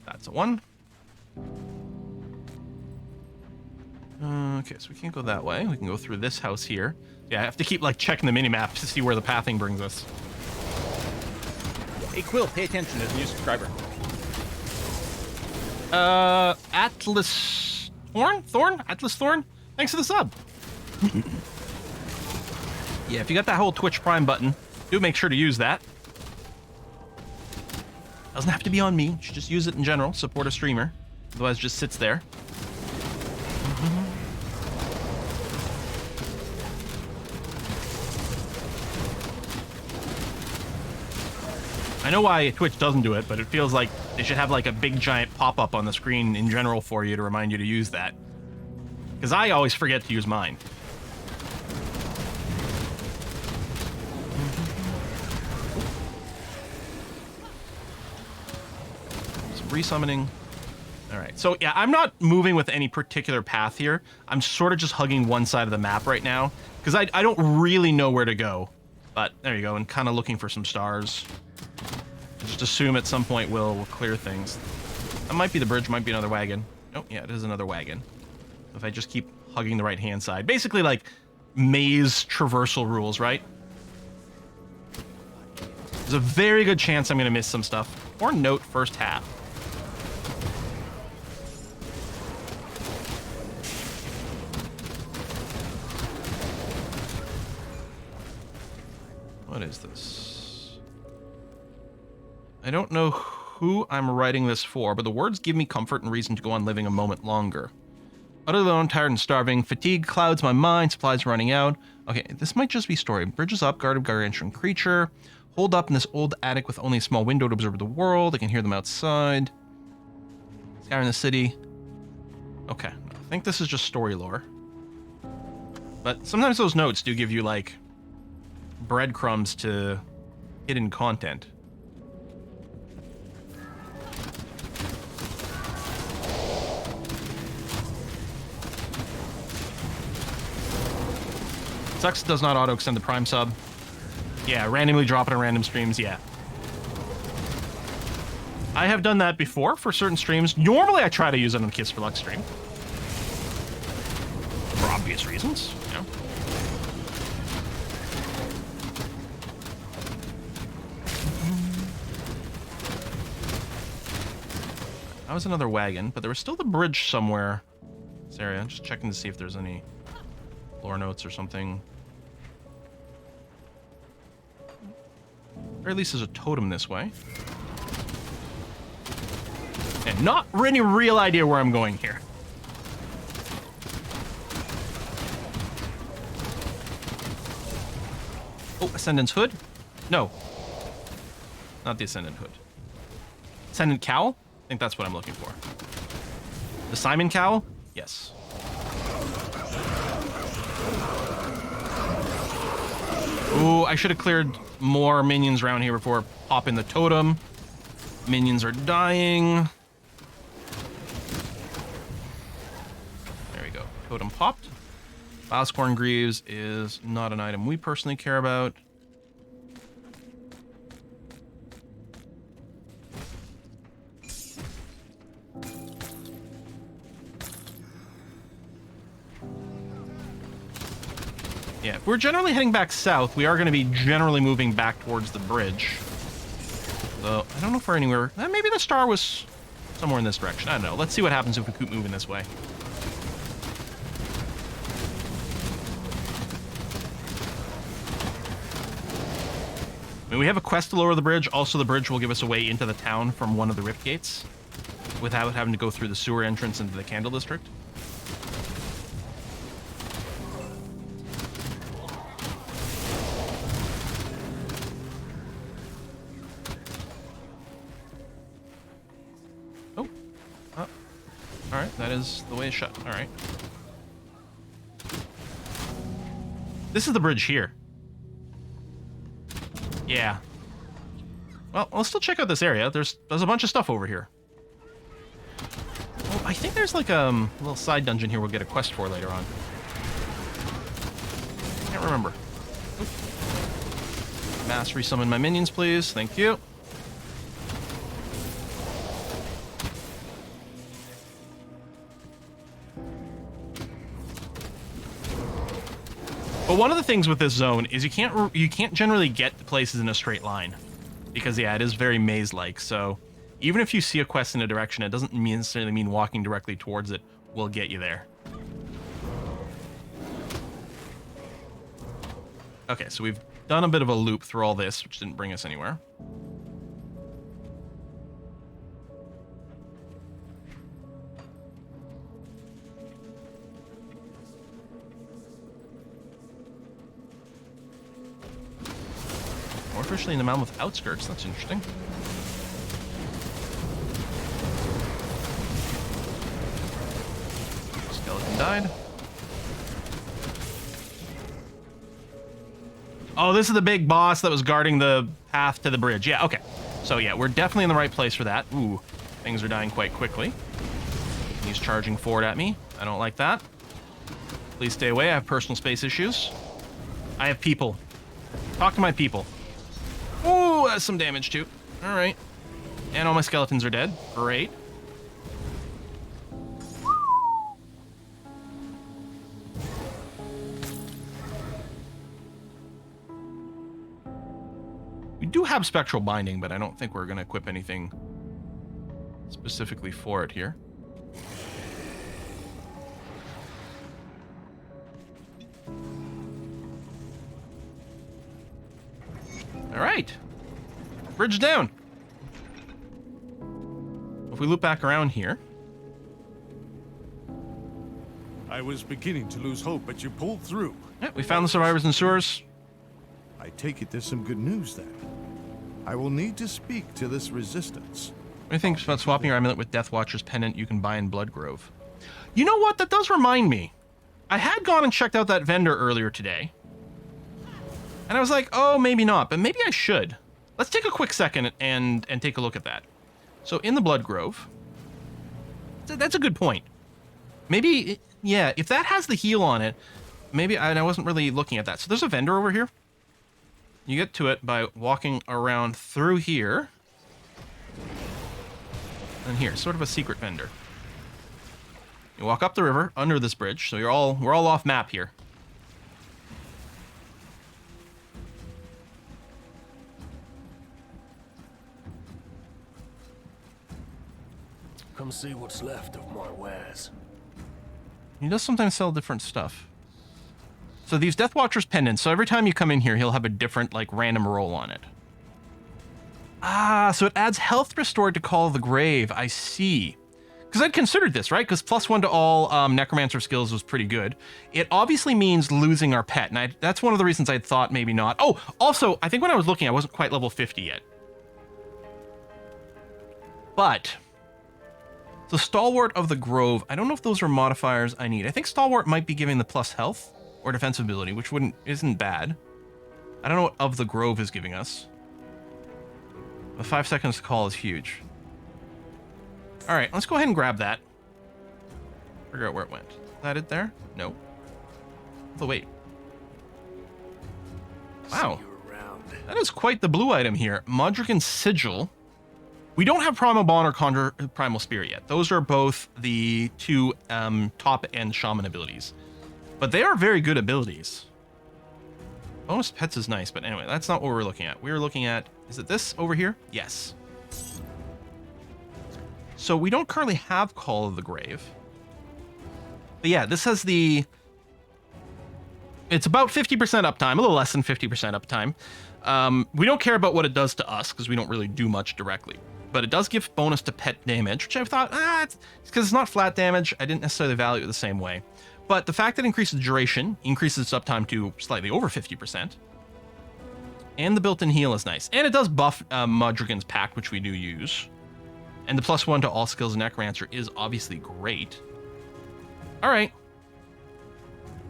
That's a one. Okay, so we can't go that way. We can go through this house here. Yeah, I have to keep like checking the minimap to see where the pathing brings us. Hey, Quill, pay attention. There's a new subscriber. Atlas Thorn? Atlas Thorn? Thanks for the sub. Yeah, if you got that whole Twitch Prime button, do make sure to use that. Doesn't have to be on me. You should just use it in general. Support a streamer. Otherwise, it just sits there. I know why Twitch doesn't do it, but it feels like they should have like a big giant pop-up on the screen in general for you to remind you to use that. Because I always forget to use mine. Some resummoning. Alright, so yeah, I'm not moving with any particular path here. I'm sort of just hugging one side of the map right now. Because I don't really know where to go. But there you go, and kind of looking for some stars. Just assume at some point we'll clear things. That might be the bridge, might be another wagon. Oh, yeah, it is another wagon. If I just keep hugging the right-hand side. Basically, like, maze traversal rules, right? There's a very good chance I'm going to miss some stuff. Or note first half. What is this? I don't know who I'm writing this for, but the words give me comfort and reason to go on living a moment longer. Utterly alone, tired and starving. Fatigue clouds my mind. Supplies running out. Okay, this might just be story. Bridges up, guarded gargantuan creature. Holed up in this old attic with only a small window to observe the world. I can hear them outside. Scouring the city. Okay, I think this is just story lore. But sometimes those notes do give you, like, breadcrumbs to hidden content. Sucks does not auto-extend the Prime sub. Yeah, randomly drop it on random streams, yeah. I have done that before for certain streams. Normally I try to use it on Kiss for Luck stream. For obvious reasons, you know. That was another wagon, but there was still the bridge somewhere. This area, just checking to see if there's any lore notes or something. Or at least there's a totem this way. And not any real idea where I'm going here. Oh, Ascendant's hood? No. Not the Ascendant hood. Ascendant cowl? I think that's what I'm looking for. The Simon cowl? Yes. Ooh, I should have cleared more minions around here before popping the totem. Minions are dying. There we go. Totem popped. Bioscorn Greaves is not an item we personally care about. Yeah, if we're generally heading back south, we are going to be generally moving back towards the bridge. So, I don't know if we're anywhere... maybe the star was somewhere in this direction. I don't know. Let's see what happens if we keep moving this way. I mean, we have a quest to lower the bridge. Also, the bridge will give us a way into the town from one of the Rift Gates without having to go through the sewer entrance into the Candle District. Alright, that is the way it's shut. Alright. This is the bridge here. Yeah. Well, let's still check out this area. There's a bunch of stuff over here. Oh, I think there's like a little side dungeon here we'll get a quest for later on. Can't remember. Oop. Mass resummon my minions, please. Thank you. But one of the things with this zone is you can't generally get to places in a straight line, because yeah, it is very maze-like. So even if you see a quest in a direction, it doesn't necessarily mean walking directly towards it will get you there. Okay, so we've done a bit of a loop through all this, which didn't bring us anywhere. We're officially in the Malmouth outskirts. That's interesting. Skeleton died. Oh, this is the big boss that was guarding the path to the bridge. Yeah, okay. So yeah, we're definitely in the right place for that. Ooh, things are dying quite quickly. He's charging forward at me. I don't like that. Please stay away. I have personal space issues. I have people. Talk to my people. Oh, that's some damage too. All right. And all my skeletons are dead. Great. We do have Spectral Binding, but I don't think we're going to equip anything specifically for it here. All right. Bridge down. If we loop back around here. I was beginning to lose hope, but you pulled through. Yeah, we found the survivors in sewers. I take it there's some good news then. I will need to speak to this resistance. What do you think about swapping your amulet with Death Watcher's pendant you can buy in Bloodgrove? You know what? That does remind me. I had gone and checked out that vendor earlier today. And I was like, oh, maybe not, but maybe I should. Let's take a quick second and take a look at that. So in the Bloodgrove, that's a good point. Maybe, yeah, if that has the heal on it, maybe, and I wasn't really looking at that. So there's a vendor over here. You get to it by walking around through here. And here, sort of a secret vendor. You walk up the river, under this bridge, so we're all off map here. Come see what's left of my wares. He does sometimes sell different stuff. So these Death Watcher's pendants, so every time you come in here, he'll have a different, like, random roll on it. Ah, so it adds health restored to Call of the Grave. I see. Because I'd considered this, right? Because +1 to all Necromancer skills was pretty good. It obviously means losing our pet, and that's one of the reasons I thought maybe not. Oh, also, I think when I was looking, I wasn't quite level 50 yet. But... so Stalwart of the Grove, I don't know if those are modifiers I need. I think Stalwart might be giving the plus health or defensive ability, which isn't bad. I don't know what of the Grove is giving us. The 5 seconds to call is huge. All right, let's go ahead and grab that. Figure out where it went. Is that it there? No. Oh, wait. Wow. That is quite the blue item here. Modrican's Sigil. We don't have Primal Bond or Conjure Primal Spirit yet. Those are both the two top-end Shaman abilities. But they are very good abilities. Bonus Pets is nice, but anyway, that's not what we're looking at. We were looking at... is it this over here? Yes. So we don't currently have Call of the Grave. But yeah, this has the... it's about 50% uptime, a little less than 50% uptime. We don't care about what it does to us, because we don't really do much directly. But it does give bonus to pet damage, which I thought, it's because it's not flat damage. I didn't necessarily value it the same way. But the fact that it increases duration, increases its uptime to slightly over 50%. And the built-in heal is nice. And it does buff Modrigan's Pact, which we do use. And the +1 to all skills in Necromancer is obviously great. All right.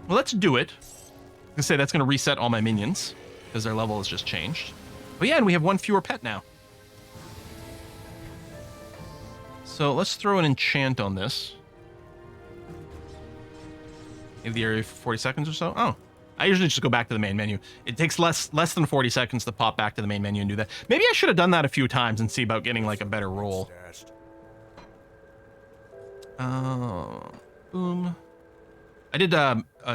Well, let's do it. I was gonna say that's going to reset all my minions, because their level has just changed. But yeah, and we have one fewer pet now. So let's throw an enchant on this. Give the area for 40 seconds or so. Oh, I usually just go back to the main menu. It takes less than 40 seconds to pop back to the main menu and do that. Maybe I should have done that a few times and see about getting like a better roll. Boom. I did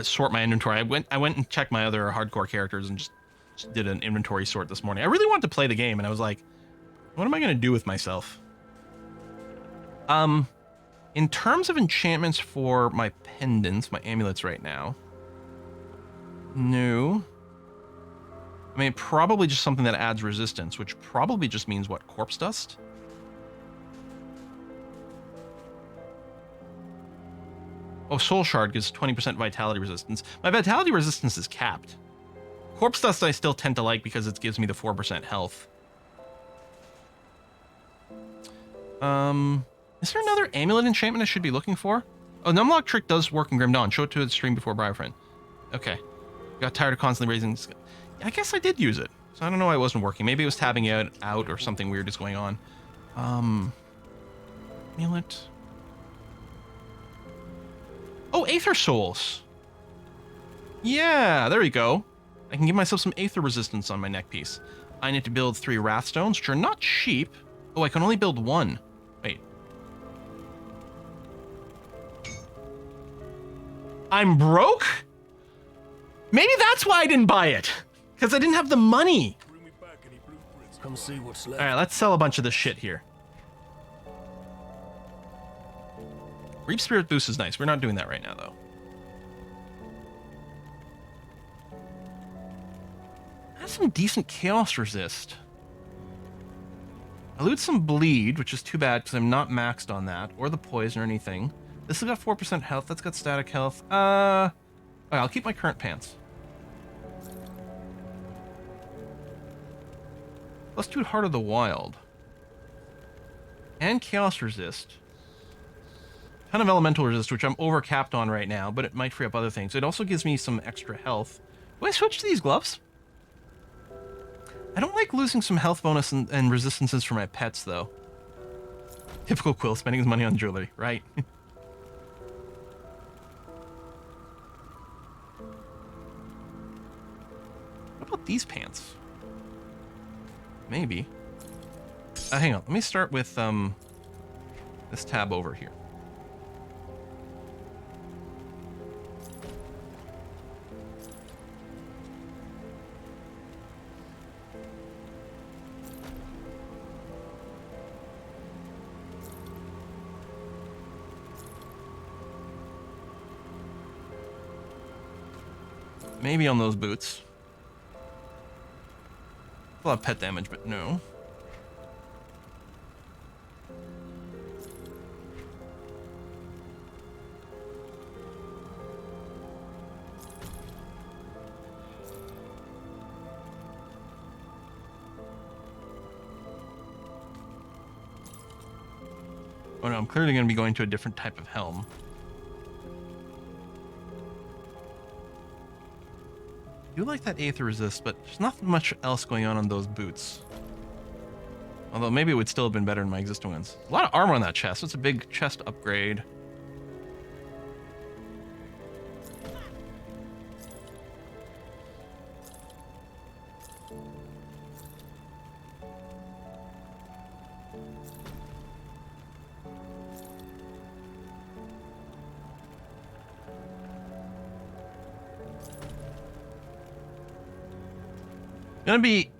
sort my inventory. I went and checked my other hardcore characters and just did an inventory sort this morning. I really wanted to play the game, and I was like, what am I going to do with myself? In terms of enchantments for my pendants, my amulets right now, no. I mean, probably just something that adds resistance, which probably just means, what, corpse dust? Oh, Soul Shard gives 20% vitality resistance. My vitality resistance is capped. Corpse dust I still tend to like because it gives me the 4% health. Is there another amulet enchantment I should be looking for? Oh, Numlock Trick does work in Grim Dawn. Show it to the stream before Briarfriend. Okay. Got tired of constantly raising... I guess I did use it. So I don't know why it wasn't working. Maybe it was tabbing out or something weird is going on. Amulet. Oh, Aether Souls. Yeah, there you go. I can give myself some Aether resistance on my neck piece. I need to build 3 Wrathstones, which are not cheap. Oh, I can only build 1. Wait. I'm broke? Maybe that's why I didn't buy it. Because I didn't have the money. Come see what's left. All right, let's sell a bunch of this shit here. Reap Spirit Boost is nice. We're not doing that right now, though. some decent chaos resist. I lose some bleed, which is too bad because I'm not maxed on that, or the poison or anything. This has got 4% health. That's got static health. Okay, I'll keep my current pants. Let's do Heart of the Wild. And Chaos Resist. Ton of Elemental Resist, which I'm overcapped on right now, but it might free up other things. It also gives me some extra health. Do I switch to these gloves? I don't like losing some health bonus and resistances for my pets, though. Typical Quill, spending his money on jewelry, right? What about these pants? Maybe. Hang on, let me start with this tab over here. Maybe on those boots. A lot of pet damage, but no. Oh no, I'm clearly going to be going to a different type of helm. I do like that Aether Resist, but there's not much else going on those boots. Although maybe it would still have been better in my existing ones. A lot of armor on that chest. It's a big chest upgrade.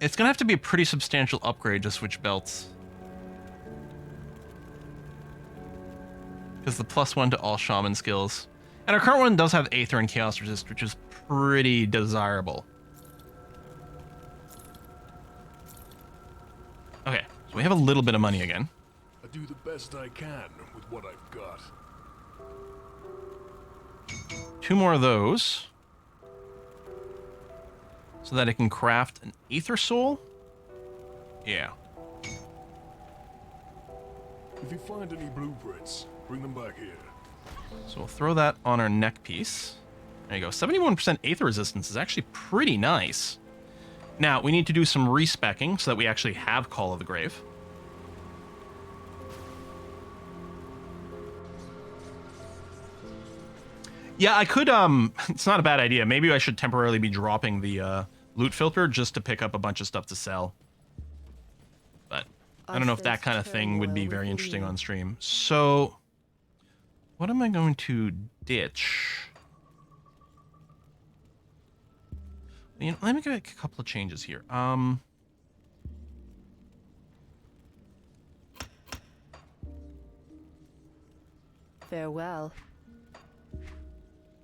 It's gonna have to be a pretty substantial upgrade to switch belts. Because the +1 to all shaman skills. And our current one does have Aether and Chaos Resist, which is pretty desirable. Okay, so we have a little bit of money again. I do the best I can with what I've got. 2 more of those. So that I can craft an Aether Soul? Yeah. If you find any blueprints, bring them back here. So we'll throw that on our neck piece. There you go. 71% Aether Resistance is actually pretty nice. Now, we need to do some respecking so that we actually have Call of the Grave. Yeah, I could, it's not a bad idea. Maybe I should temporarily be dropping the loot filter just to pick up a bunch of stuff to sell. But I don't know if that kind of thing would be very interesting on stream. So, what am I going to ditch? You know, let me make a couple of changes here. Farewell.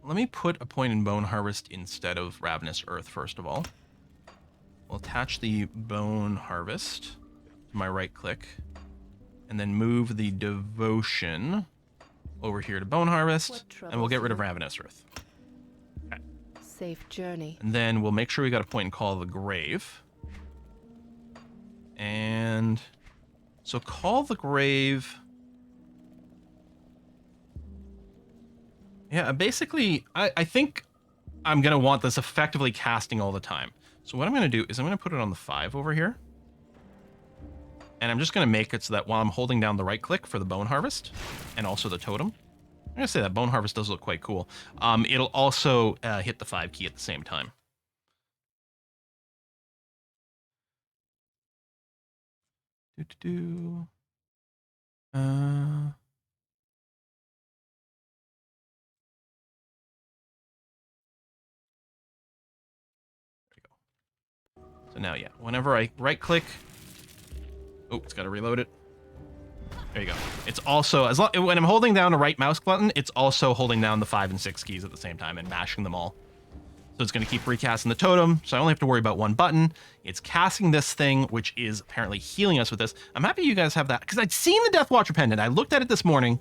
Let me put a point in Bone Harvest instead of Ravenous Earth, first of all. We'll attach the Bone Harvest to my right click, and then move the Devotion over here to Bone Harvest, and we'll get rid of Ravenous Earth. Okay. Safe journey. And then we'll make sure we got a point in Call of the Grave. And so Call of the Grave... Yeah, basically, I think I'm going to want this effectively casting all the time. So what I'm going to do is I'm going to put it on the 5 over here. And I'm just going to make it so that while I'm holding down the right click for the Bone Harvest, and also the Totem, I'm going to say that Bone Harvest does look quite cool. It'll also hit the 5 key at the same time. So now, yeah, whenever I right-click... Oh, it's got to reload it. There you go. It's also, when I'm holding down a right mouse button, it's also holding down the 5 and 6 keys at the same time and mashing them all. So it's going to keep recasting the totem, so I only have to worry about one button. It's casting this thing, which is apparently healing us with this. I'm happy you guys have that, because I'd seen the Death Watcher pendant. I looked at it this morning,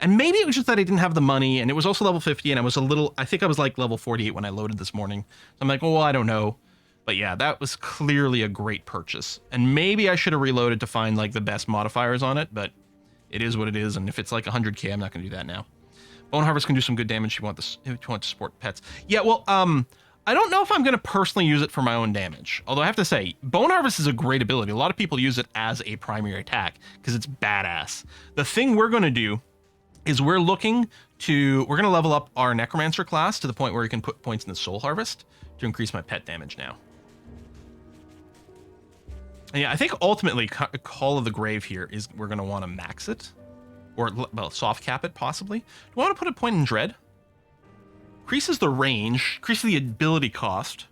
and maybe it was just that I didn't have the money, and it was also level 50, and I think I was like level 48 when I loaded this morning. So I'm like, well, I don't know. But yeah, that was clearly a great purchase. And maybe I should have reloaded to find like the best modifiers on it, but it is what it is, and if it's like 100k, I'm not going to do that now. Bone Harvest can do some good damage if you want to support pets. Yeah, well, I don't know if I'm going to personally use it for my own damage. Although I have to say, Bone Harvest is a great ability. A lot of people use it as a primary attack because it's badass. The thing we're going to do is we're going to level up our Necromancer class to the point where you can put points in the Soul Harvest to increase my pet damage now. And yeah, I think ultimately Call of the Grave here is we're going to want to max it. Or, well, soft cap it, possibly. Do I want to put a point in Dread? Increases the range, increases the ability cost.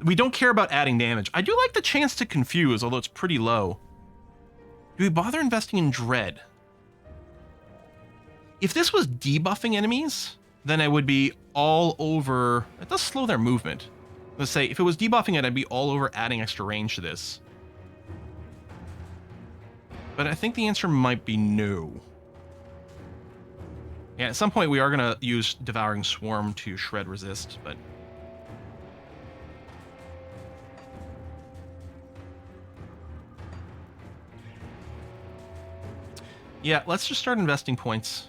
We don't care about adding damage. I do like the chance to confuse, although it's pretty low. Do we bother investing in Dread? If this was debuffing enemies, then I would be all over... It does slow their movement. Let's say, if it was debuffing it, I'd be all over adding extra range to this. But I think the answer might be no. Yeah, at some point we are going to use Devouring Swarm to shred resist, but... Yeah, let's just start investing points so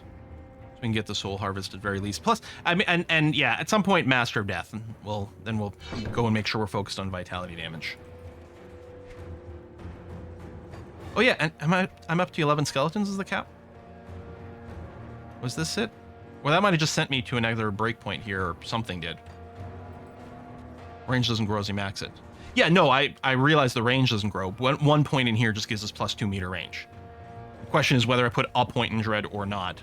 we can get the Soul Harvest at very least. Plus, I mean, and yeah, at some point, Master of Death, and then we'll go and make sure we're focused on vitality damage. Oh yeah, and I'm up to 11 skeletons as the cap? Was this it? Well, that might have just sent me to another breakpoint here, or something did. Range doesn't grow as you max it. Yeah, no, I realize the range doesn't grow. One point in here just gives us plus 2 meter range. The question is whether I put a point in Dread or not.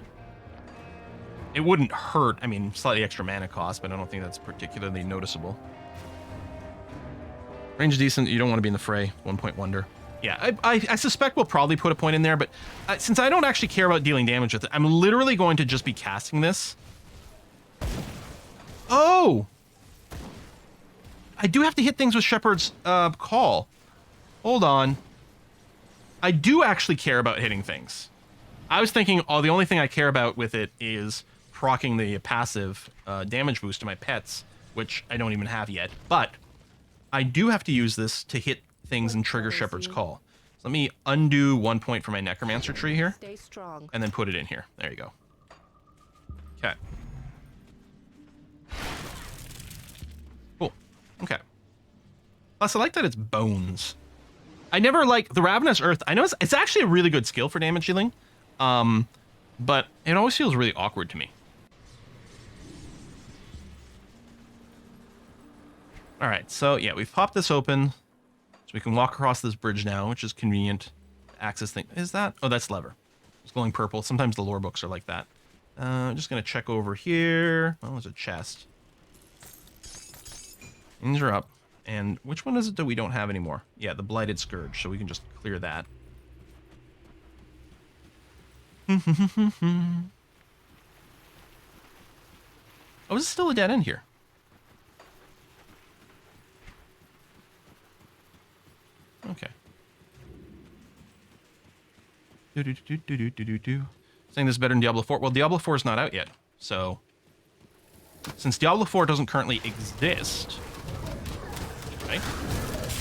It wouldn't hurt. I mean, slightly extra mana cost, but I don't think that's particularly noticeable. Range is decent. You don't want to be in the fray. 1 point wonder. Yeah, I suspect we'll probably put a point in there, but since I don't actually care about dealing damage with it, I'm literally going to just be casting this. Oh! I do have to hit things with Shepherd's Call. Hold on. I do actually care about hitting things. I was thinking, the only thing I care about with it is proccing the passive damage boost to my pets, which I don't even have yet. But I do have to use this to hit things and trigger Shepherd's Call. So let me undo 1 point for my Necromancer tree here. Stay strong. And then put it in here. There you go. Okay. Cool. Okay. Plus, I like that it's bones. I never like the Ravenous Earth. I know it's actually a really good skill for damage dealing. But it always feels really awkward to me. All right, so yeah, we've popped this open. So we can walk across this bridge now, which is convenient. Access thing. Is that? Oh, that's lever. It's glowing purple. Sometimes the lore books are like that. I'm just going to check over here. Oh, there's a chest. Things are up. And which one is it that we don't have anymore? Yeah, the Blighted Scourge. So we can just clear that. Oh, is it still a dead end here? Okay. Saying this is better than Diablo 4. Well, Diablo 4 is not out yet. So, since Diablo 4 doesn't currently exist, right?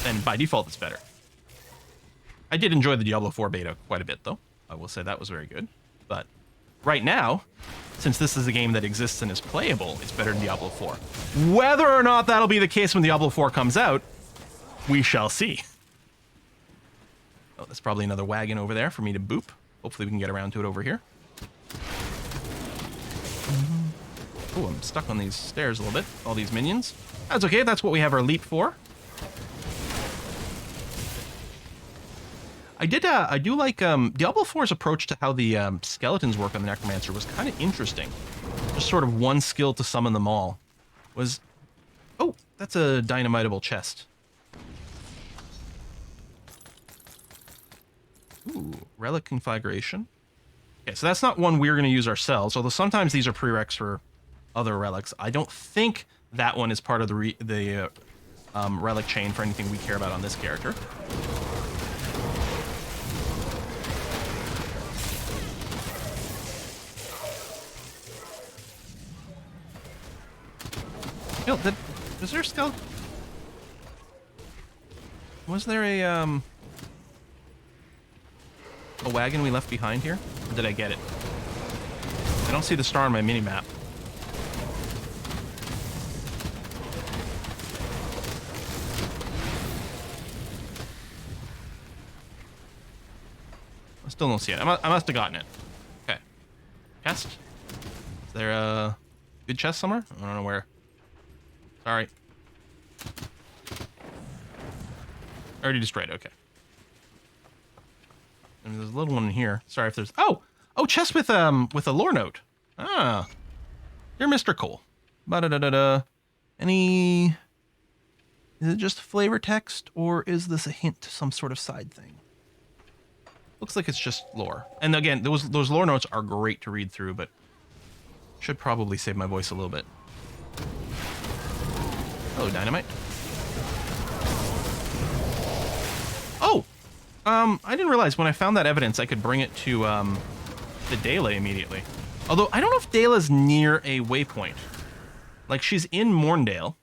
Then by default, it's better. I did enjoy the Diablo 4 beta quite a bit, though. I will say that was very good. But right now, since this is a game that exists and is playable, it's better than Diablo 4. Whether or not that'll be the case when Diablo 4 comes out, we shall see. Oh, that's probably another wagon over there for me to boop. Hopefully we can get around to it over here. Oh, I'm stuck on these stairs a little bit. All these minions. That's okay. That's what we have our leap for. I do like Diablo 4's approach to how the skeletons work on the Necromancer was kind of interesting. Just sort of one skill to summon them all. Oh, that's a dynamitable chest. Ooh, Relic Conflagration. Okay, so that's not one we're going to use ourselves, although sometimes these are prereqs for other relics. I don't think that one is part of the relic chain for anything we care about on this character. Yo, was there a skeleton? Was there a wagon we left behind here? Or did I get it? I don't see the star on my mini-map. I still don't see it. I must have gotten it. Okay. Chest? Is there a good chest somewhere? I don't know where. Sorry. Already destroyed. Okay. And there's a little one in here. Sorry if there's... Oh! Oh, chest with a lore note. Ah. Dear Mr. Cole. Ba-da-da-da-da. Any... Is it just flavor text, or is this a hint to some sort of side thing? Looks like it's just lore. And again, those lore notes are great to read through, but should probably save my voice a little bit. Hello, Dynamite. Oh! I didn't realize when I found that evidence I could bring it to, the Dela immediately. Although, I don't know if Dela's near a waypoint. Like, she's in Morndale.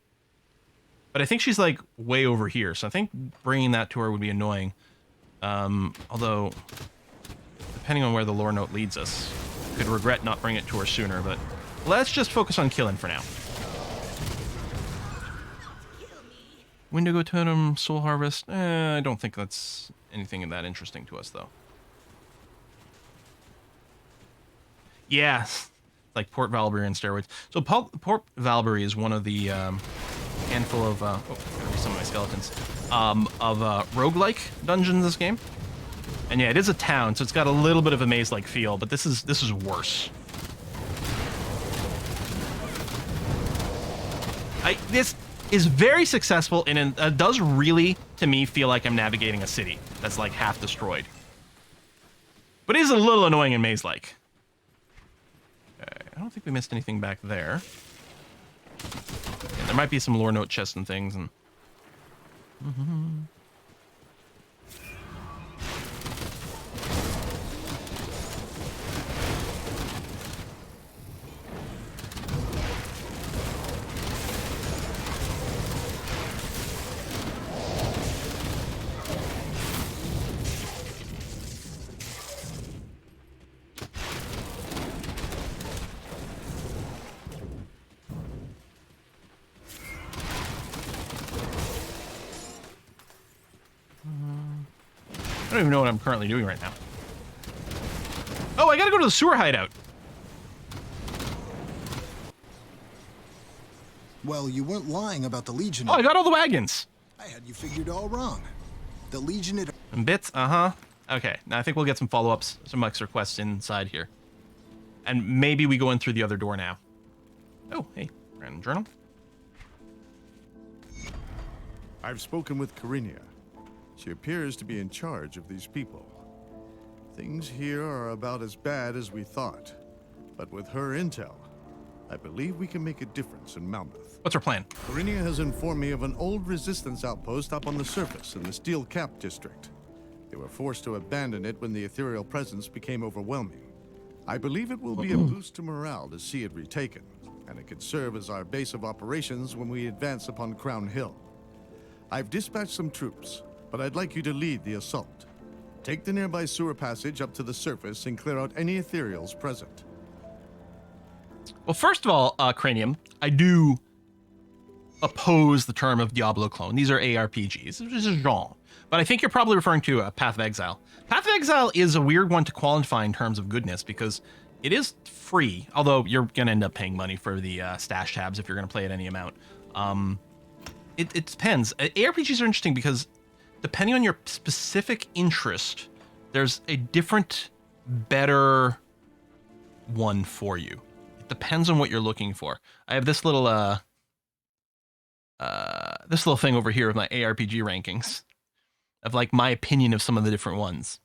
But I think she's, like, way over here. So I think bringing that to her would be annoying. Although, depending on where the lore note leads us, could regret not bringing it to her sooner, but let's just focus on killing for now. Wendigo Totem, Soul Harvest. I don't think that's anything that interesting to us, though. Yeah, like Port Valbury and steroids. So Port Valbury is one of the handful of gotta be some of my skeletons of roguelike dungeons in this game. And yeah, it is a town, so it's got a little bit of a maze-like feel, but this is worse. This is very successful, and it does really, to me, feel like I'm navigating a city that's like half destroyed. But it is a little annoying and maze-like. Okay, I don't think we missed anything back there. Yeah, there might be some lore note chests and things, and... I don't even know what I'm currently doing right now. Oh, I gotta go to the sewer hideout. Well, you weren't lying about the Legion. Oh, I got all the wagons. I had you figured all wrong. The Legion... And bits, uh-huh. Okay, now I think we'll get some follow-ups, some extra quests inside here. And maybe we go in through the other door now. Oh, hey, random journal. I've spoken with Karinia. She appears to be in charge of these people. Things here are about as bad as we thought. But with her intel, I believe we can make a difference in Malmouth. What's her plan? Karinia has informed me of an old resistance outpost up on the surface in the Steel Cap district. They were forced to abandon it when the ethereal presence became overwhelming. I believe it will be a boost to morale to see it retaken, and it could serve as our base of operations when we advance upon Crown Hill. I've dispatched some troops, but I'd like you to lead the assault. Take the nearby sewer passage up to the surface and clear out any ethereals present. Well, first of all, Cranium, I do oppose the term of Diablo clone. These are ARPGs. This is a genre. But I think you're probably referring to Path of Exile. Path of Exile is a weird one to qualify in terms of goodness because it is free, although you're going to end up paying money for the stash tabs if you're going to play at any amount. It depends. ARPGs are interesting because depending on your specific interest, there's a different, better one for you. It depends on what you're looking for. I have this little thing over here with my ARPG rankings of like my opinion of some of the different ones.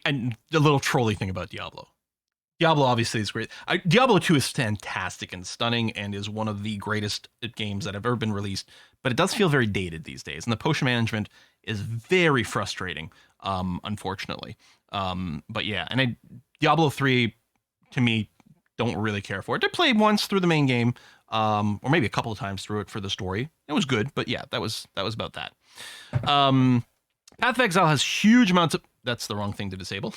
And the little trolley thing about Diablo. Diablo obviously is great. Diablo 2 is fantastic and stunning and is one of the greatest games that have ever been released, but it does feel very dated these days. And the potion management is very frustrating, unfortunately. But yeah, and Diablo 3, to me, don't really care for it. I played once through the main game, or maybe a couple of times through it for the story. It was good, but yeah, that was about that. Path of Exile has huge amounts of... That's the wrong thing to disable.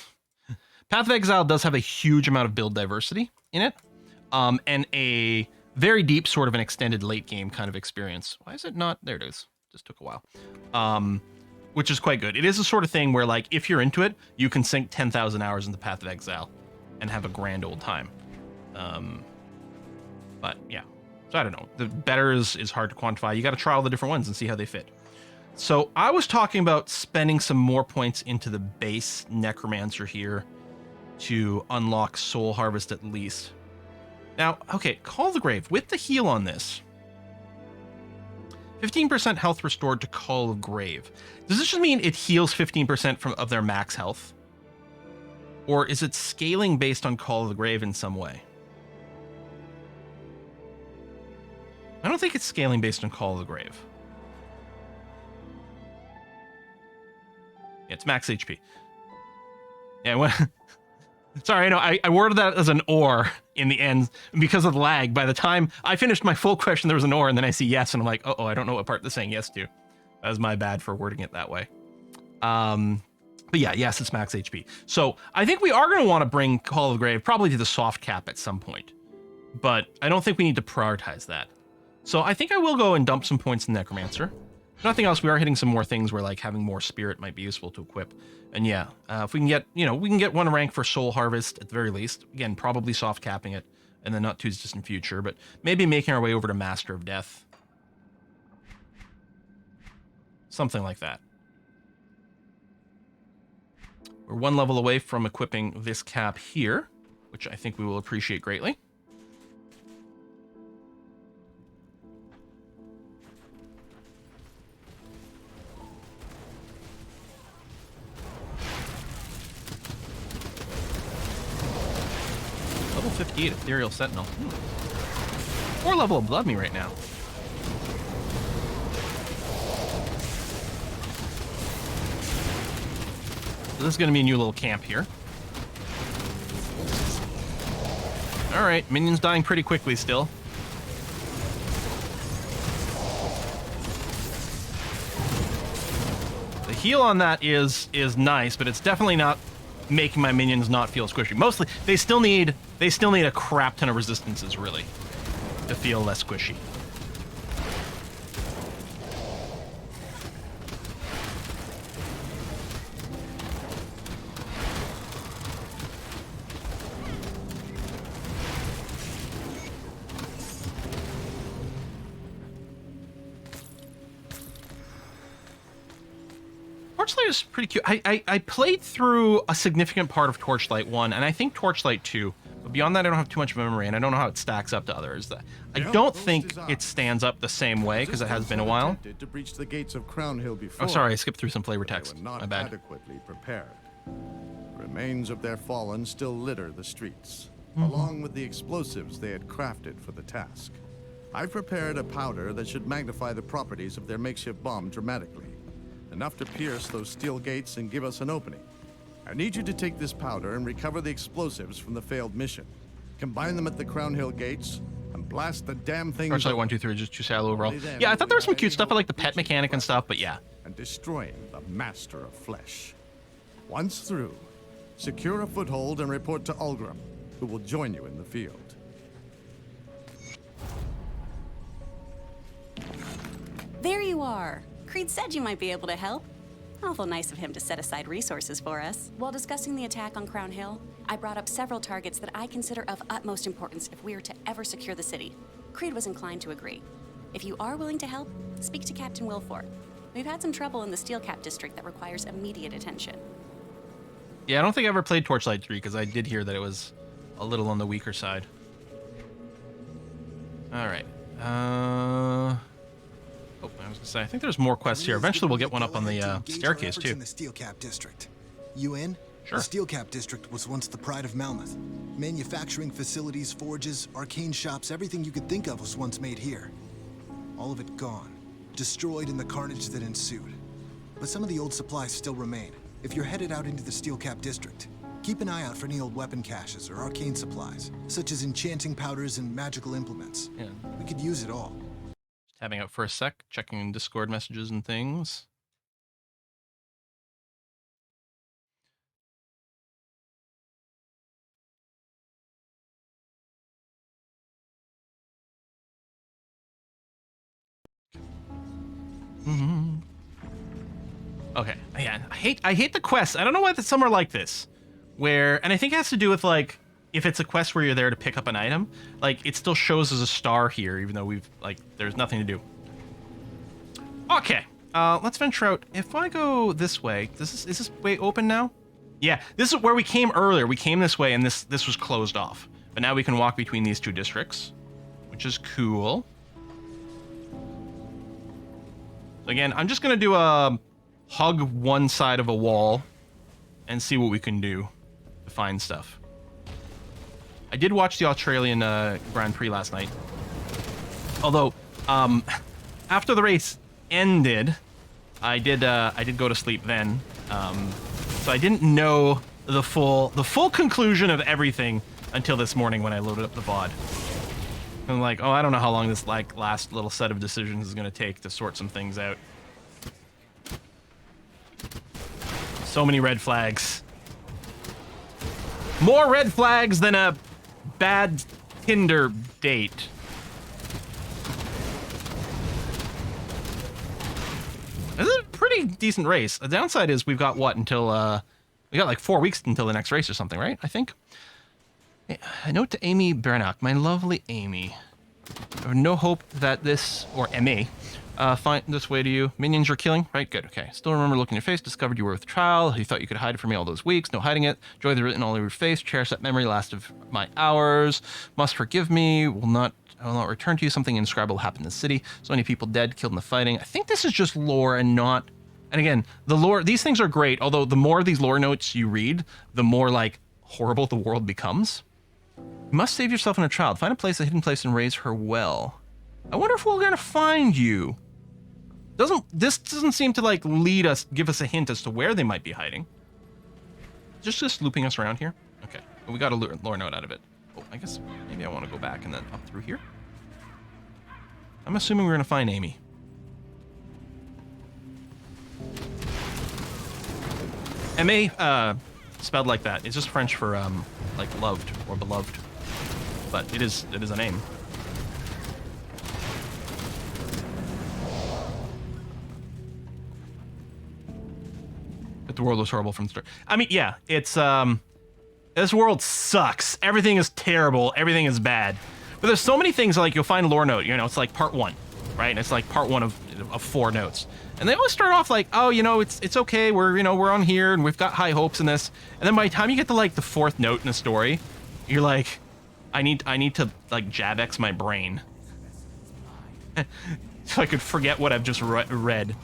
Path of Exile does have a huge amount of build diversity in it, and a very deep sort of an extended late game kind of experience. Why is it not? There it is. Just took a while. Which is quite good. It is the sort of thing where, like, if you're into it, you can sink 10,000 hours into Path of Exile and have a grand old time. But yeah, so I don't know. The better is hard to quantify. You got to try all the different ones and see how they fit. So I was talking about spending some more points into the base Necromancer here to unlock Soul Harvest at least. Now, okay, Call of the Grave. With the heal on this, 15% health restored to Call of Grave. Does this just mean it heals 15% of their max health? Or is it scaling based on Call of the Grave in some way? I don't think it's scaling based on Call of the Grave. Yeah, it's max HP. Yeah, sorry, I worded that as an or in the end because of the lag. By the time I finished my full question, there was an or, and then I see yes, and I'm like, uh-oh, I don't know what part they're saying yes to. That was my bad for wording it that way. But yeah, yes, it's max HP. So I think we are going to want to bring Call of the Grave probably to the soft cap at some point. But I don't think we need to prioritize that. So I think I will go and dump some points in Necromancer. If nothing else, we are hitting some more things where like having more spirit might be useful to equip. And yeah, if we can get, we can get one rank for Soul Harvest at the very least. Again, probably soft capping it in the not too distant future, but maybe making our way over to Master of Death. Something like that. We're one level away from equipping this cap here, which I think we will appreciate greatly. Level 58 Ethereal Sentinel. 4 level above me right now. So this is going to be a new little camp here. Alright, minions dying pretty quickly still. The heal on that is nice, but it's definitely not making my minions not feel squishy. Mostly, they still need a crap ton of resistances, really, to feel less squishy. Torchlight is pretty cute. I played through a significant part of Torchlight 1, and I think Torchlight 2. But beyond that, I don't have too much memory, and I don't know how it stacks up to others. I don't think it stands up the same way, because it has been a while. To breach the gates of Crown Hill before, oh, sorry, I skipped through some flavor text. They were not My bad. adequately prepared. Remains of their fallen still litter the streets, along with the explosives they had crafted for the task. I've prepared a powder that should magnify the properties of their makeshift bomb dramatically. Enough to pierce those steel gates and give us an opening. I need you to take this powder and recover the explosives from the failed mission. Combine them at the Crown Hill gates and blast the damn things. Torchlight 1, 2, 3, just too shallow overall. Yeah, I thought there was some cute stuff. I like the pet mechanic and stuff, but yeah. And destroying the Master of Flesh. Once through, secure a foothold and report to Olgram, who will join you in the field. There you are. Creed said you might be able to help. Awful nice of him to set aside resources for us. While discussing the attack on Crown Hill, I brought up several targets that I consider of utmost importance if we are to ever secure the city. Creed was inclined to agree. If you are willing to help, speak to Captain Wilford. We've had some trouble in the Steel Cap district that requires immediate attention. Yeah, I don't think I ever played Torchlight 3, because I did hear that it was a little on the weaker side. Alright. Oh, I was gonna say, I think there's more quests here. Eventually we'll get one up on the staircase, too. In the Steel Cap district. You in? Sure. The Steel Cap District was once the pride of Malmouth. Manufacturing facilities, forges, arcane shops, everything you could think of was once made here. All of it gone, destroyed in the carnage that ensued. But some of the old supplies still remain. If you're headed out into the Steel Cap District, keep an eye out for any old weapon caches or arcane supplies, such as enchanting powders and magical implements. Yeah. We could use it all. Just tabbing out for a sec, checking Discord messages and things. Okay, yeah, I hate the quests. I don't know why some are like this, where, and I think it has to do with like if it's a quest where you're there to pick up an item, like it still shows as a star here, even though we've like there's nothing to do. Okay, let's venture out. If I go this way, is this way open now? Yeah, this is where we came earlier. We came this way, and this was closed off, but now we can walk between these two districts, which is cool. Again, I'm just gonna do a hug one side of a wall and see what we can do to find stuff. I did watch the Australian Grand Prix last night. Although, after the race ended, I did go to sleep then. So I didn't know the full conclusion of everything until this morning when I loaded up the VOD. I'm like, oh, I don't know how long this like last little set of decisions is gonna take to sort some things out. So many red flags. More red flags than a bad Tinder date. This is a pretty decent race. The downside is we've got what until we got like 4 weeks until the next race or something, right? I think. A note to Amy Bernack, my lovely Amy. I have no hope that this, or MA, find this way to you. Minions you're killing? Right, good, okay. Still remember looking at your face, discovered you were with trial. You thought you could hide it from me all those weeks. No hiding it. Joy the written all over your face. Cherish that memory, last of my hours. Must forgive me. I will not return to you. Something indescribable happened in the city. So many people dead, killed in the fighting. I think this is just lore and not... And again, the lore, these things are great, although the more of these lore notes you read, the more, like, horrible the world becomes. You must save yourself and a child. Find a hidden place and raise her well. I wonder if we're gonna find you. This doesn't seem to like give us a hint as to where they might be hiding. Just looping us around here. Okay, well, we got a lore note out of it. Oh, I guess maybe I want to go back and then up through here. I'm assuming we're gonna find Amy. M.A. Spelled like that. It's just French for like loved or beloved, but it is a name. But the world was horrible from the start. I mean, yeah, it's this world sucks. Everything is terrible. Everything is bad. But there's so many things like you'll find a lore note. You know, it's like part 1, right? And it's like part 1 of 4 notes. And they always start off like, oh, you know, it's okay. We're on here and we've got high hopes in this. And then by the time you get to like the 4th note in the story, you're like, I need to like Jabex my brain so I could forget what I've just read.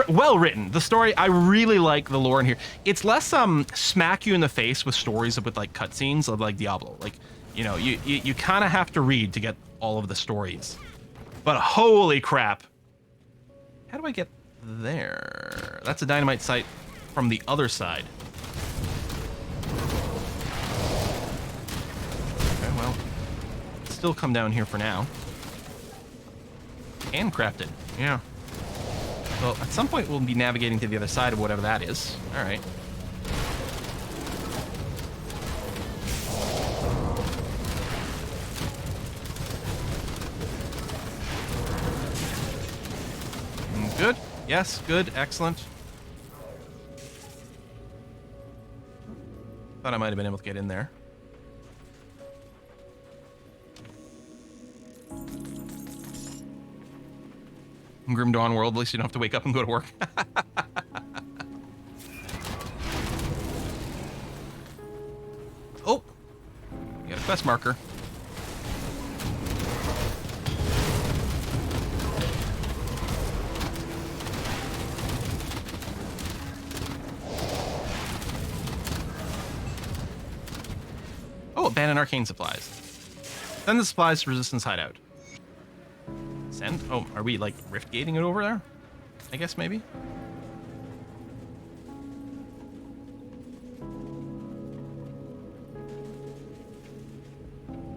Well written. The story, I really like the lore in here. It's less smack you in the face with stories with like cutscenes of like Diablo. Like, you know, you kind of have to read to get all of the stories. But holy crap. How do I get there? That's a dynamite site from the other side. Okay, well, still come down here for now. Handcrafted, yeah. Well, at some point we'll be navigating to the other side of whatever that is. All right. Good. Yes, good. Excellent. Thought I might have been able to get in there. Grim Dawn world, at least you don't have to wake up and go to work. Oh! You got a quest marker. abandoned arcane supplies. Send the supplies to Resistance hideout. Send? Oh, are we, like, rift gating it over there? I guess, maybe?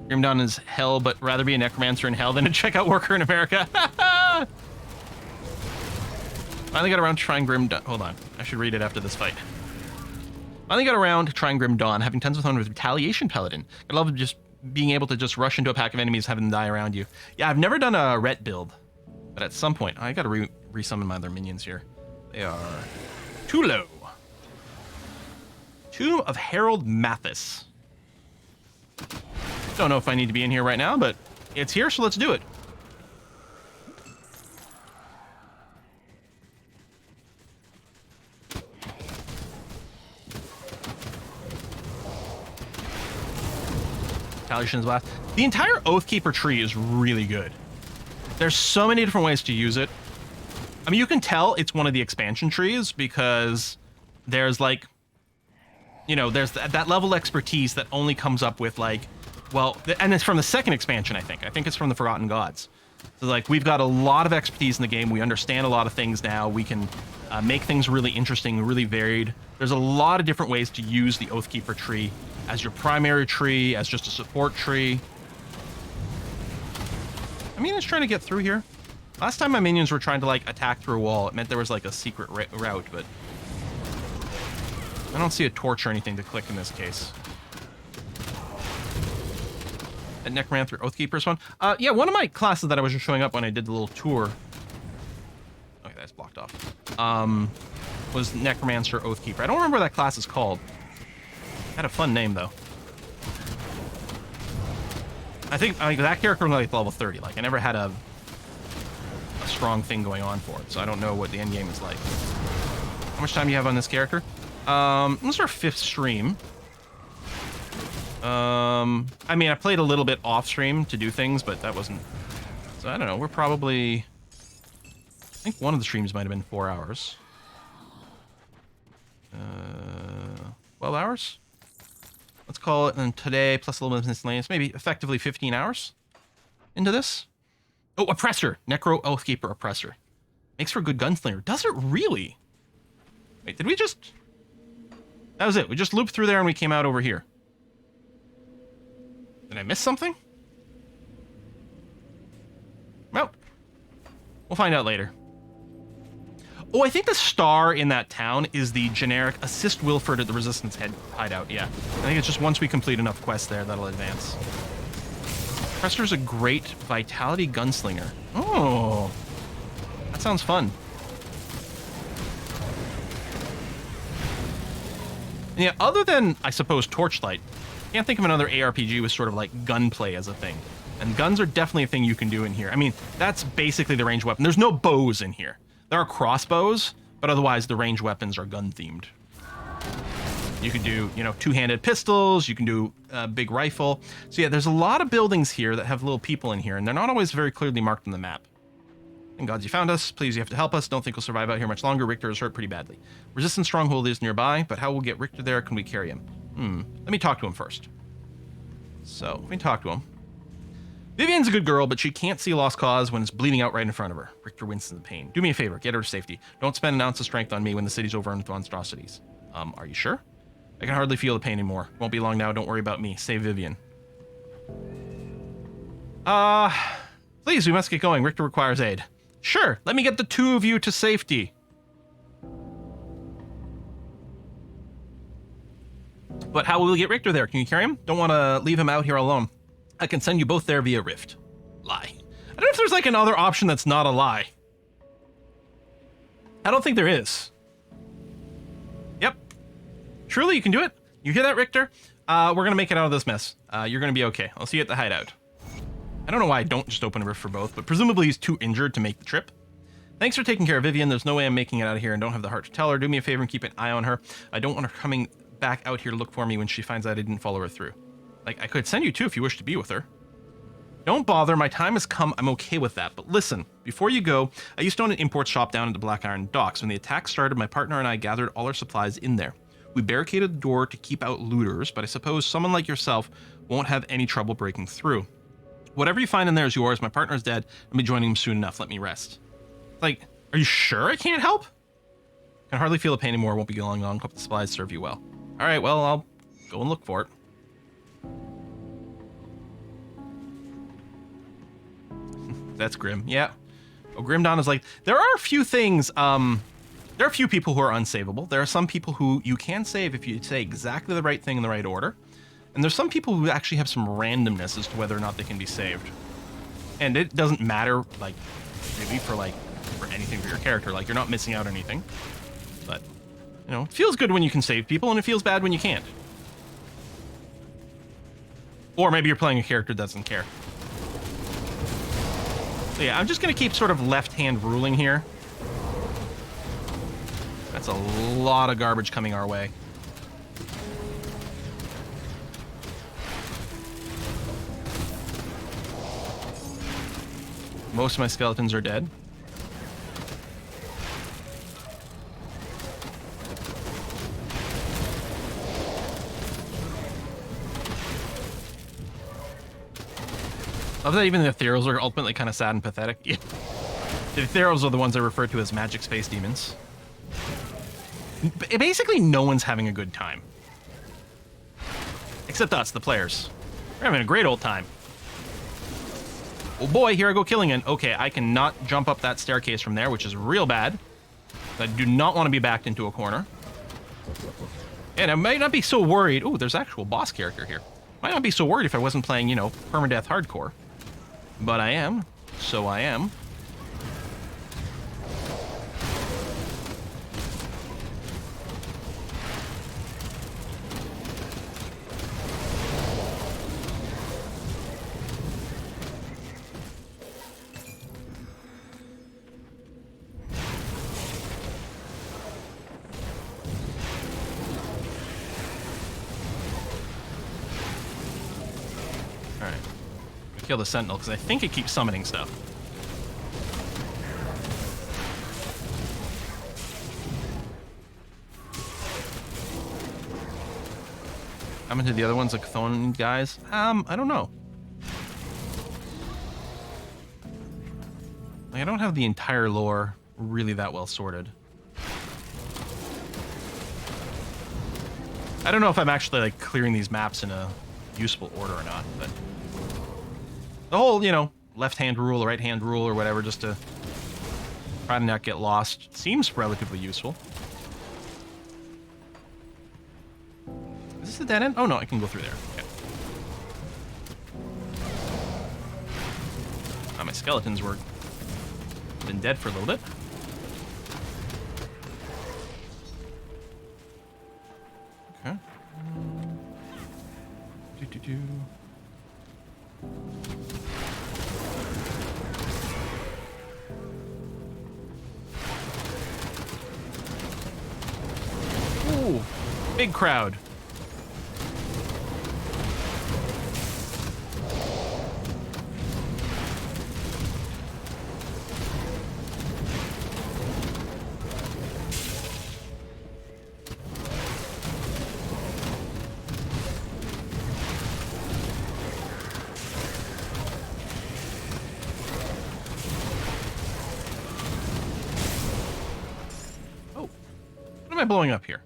Grimdawn is hell, but rather be a necromancer in hell than a checkout worker in America. Finally got around to trying Grimdawn. Hold on. I should read it after this fight. Finally got around to trying Grimdawn, having tons of fun with Retaliation Paladin. I love just being able to just rush into a pack of enemies, having them die around you. Yeah, I've never done a Ret build, but at some point, I gotta resummon my other minions here. They are too low. Tomb of Harold Mathis. Don't know if I need to be in here right now, but it's here, so let's do it. Retaliation's Blast. The entire Oathkeeper tree is really good. There's so many different ways to use it. I mean, you can tell it's one of the expansion trees because there's like, you know, there's that level of expertise that only comes up with like, well, and it's from the second expansion, I think. I think it's from the Forgotten Gods. So like, we've got a lot of expertise in the game. We understand a lot of things now. We can make things really interesting, really varied. There's a lot of different ways to use the Oathkeeper tree as your primary tree, as just a support tree. I mean, it's trying to get through here. Last time my minions were trying to like attack through a wall, it meant there was like a secret route, but I don't see a torch or anything to click in this case. That Necromancer Oathkeeper's one. Yeah, one of my classes that I was just showing up when I did the little tour. Okay, that's blocked off. Was Necromancer Oathkeeper. I don't remember what that class is called. Had a fun name though. I think that character was like level 30. Like I never had a strong thing going on for it, so I don't know what the end game is like. How much time do you have on this character? This is our 5th stream. I mean, I played a little bit off stream to do things, but that wasn't. So I don't know. We're probably. I think one of the streams might have been 4 hours. 12 hours. Let's call it, and today plus a little bit of miscellaneous, maybe effectively 15 hours into this. Oh, Oppressor. Necro Oathkeeper Oppressor. Makes for a good gunslinger. Does it really? Wait, did we just... That was it. We just looped through there and we came out over here. Did I miss something? Well, we'll find out later. Oh, I think the star in that town is the generic assist Wilford at the Resistance hideout. Yeah, I think it's just once we complete enough quests there, that'll advance. Prestor's a great Vitality Gunslinger. Oh, that sounds fun. And yeah, other than, I suppose, Torchlight, I can't think of another ARPG with sort of like gunplay as a thing. And guns are definitely a thing you can do in here. I mean, that's basically the ranged weapon. There's no bows in here. There are crossbows, but otherwise the ranged weapons are gun-themed. You can do, you know, two-handed pistols, you can do a big rifle. So yeah, there's a lot of buildings here that have little people in here, and they're not always very clearly marked on the map. Thank gods you found us. Please, you have to help us. Don't think we'll survive out here much longer. Richter is hurt pretty badly. Resistance Stronghold is nearby, but how will we get Richter there? Can we carry him? Let me talk to him first. So, let me talk to him. Vivian's a good girl, but she can't see lost cause when it's bleeding out right in front of her. Richter winces in pain. Do me a favor, get her to safety. Don't spend an ounce of strength on me when the city's overrun with monstrosities. Are you sure? I can hardly feel the pain anymore. Won't be long now, don't worry about me. Save Vivian. Please, we must get going. Richter requires aid. Sure, let me get the two of you to safety. But how will we get Richter there? Can you carry him? Don't want to leave him out here alone. I can send you both there via Rift. Lie. I don't know if there's like another option that's not a lie. I don't think there is. Yep. Truly, you can do it. You hear that, Richter? We're going to make it out of this mess. You're going to be okay. I'll see you at the hideout. I don't know why I don't just open a Rift for both, but presumably he's too injured to make the trip. Thanks for taking care of Vivian. There's no way I'm making it out of here and don't have the heart to tell her. Do me a favor and keep an eye on her. I don't want her coming back out here to look for me when she finds out I didn't follow her through. Like, I could send you too if you wish to be with her. Don't bother, my time has come, I'm okay with that. But listen, before you go, I used to own an import shop down at the Black Iron Docks. When the attack started, my partner and I gathered all our supplies in there. We barricaded the door to keep out looters, but I suppose someone like yourself won't have any trouble breaking through. Whatever you find in there is yours. My partner's dead. I'll be joining him soon enough. Let me rest. Like, are you sure I can't help? Can hardly feel the pain anymore. Won't be going long. Hope the supplies serve you well. All right, well, I'll go and look for it. That's grim. Yeah. Oh, Grim Dawn is like, there are a few things, there are a few people who are unsavable. There are some people who you can save if you say exactly the right thing in the right order. And there's some people who actually have some randomness as to whether or not they can be saved. And it doesn't matter, like, really for anything for your character. Like, you're not missing out on anything. But, you know, it feels good when you can save people, and it feels bad when you can't. Or maybe you're playing a character that doesn't care. So yeah, I'm just going to keep sort of left-hand ruling here. That's a lot of garbage coming our way. Most of my skeletons are dead. I love that even the Ethereals are ultimately kind of sad and pathetic. Yeah. The Ethereals are the ones I refer to as magic space demons. Basically, no one's having a good time. Except us, the players. We're having a great old time. Oh boy, here I go killing it. Okay, I cannot jump up that staircase from there, which is real bad. I do not want to be backed into a corner. And I might not be so worried. Oh, there's actual boss character here. Might not be so worried if I wasn't playing, you know, permadeath hardcore. But I am. So I am. Kill the Sentinel, because I think it keeps summoning stuff. I'm into the other ones, the Chthon guys. I don't know. Like, I don't have the entire lore really that well sorted. I don't know if I'm actually, like, clearing these maps in a useful order or not, but... The whole, you know, left-hand rule, right-hand rule, or whatever, just to try to not get lost, seems relatively useful. Is this a dead end? Oh, no, I can go through there. Okay. My skeletons were been dead for a little bit. Okay. Do-do-do. Ooh, big crowd. Oh, what am I blowing up here?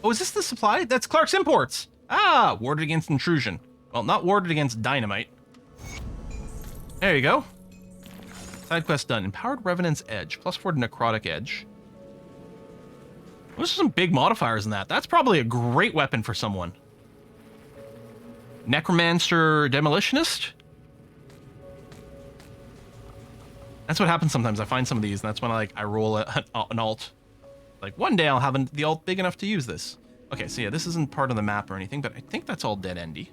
Oh, is this the supply? That's Clark's Imports. Ah, warded against intrusion. Well, not warded against dynamite. There you go. Side quest done. Empowered Revenant's Edge. +4 to Necrotic Edge. There's some big modifiers in that. That's probably a great weapon for someone. Necromancer Demolitionist. That's what happens sometimes. I find some of these, and that's when I roll an alt. Like, one day I'll have the alt big enough to use this. Okay, so yeah, this isn't part of the map or anything, but I think that's all dead-endy.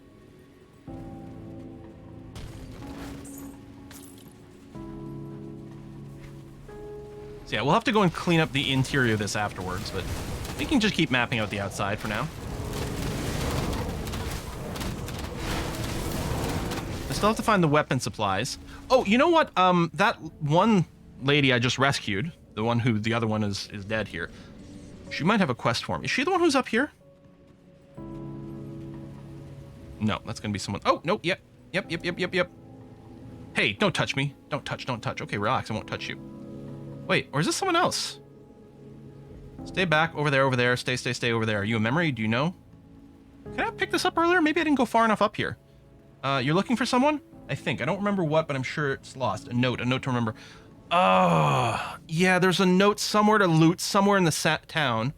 So yeah, we'll have to go and clean up the interior of this afterwards, but we can just keep mapping out the outside for now. I still have to find the weapon supplies. Oh, you know what? That one lady I just rescued, The other one is dead here. She might have a quest for me. Is she the one who's up here? No, that's gonna be someone. Oh, no, yep. Hey, don't touch me. Don't touch. Okay, relax, I won't touch you. Wait, or is this someone else? Stay back, over there. Stay over there. Are you a memory? Do you know? Can I pick this up earlier? Maybe I didn't go far enough up here. You're looking for someone? I think. I don't remember what, but I'm sure it's lost. A note to remember. Oh, yeah, there's a note somewhere to loot, somewhere in the town.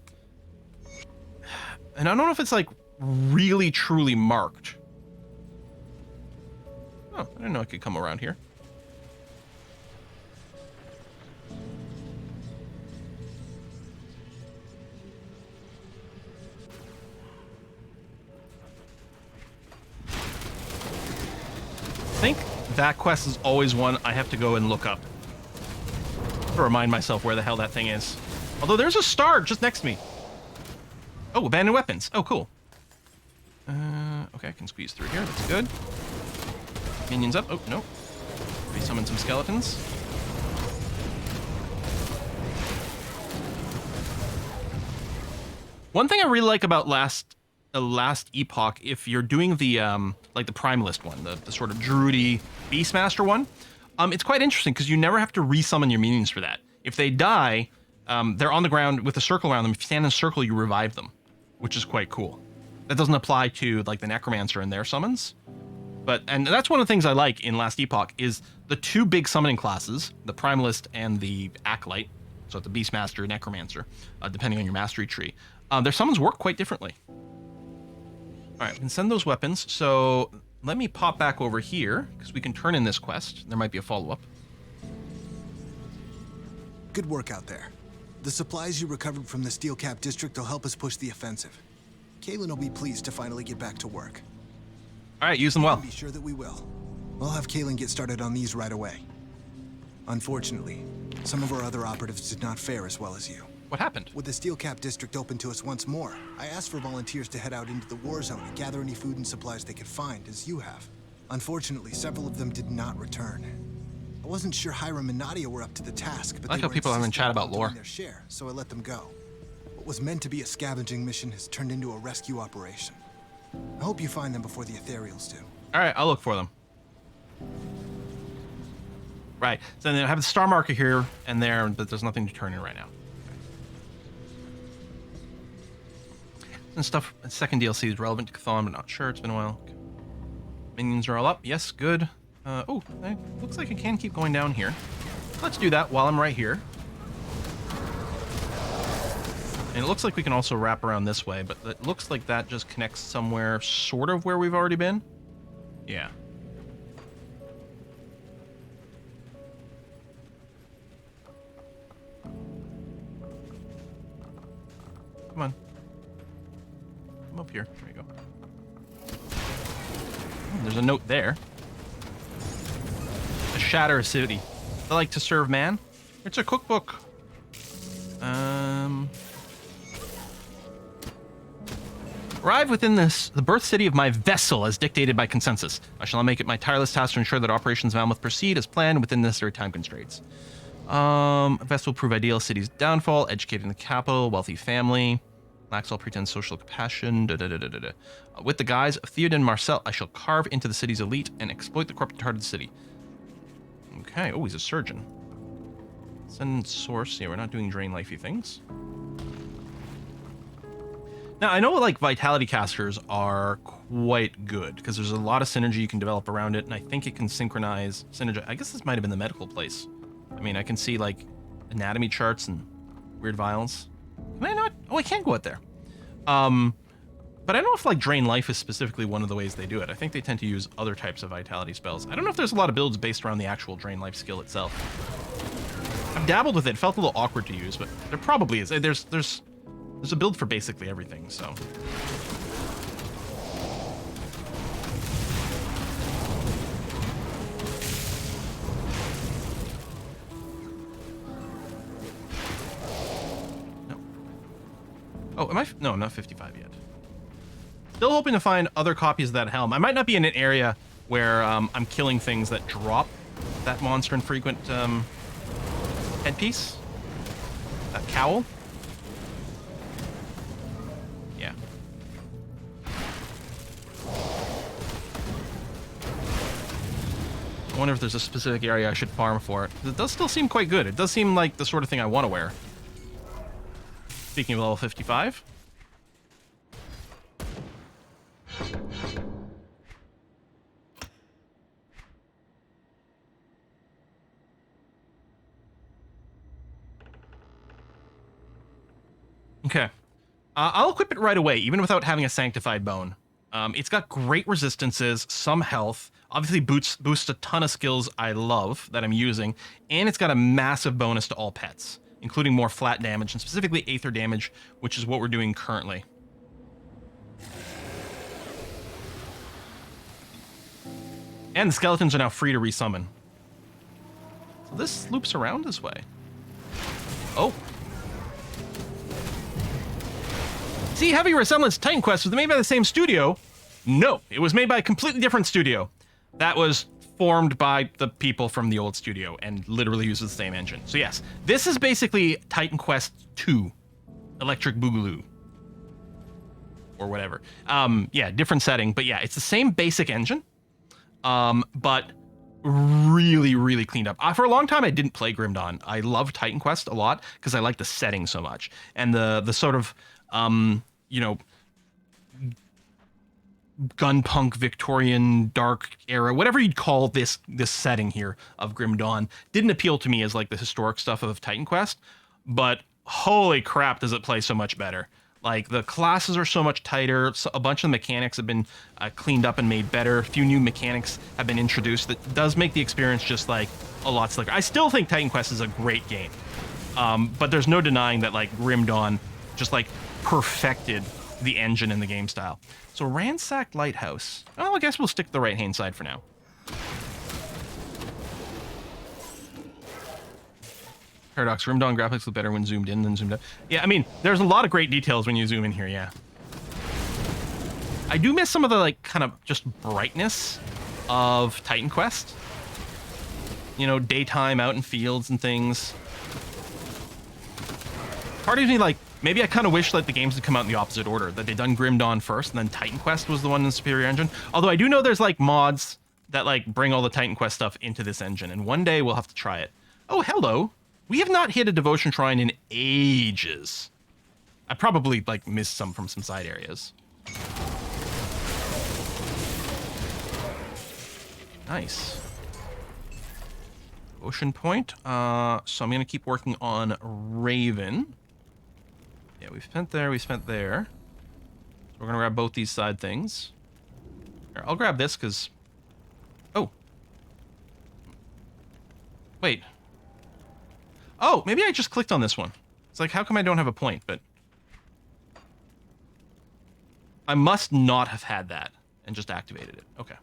And I don't know if it's, like, really, truly marked. Oh, I didn't know I could come around here. I think that quest is always one I have to go and look up to remind myself where the hell that thing is. Although there's a star just next to me. Oh, abandoned weapons. Oh, cool. Okay, I can squeeze through here. That's good. Minions up. Oh, no. Resummon some skeletons. One thing I really like about last Epoch, if you're doing the like the Primalist one, the sort of druidy Beastmaster one, it's quite interesting because you never have to resummon your minions for that. If they die, they're on the ground with a circle around them. If you stand in a circle, you revive them, which is quite cool. That doesn't apply to like the Necromancer and their summons. And that's one of the things I like in Last Epoch is the two big summoning classes, the Primalist and the Acolyte, so the Beastmaster, Necromancer, depending on your mastery tree. Their summons work quite differently. All right, we can send those weapons. So let me pop back over here because we can turn in this quest. There might be a follow-up. Good work out there. The supplies you recovered from the Steel Cap District will help us push the offensive. Kalen will be pleased to finally get back to work. All right, use them well. Be sure that we will. We'll have Kalen get started on these right away. Unfortunately, some of our other operatives did not fare as well as you. What happened? With the Steel Cap District open to us once more, I asked for volunteers to head out into the war zone and gather any food and supplies they could find, as you have. Unfortunately, several of them did not return. I wasn't sure Hiram and Nadia were up to the task, but I like how people are in chat about lore. Their share, so I let them go. What was meant to be a scavenging mission has turned into a rescue operation. I hope you find them before the Ethereals do. All right, I'll look for them. Right, so then I have the star marker here and there, but there's nothing to turn in right now. And stuff, second DLC is relevant to Chthon, but not sure. It's been a while. Okay. Minions are all up. Yes, good. Oh, it looks like I can keep going down here. Let's do that while I'm right here. And it looks like we can also wrap around this way, but it looks like that just connects somewhere sort of where we've already been. Yeah. Come on. Come up here. There we go. There's a note there. A shatter a city. I like to serve man. It's a cookbook. Arrive within the birth city of my vessel as dictated by consensus. I shall make it my tireless task to ensure that operations Malmouth proceed as planned within necessary time constraints. Vessel will prove ideal. City's downfall. Educated in the capital. Wealthy family. Lacks all pretense social compassion. With the guise of Theoden Marcel, I shall carve into the city's elite and exploit the corrupted heart of the city. Okay. Oh, he's a surgeon. Send source. Yeah, we're not doing drain lifey things. Now, I know like vitality casters are quite good because there's a lot of synergy you can develop around it, and I think it can synchronize synergy. I guess this might have been the medical place. I mean, I can see like anatomy charts and weird vials. Can I not? Oh, I can go out there. But I don't know if like Drain Life is specifically one of the ways they do it. I think they tend to use other types of vitality spells. I don't know if there's a lot of builds based around the actual Drain Life skill itself. I've dabbled with it. It felt a little awkward to use, but there probably is. There's a build for basically everything, so. No. Oh, am I? No, I'm not 55 yet. Still hoping to find other copies of that helm. I might not be in an area where I'm killing things that drop that monster infrequent headpiece. That cowl. Yeah. I wonder if there's a specific area I should farm for it. It does still seem quite good. It does seem like the sort of thing I want to wear. Speaking of level 55. Okay. I'll equip it right away, even without having a Sanctified Bone. It's got great resistances, some health, obviously boosts a ton of skills I love that I'm using, and it's got a massive bonus to all pets, including more flat damage, and specifically Aether damage, which is what we're doing currently. And the skeletons are now free to resummon. So this loops around this way. Oh. See, Heavy Resemblance Titan Quest was made by the same studio. No, it was made by a completely different studio. That was formed by the people from the old studio and literally uses the same engine. So yes, this is basically Titan Quest 2, Electric Boogaloo. Or whatever. Yeah, different setting, but yeah, it's the same basic engine. But really, really cleaned up. For a long time, I didn't play Grim Dawn. I loved Titan Quest a lot because I like the setting so much. And the sort of, you know, gunpunk Victorian dark era, whatever you'd call this setting here of Grim Dawn, didn't appeal to me as like the historic stuff of Titan Quest, but holy crap does it play so much better. Like the classes are so much tighter, so a bunch of the mechanics have been cleaned up and made better, a few new mechanics have been introduced that does make the experience just like a lot slicker. I still think Titan Quest is a great game, but there's no denying that like Grim Dawn just like perfected the engine and the game style. So Ransacked Lighthouse. Oh, I guess we'll stick to the right-hand side for now. Paradox, Grim Dawn graphics look better when zoomed in than zoomed out. Yeah, I mean, there's a lot of great details when you zoom in here, yeah. I do miss some of the, like, kind of just brightness of Titan Quest. You know, daytime out in fields and things. Part of me, like, maybe I kind of wish like the games had come out in the opposite order, that they'd done Grim Dawn first and then Titan Quest was the one in the superior engine. Although I do know there's like mods that like bring all the Titan Quest stuff into this engine, and one day we'll have to try it. Oh, hello. We have not hit a devotion shrine in ages. I probably like missed some from some side areas. Nice. Ocean Point. So I'm gonna keep working on Raven. Yeah, we spent there, we spent there. So we're gonna grab both these side things. Here, I'll grab this because... Oh. Wait. Oh, maybe I just clicked on this one. It's like, how come I don't have a point? But I must not have had that and just activated it. Okay.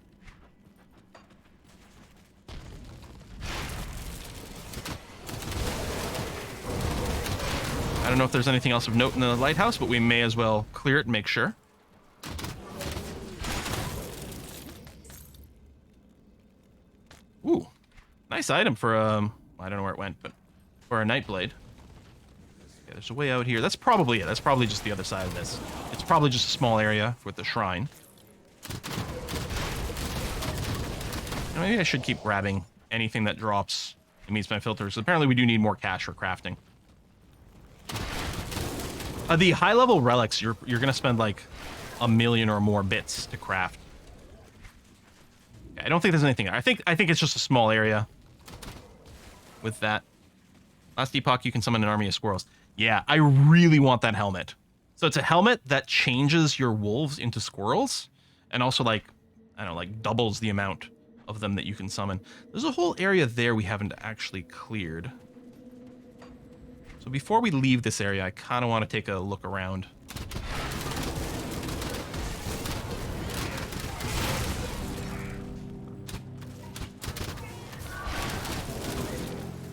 I don't know if there's anything else of note in the lighthouse, but we may as well clear it and make sure. Ooh, nice item for I don't know where it went, but for a Nightblade. Okay, there's a way out here. That's probably it. That's probably just the other side of this. It's probably just a small area with the shrine. And maybe I should keep grabbing anything that drops and meets my filters. Apparently we do need more cash for crafting. The high-level relics, you're gonna spend like 1 million or more bits to craft. Okay, I don't think there's anything there. I think it's just a small area with that. Last Epoch, you can summon an army of squirrels. Yeah, I really want that helmet. So it's a helmet that changes your wolves into squirrels, and also like, I don't know, like doubles the amount of them that you can summon. There's a whole area there we haven't actually cleared. So before we leave this area, I kind of want to take a look around.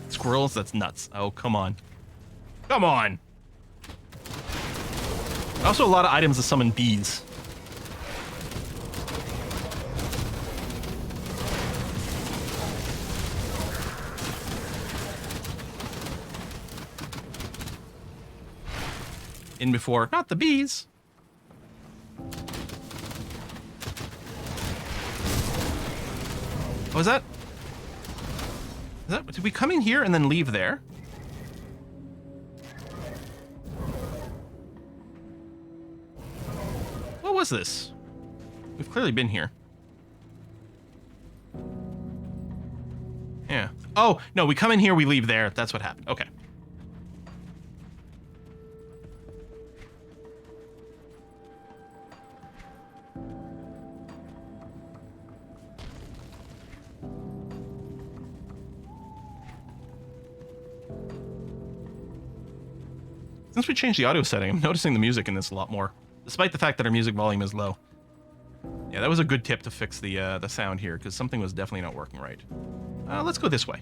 Squirrels? That's nuts. Oh, come on. Come on! Also, a lot of items to summon bees. in before. Not the bees. Oh, is that... Did we come in here and then leave there? What was this? We've clearly been here. Yeah. Oh, no, we come in here, we leave there. That's what happened. Okay. Since we changed the audio setting, I'm noticing the music in this a lot more, despite the fact that our music volume is low. Yeah, that was a good tip to fix the sound here, because something was definitely not working right. Let's go this way.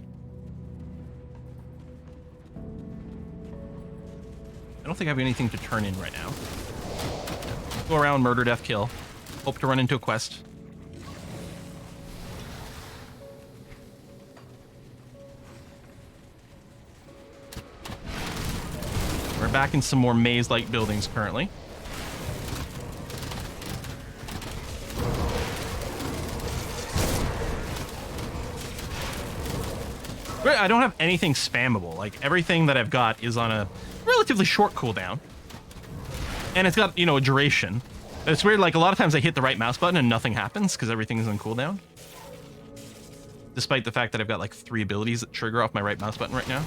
I don't think I have anything to turn in right now. Go around, murder, death, kill. Hope to run into a quest. We're back in some more maze-like buildings currently. I don't have anything spammable. Like, everything that I've got is on a relatively short cooldown. And it's got, you know, a duration. It's weird, like, a lot of times I hit the right mouse button and nothing happens because everything is on cooldown. Despite the fact that I've got, like, 3 abilities that trigger off my right mouse button right now.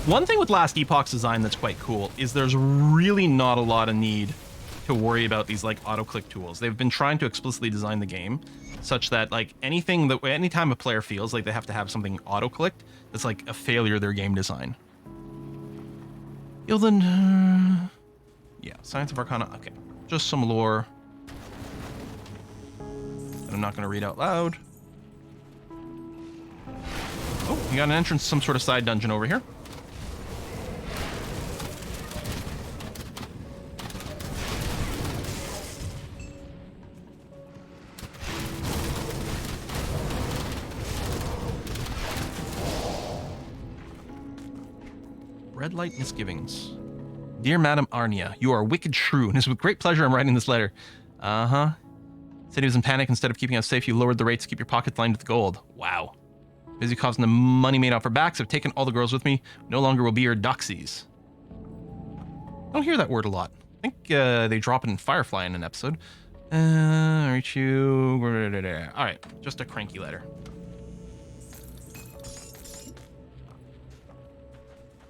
One thing with last Epoch's design that's quite cool is there's really not a lot of need to worry about these, like, auto-click tools. They've been trying to explicitly design the game such that, like, anytime a player feels like they have to have something auto-clicked, it's like a failure of their game design. Gildan... yeah, Science of Arcana, okay. Just some lore. That I'm not going to read out loud. Oh, you got an entrance to some sort of side dungeon over here. Red light misgivings. Dear Madam Arnia, you are a wicked shrew, and it's with great pleasure I'm writing this letter. Uh-huh. Said he was in panic. Instead of keeping us safe, you lowered the rates to keep your pockets lined with gold. Wow. Busy causing the money made off our backs. I've taken all the girls with me. No longer will be your doxies. I don't hear that word a lot. I think they drop it in Firefly in an episode. Reach you. All right, just a cranky letter.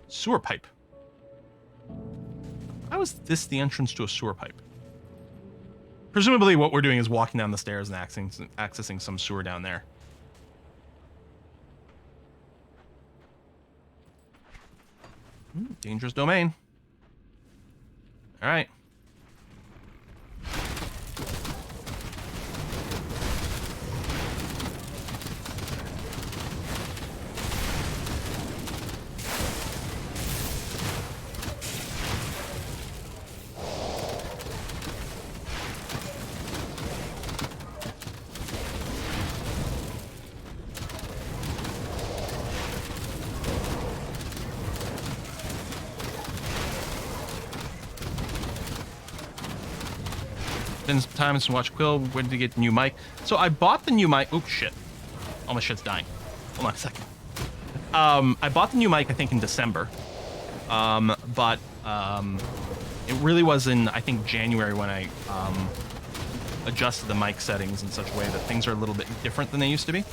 Sewer pipe. How is this the entrance to a sewer pipe? Presumably what we're doing is walking down the stairs and accessing some sewer down there. Dangerous domain. All right. Spend some time and watch Quill. Where did you get the new mic? So I bought the new mic. Oops, shit. All my shit's dying. Hold on a second. I bought the new mic, I think, in December. But it really was in, I think, January when I adjusted the mic settings in such a way that things are a little bit different than they used to be.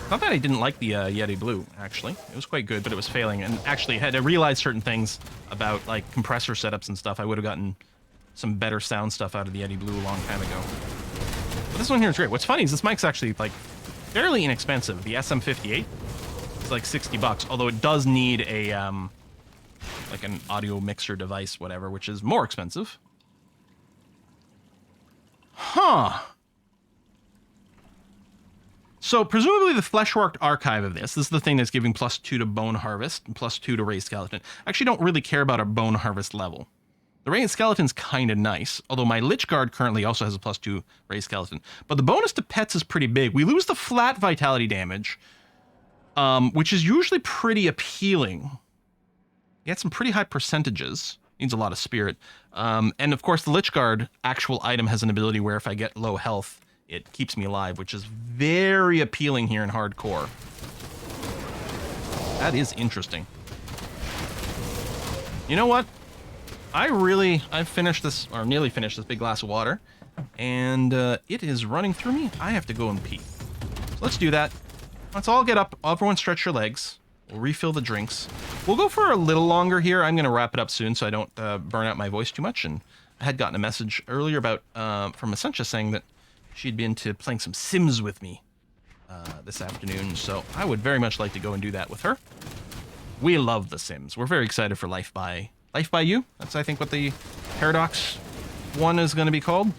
Not that I didn't like the Yeti Blue, actually. It was quite good, but it was failing. And actually, had I realized certain things about, like, compressor setups and stuff, I would have gotten some better sound stuff out of the Yeti Blue a long time ago. But this one here is great. What's funny is this mic's actually, like, fairly inexpensive. The SM58 is like $60, although it does need a, like an audio mixer device, whatever, which is more expensive. Huh. So, presumably the Fleshworks archive of this is the thing that's giving +2 to Bone Harvest and +2 to Raised Skeleton. I actually don't really care about our Bone Harvest level. The Raised Skeleton's kind of nice, although my Lich Guard currently also has a +2 Raised Skeleton. But the bonus to pets is pretty big. We lose the flat vitality damage, which is usually pretty appealing. You get some pretty high percentages. Needs a lot of spirit. And of course, the Lich Guard actual item has an ability where if I get low health, it keeps me alive, which is very appealing here in hardcore. That is interesting. You know what? I've finished this, or nearly finished this big glass of water, and it is running through me. I have to go and pee. So let's do that. Let's all get up. Everyone stretch your legs. We'll refill the drinks. We'll go for a little longer here. I'm going to wrap it up soon so I don't burn out my voice too much. And I had gotten a message earlier about from Essentia saying that she'd been to playing some Sims with me this afternoon. So I would very much like to go and do that with her. We love the Sims. We're very excited for Life by You. That's, I think, what the Paradox one is going to be called.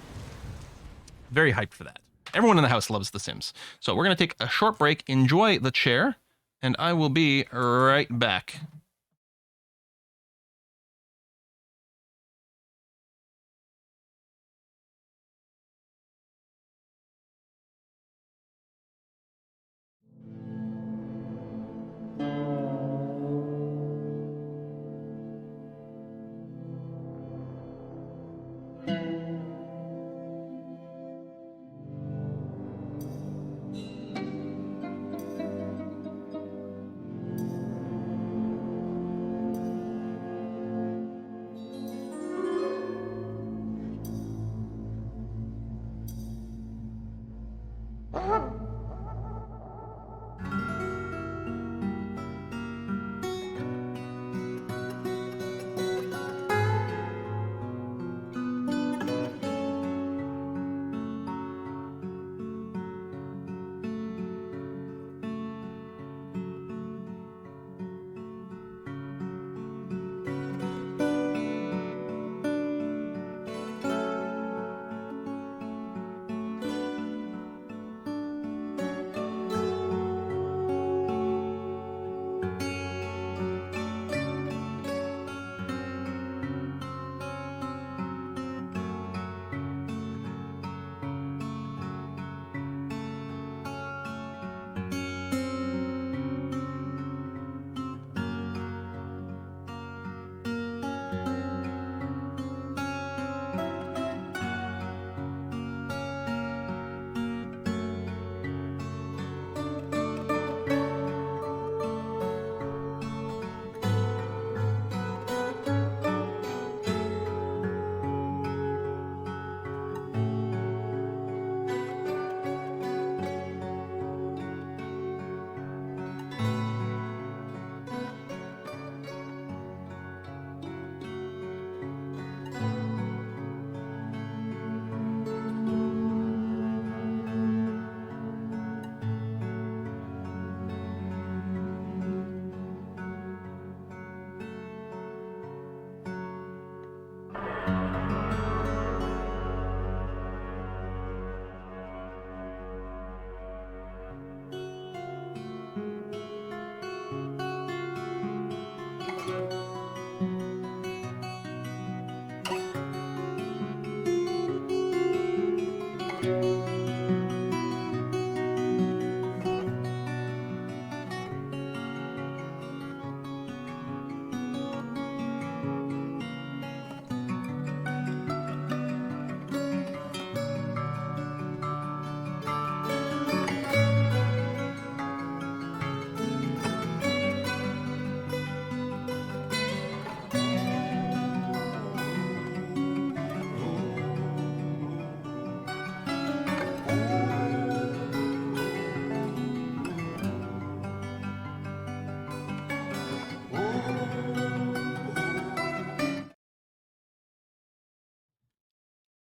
Very hyped for that. Everyone in the house loves the Sims. So we're going to take a short break, enjoy the chair, and I will be right back.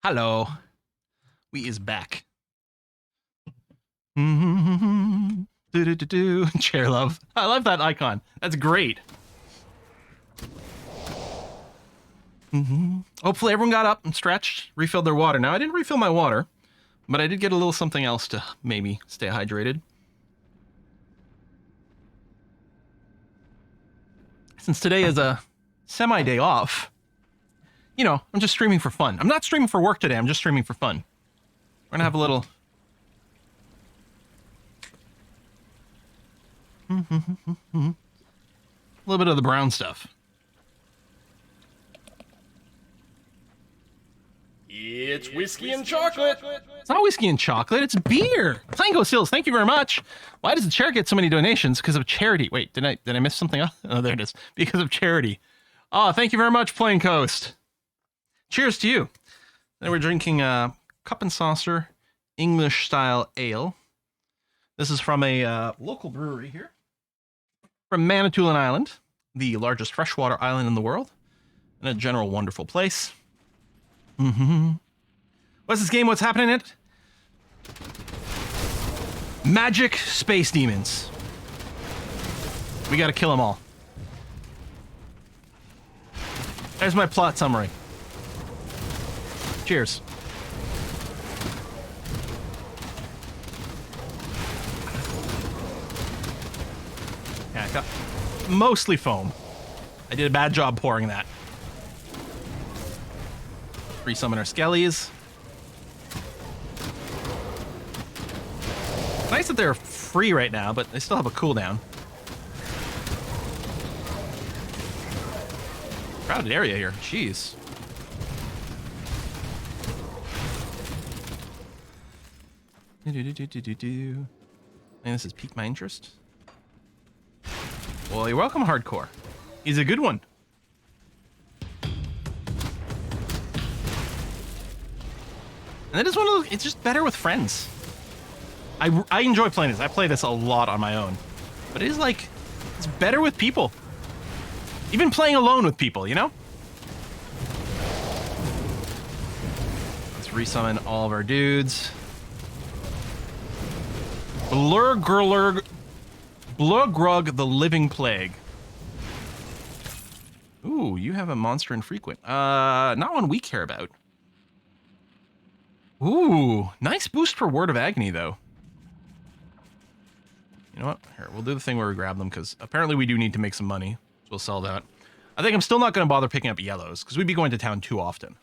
Hello. We is back. Chair love. I love that icon. That's great. Hopefully everyone got up and stretched, refilled their water. Now, I didn't refill my water, but I did get a little something else to maybe stay hydrated. Since today is a semi-day off, you know, I'm just streaming for fun. I'm not streaming for work today. I'm just streaming for fun. We're gonna have a little... little bit of the brown stuff. It's whiskey and chocolate. It's not whiskey and chocolate, it's beer. Plango Sills, thank you very much. Why does the chair get so many donations? Because of charity. Wait, did I miss something else? Oh, there it is. Because of charity. Oh, thank you very much, Plain Coast. Cheers to you. Then we're drinking Cup and Saucer English style ale. This is from a local brewery here. From Manitoulin Island, the largest freshwater island in the world. And a general wonderful place. What's this game? What's happening in it? Magic space demons. We gotta kill them all. There's my plot summary. Cheers. Yeah, I got mostly foam. I did a bad job pouring that. Resummon our skellies. Nice that they're free right now, but they still have a cooldown. Crowded area here. Jeez. And this has piqued my interest. Well, you're welcome, Hardcore. He's a good one. And that is one of those, it's just better with friends. I enjoy playing this. I play this a lot on my own. But it is like, it's better with people. Even playing alone with people, you know? Let's resummon all of our dudes. Blurgrug the Living Plague. Ooh, you have a monster infrequent. Not one we care about. Ooh, nice boost for Word of Agony, though. You know what? Here, we'll do the thing where we grab them, because apparently we do need to make some money. So we'll sell that. I think I'm still not going to bother picking up yellows, because we'd be going to town too often.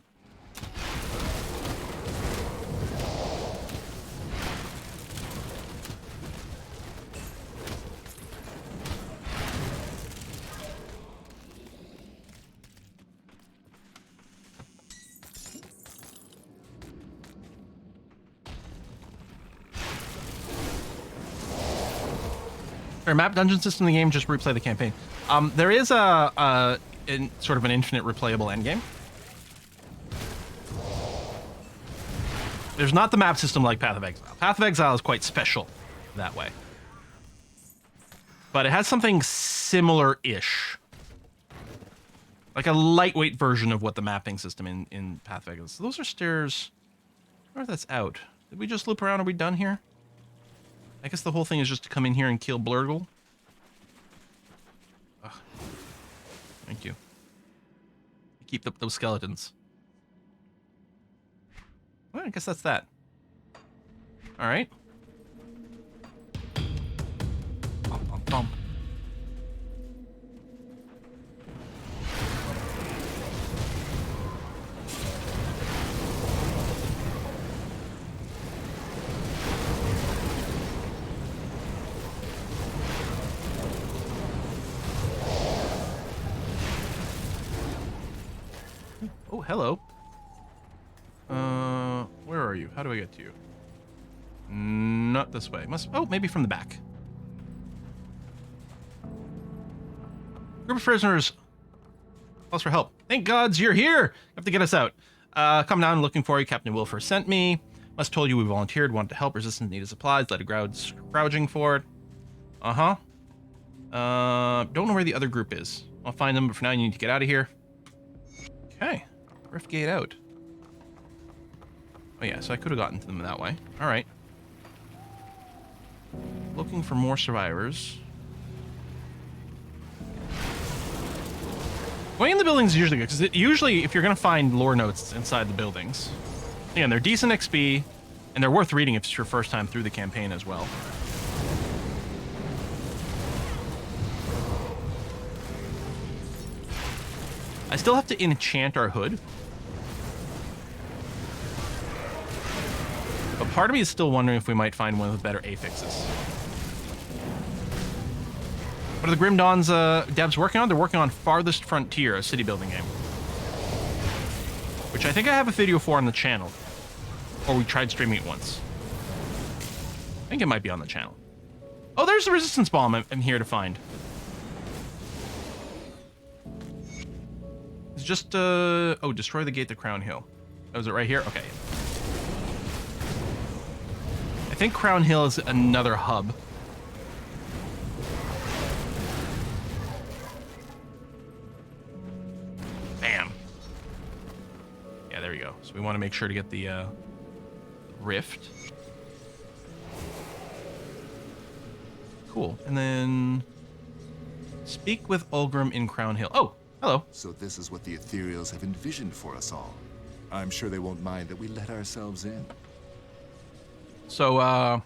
Map dungeon system in the game, just replay the campaign. There is a sort of an infinite replayable endgame. There's not the map system like Path of Exile. Path of Exile is quite special that way. But it has something similar-ish. Like a lightweight version of what the mapping system in Path of Exile is. So those are stairs. I wonder if that's out. Did we just loop around? Are we done here? I guess the whole thing is just to come in here and kill Blurgle. Ugh. Thank you. Keep those skeletons. Well, I guess that's that. Alright. Bum, bum, bum. Oh, hello. Where are you? How do I get to you? Not this way. Oh, maybe from the back. Group of prisoners. Calls for help. Thank gods you're here. You have to get us out. Come down, looking for you. Captain Wilfer sent me. Must told you we volunteered, wanted to help. Resistance needed supplies. Led a crowd scrounging for it. Uh-huh. Don't know where the other group is. I'll find them, but for now you need to get out of here. Okay. Rift gate out. Oh yeah, so I could have gotten to them that way. Alright. Looking for more survivors. Going in the buildings is usually good, because usually if you're going to find lore notes inside the buildings, again, they're decent XP, and they're worth reading if it's your first time through the campaign as well. I still have to enchant our hood. But part of me is still wondering if we might find one of the better affixes. What are the Grim Dawn's devs working on? They're working on Farthest Frontier, a city building game. Which I think I have a video for on the channel. Or we tried streaming it once. I think it might be on the channel. Oh, there's the resistance bomb I'm here to find. It's just, oh, destroy the gate to Crown Hill. Oh, is it right here? Okay. I think Crown Hill is another hub. Bam. Yeah, there you go. So we want to make sure to get the, rift. Cool. And then speak with Olgram in Crown Hill. Oh, hello. So this is what the Ethereals have envisioned for us all. I'm sure they won't mind that we let ourselves in. So,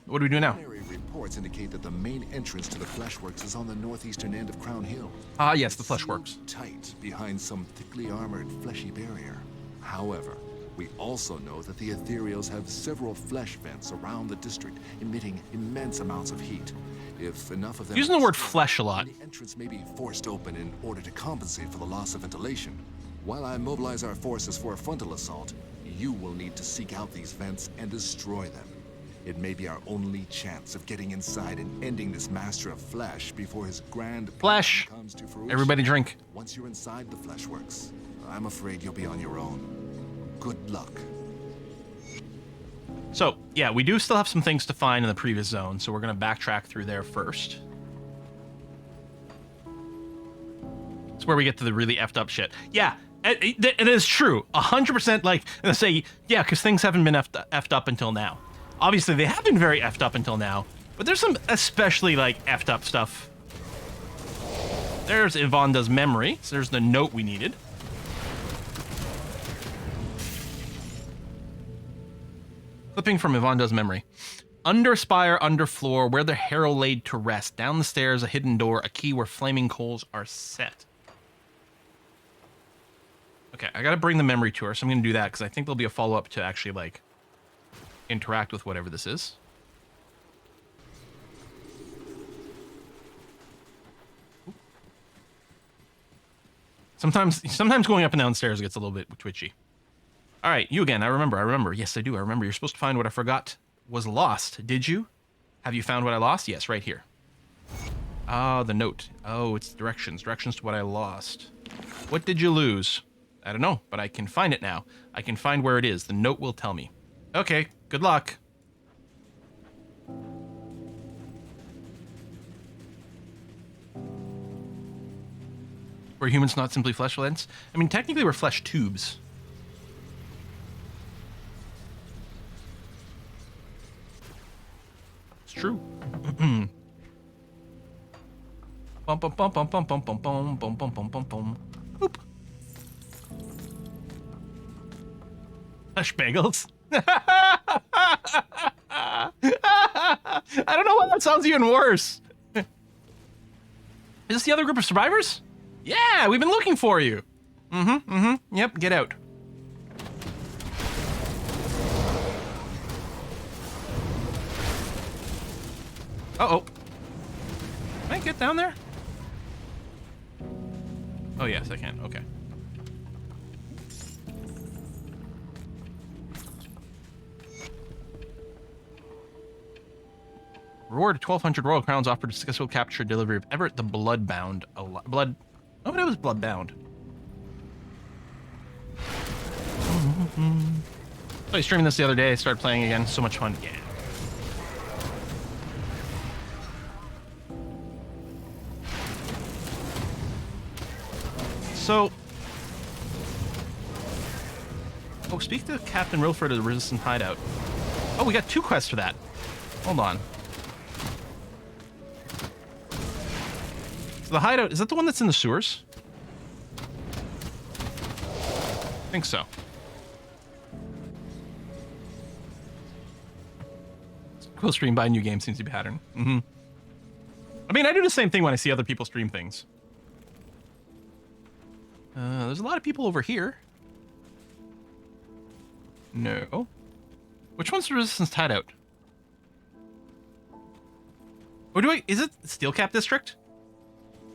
what do we do now? Preliminary reports indicate that the main entrance to the Fleshworks is on the northeastern end of Crown Hill. Ah, yes, the Fleshworks. Tight behind some thickly armored, fleshy barrier. However, we also know that the Ethereals have several flesh vents around the district, emitting immense amounts of heat. If enough of them using the word flesh a lot. The entrance may be forced open in order to compensate for the loss of ventilation. While I mobilize our forces for a frontal assault, you will need to seek out these vents and destroy them. It may be our only chance of getting inside and ending this master of flesh before his grand flesh comes to fruition. Everybody drink. Once you're inside the Fleshworks, I'm afraid you'll be on your own. Good luck. So, yeah, we do still have some things to find in the previous zone, so we're going to backtrack through there first. It's where we get to the really effed up shit. Yeah, it is true. 100%, like, I say, yeah, because things haven't been effed up until now. Obviously, they have been very effed up until now, but there's some especially, like, effed up stuff. There's Yvonne's memory. So there's the note we needed. Flipping from Yvonne's memory. Under spire, under floor, where the harrow laid to rest. Down the stairs, a hidden door, a key where flaming coals are set. Okay, I gotta bring the memory to her, so I'm gonna do that, because I think there'll be a follow-up to actually, like, interact with whatever this is. Sometimes going up and down stairs gets a little bit twitchy. All right, you again. I remember. Yes, I do. I remember. You're supposed to find what I forgot was lost. Did you? Have you found what I lost? Yes, right here. Ah, the note. Oh, it's directions. Directions to what I lost. What did you lose? I don't know, but I can find it now. I can find where it is. The note will tell me. Okay, good luck. Were humans not simply flesh vents? I mean, technically we're flesh tubes. It's true. Bum bum bum bum bum bum bum bum bum bum bum bum bum. Oop. Flesh bagels. I don't know why that sounds even worse. Is this the other group of survivors? Yeah, we've been looking for you. Yep, get out. Uh-oh. Can I get down there? Oh, yes, I can. Okay. Reward 1,200 royal crowns offered successful capture delivery of Everett the Bloodbound. Oh, but it was Bloodbound. I was streaming this the other day. I started playing again. So much fun. Yeah. So, oh, speak to Captain Rilford of the Resistant Hideout. Oh, we got 2 quests for that. Hold on. So the hideout, is that the one that's in the sewers? I think so. Cool stream, buy a new game seems to be a pattern. I mean, I do the same thing when I see other people stream things. There's a lot of people over here. No. Which one's the Resistance Hideout? Oh, is it Steelcap District?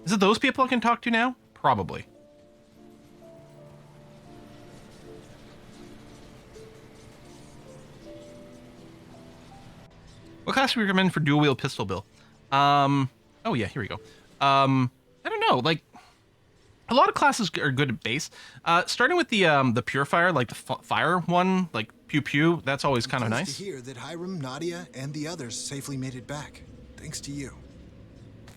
Is it those people I can talk to now? Probably. What class do we recommend for dual wield pistol, Bill? Oh yeah, here we go. I don't know, like, a lot of classes are good at base. Starting with the purifier, like the fire one, like pew pew, that's always kind of nice. To hear that Hiram, Nadia, and the others safely made it back, thanks to you.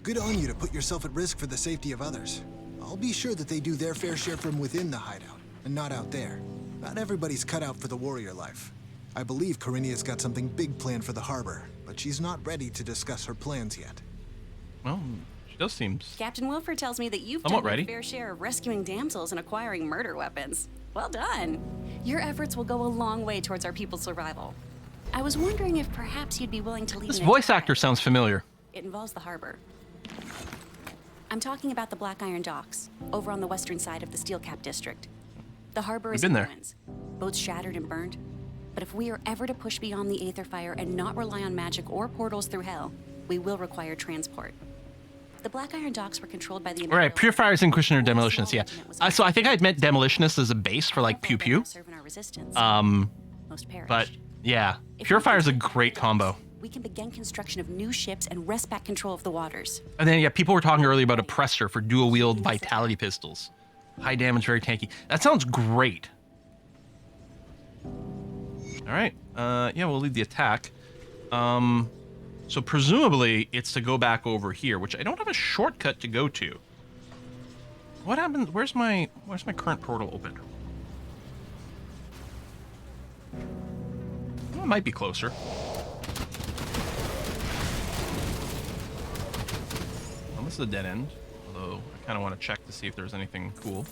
Good on you to put yourself at risk for the safety of others. I'll be sure that they do their fair share from within the hideout, and not out there. Not everybody's cut out for the warrior life. I believe Corinia's got something big planned for the harbor, but she's not ready to discuss her plans yet. Well, she does seem... Captain Wilford tells me that you've I'm done not ready. your fair share of rescuing damsels and acquiring murder weapons. Well done. Your efforts will go a long way towards our people's survival. I was wondering if perhaps you'd be willing to lead This an voice attack. actor sounds familiar. It involves the harbor. I'm talking about the Black Iron Docks, over on the western side of the Steel Cap District. The harbor is We've been in there. ruins, boats shattered and burned. But if we are ever to push beyond the Aether Fire and not rely on magic or portals through hell, we will require transport. The Black Iron Docks were controlled by the... All right, purifiers, Inquisitor, Demolitionist, yeah. So I think I'd meant Demolitionist as a base for, like, pew pew. But, yeah, Purifier's a great combo. We can begin construction of new ships and wrest back control of the waters. And then, yeah, people were talking earlier about Oppressor for dual-wield Vitality pistols. High damage, very tanky. That sounds great. All right, yeah, we'll lead the attack. So presumably it's to go back over here, which I don't have a shortcut to go to. What happened? Where's my current portal open? Well, it might be closer. Well, this is a dead end, although I kind of want to check to see if there's anything cool.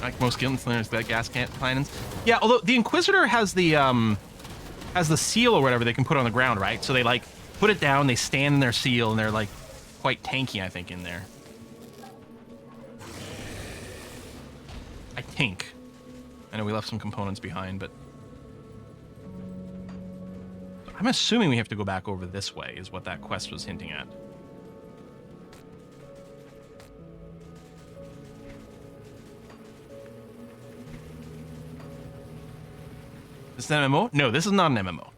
Like most gunsliners, that gas cannons. Yeah, although the Inquisitor has the seal or whatever they can put on the ground, right? So they like put it down, they stand in their seal, and they're like quite tanky, I think, in there. I think. I know we left some components behind, but I'm assuming we have to go back over this way, is what that quest was hinting at. Is this an MMO? No, this is not an MMO.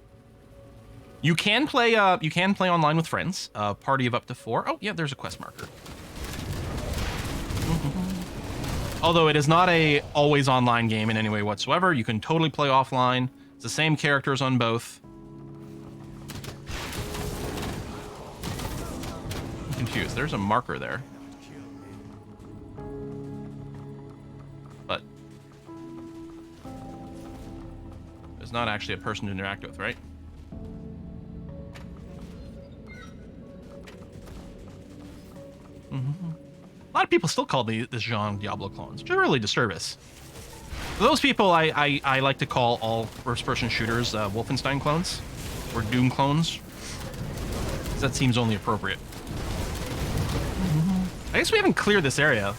You can play online with friends. Party of up to 4. Oh, yeah, there's a quest marker. Although it is not a always online game in any way whatsoever. You can totally play offline. It's the same characters on both. I'm confused. There's a marker there. But there's not actually a person to interact with, right? A lot of people still call this genre Diablo clones, which is really disservice. For those people, I like to call all first-person shooters Wolfenstein clones, or Doom clones. That seems only appropriate. I guess we haven't cleared this area.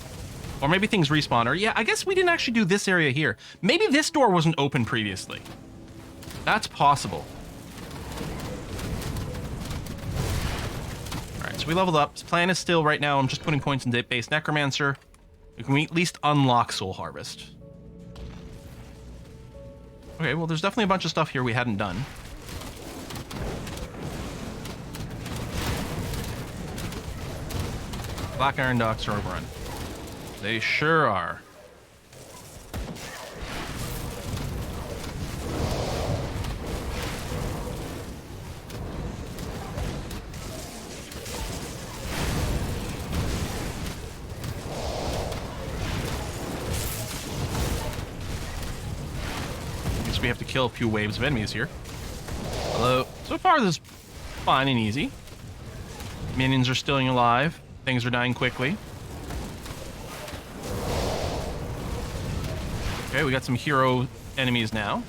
Or maybe things respawn, or yeah, I guess we didn't actually do this area here. Maybe this door wasn't open previously. That's possible. Alright, so we leveled up. This plan is still, right now, I'm just putting points in base Necromancer. We can at least unlock Soul Harvest. Okay, well, there's definitely a bunch of stuff here we hadn't done. Black Iron Docks are overrun. They sure are. We have to kill a few waves of enemies here. Although, so far this is fine and easy. Minions are still alive. Things are dying quickly. Okay, we got some hero enemies now.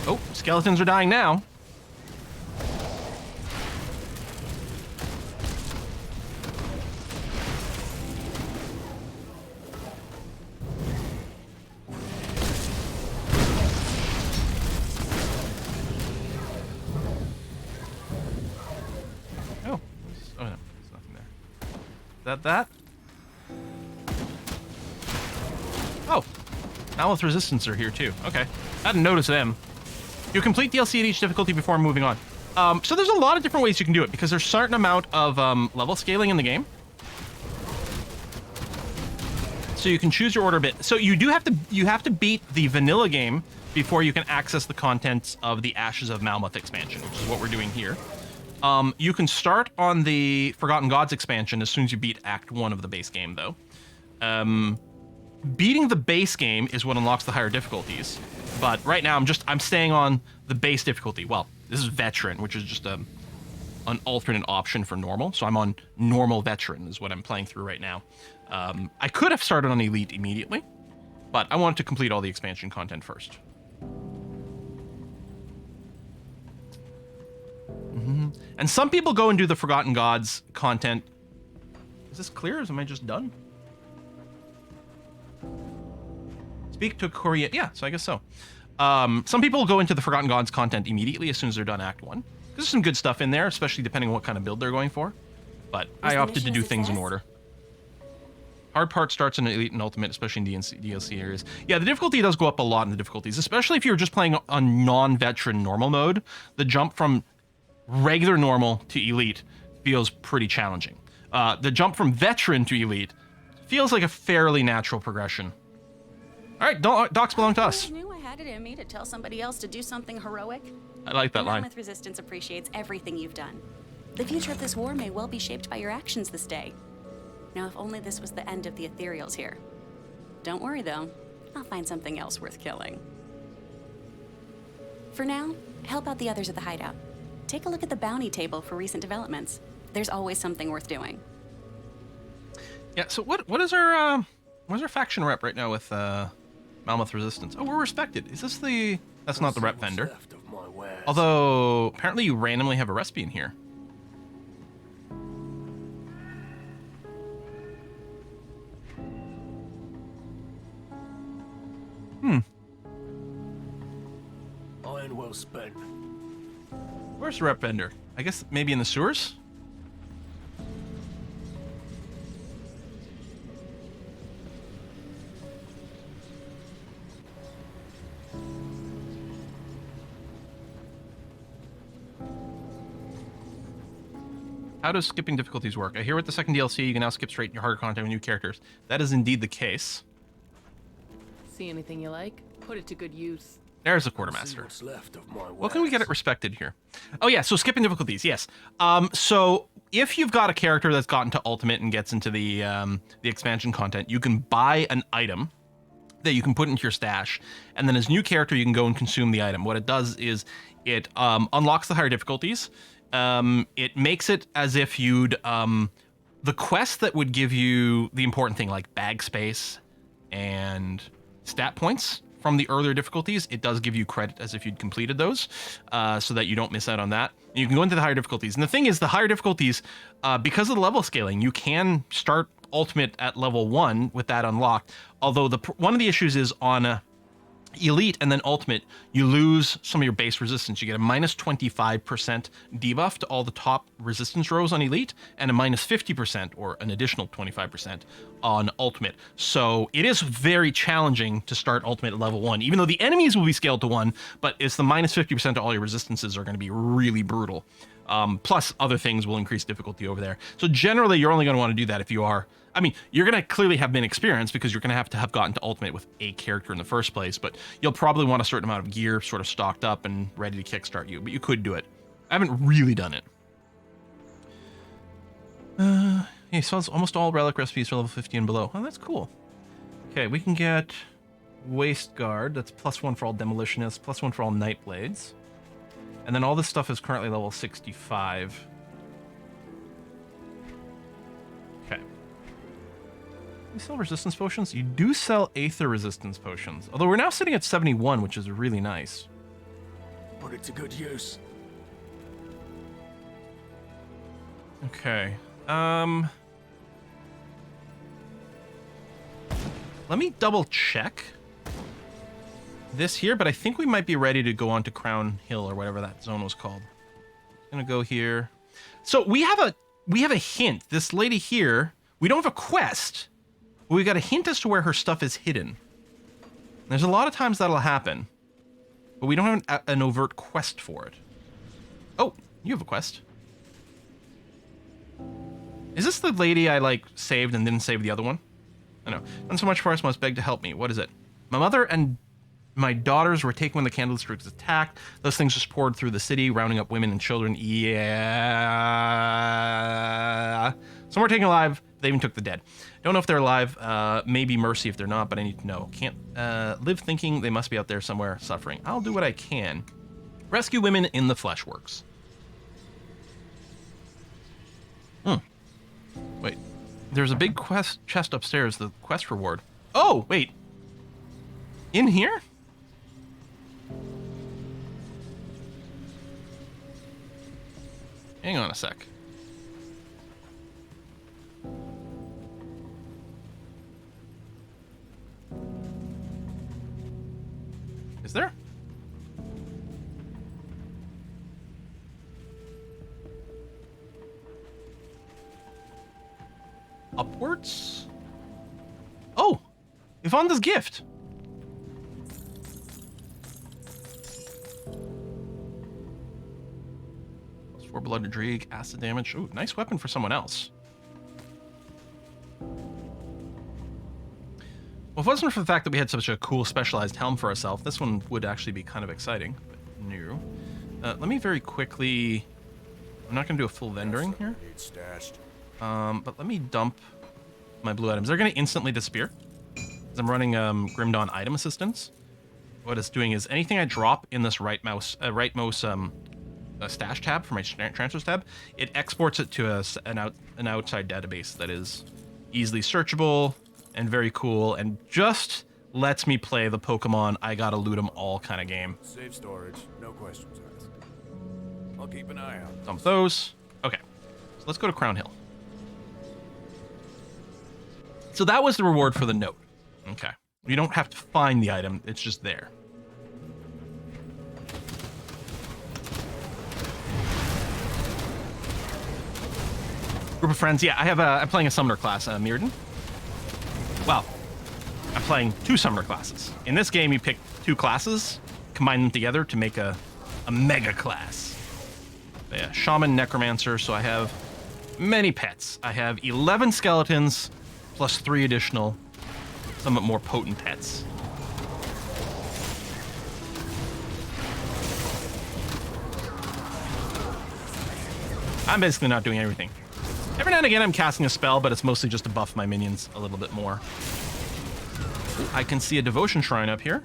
Oh, skeletons are dying now. that? Oh, Malmouth Resistance are here too. Okay, I didn't notice them. You complete DLC at each difficulty before moving on. So there's a lot of different ways you can do it because there's a certain amount of level scaling in the game. So you can choose your order a bit. So you have to beat the vanilla game before you can access the contents of the Ashes of Malmouth expansion, which is what we're doing here. You can start on the Forgotten Gods expansion as soon as you beat Act 1 of the base game, though. Beating the base game is what unlocks the higher difficulties. But right now, I'm staying on the base difficulty. Well, this is Veteran, which is just an alternate option for normal. So I'm on normal Veteran is what I'm playing through right now. I could have started on Elite immediately, but I wanted to complete all the expansion content first. And some people go and do the Forgotten Gods content. Is this clear? Or am I just done? Speak to Korea. Yeah, so I guess so. Some people go into the Forgotten Gods content immediately as soon as they're done Act 1. There's some good stuff in there, especially depending on what kind of build they're going for. But I opted to do things in order. Hard part starts in Elite and Ultimate, especially in DLC areas. Yeah, the difficulty does go up a lot in the difficulties, especially if you're just playing on non-veteran normal mode. The jump from regular normal to Elite feels pretty challenging. The jump from Veteran to Elite feels like a fairly natural progression. All right, docs belong to us. I knew I had it in me to tell somebody else to do something heroic. I like that line. Malmouth Resistance appreciates everything you've done. The future of this war may well be shaped by your actions this day. Now, if only this was the end of the Ethereals here. Don't worry, though. I'll find something else worth killing. For now, help out the others at the hideout. Take a look at the bounty table for recent developments. There's always something worth doing. Yeah, so what is our faction rep right now with Malmouth Resistance? Oh, we're respected. Is this the... That's not the rep vendor. Although, apparently you randomly have a recipe in here. Iron well spent. Where's the rep vendor? I guess maybe in the sewers? How does skipping difficulties work? I hear with the second DLC, you can now skip straight into harder content with new characters. That is indeed the case. See anything you like? Put it to good use. There's a quartermaster. What's left of my Well, can we get it respected here? Oh yeah, so skipping difficulties, yes. So if you've got a character that's gotten to Ultimate and gets into the expansion content, you can buy an item that you can put into your stash, and then as a new character, you can go and consume the item. What it does is it unlocks the higher difficulties. It makes it as if you'd the quest that would give you the important thing like bag space and stat points from the earlier difficulties, it does give you credit as if you'd completed those, so that you don't miss out on that. And you can go into the higher difficulties. And the thing is, the higher difficulties, because of the level scaling, you can start Ultimate at level 1 with that unlocked. Although one of the issues is on Elite and then Ultimate, you lose some of your base resistance. You get a minus 25% debuff to all the top resistance rows on Elite, and a minus 50% or an additional 25% on Ultimate. So it is very challenging to start Ultimate at level 1, even though the enemies will be scaled to 1, but it's the minus 50% to all your resistances are going to be really brutal. Plus other things will increase difficulty over there. So generally, you're only going to want to do that if you are... I mean, you're going to clearly have been experienced because you're going to have gotten to Ultimate with a character in the first place, but you'll probably want a certain amount of gear sort of stocked up and ready to kickstart you, but you could do it. I haven't really done it. He sells almost all relic recipes for level 50 and below. Oh, that's cool. Okay, we can get Waist Guard. That's +1 for all Demolitionists, +1 for all Night Blades. And then all this stuff is currently level 65. Okay. You sell resistance potions? You do sell Aether resistance potions. Although we're now sitting at 71, which is really nice. Put it to good use. Okay. Let me double check this here, but I think we might be ready to go on to Crown Hill or whatever that zone was called. I'm gonna go here. So we have a hint. This lady here We don't have a quest, but we got a hint as to where her stuff is hidden. There's a lot of times that'll happen, but we don't have an overt quest for it. Oh, you have a quest. Is this the lady I, like, saved and didn't save the other one? I know. Done so much for us, must beg to help me. What is it? My mother and my daughters were taken when the Candlestrix attacked. Those things just poured through the city, rounding up women and children. Yeah. Some were taken alive. They even took the dead. Don't know if they're alive. Maybe mercy if they're not, but I need to know. Can't live thinking they must be out there somewhere suffering. I'll do what I can. Rescue women in the Fleshworks. Wait. There's a big quest chest upstairs. The quest reward. Oh, wait. In here? Hang on a sec. Is there? Upwards? Oh! Yvonne's gift! +4 blood to Drieg, acid damage. Ooh, nice weapon for someone else. Well, if it wasn't for the fact that we had such a cool specialized helm for ourselves, this one would actually be kind of exciting. But no. Let me very quickly... I'm not going to do a full vendoring here. But let me dump my blue items. They're going to instantly disappear. Because I'm running Grim Dawn item assistance. What it's doing is anything I drop in this rightmost stash tab for my transfers tab, it exports it to an outside database that is easily searchable and very cool and just lets me play the Pokemon I gotta loot them all kind of game. Safe storage, no questions asked. I'll keep an eye out. Dump those. Okay, so let's go to Crown Hill. So that was the reward for the note. Okay. You don't have to find the item, it's just there. Group of friends, yeah, I'm playing a summoner class, Mirrodin. Well, I'm playing 2 summoner classes. In this game, you pick 2 classes, combine them together to make a mega class. But yeah, Shaman, Necromancer, so I have many pets. I have 11 skeletons, plus 3 additional, somewhat more potent pets. I'm basically not doing everything. Every now and again I'm casting a spell, but it's mostly just to buff my minions a little bit more. I can see a devotion shrine up here.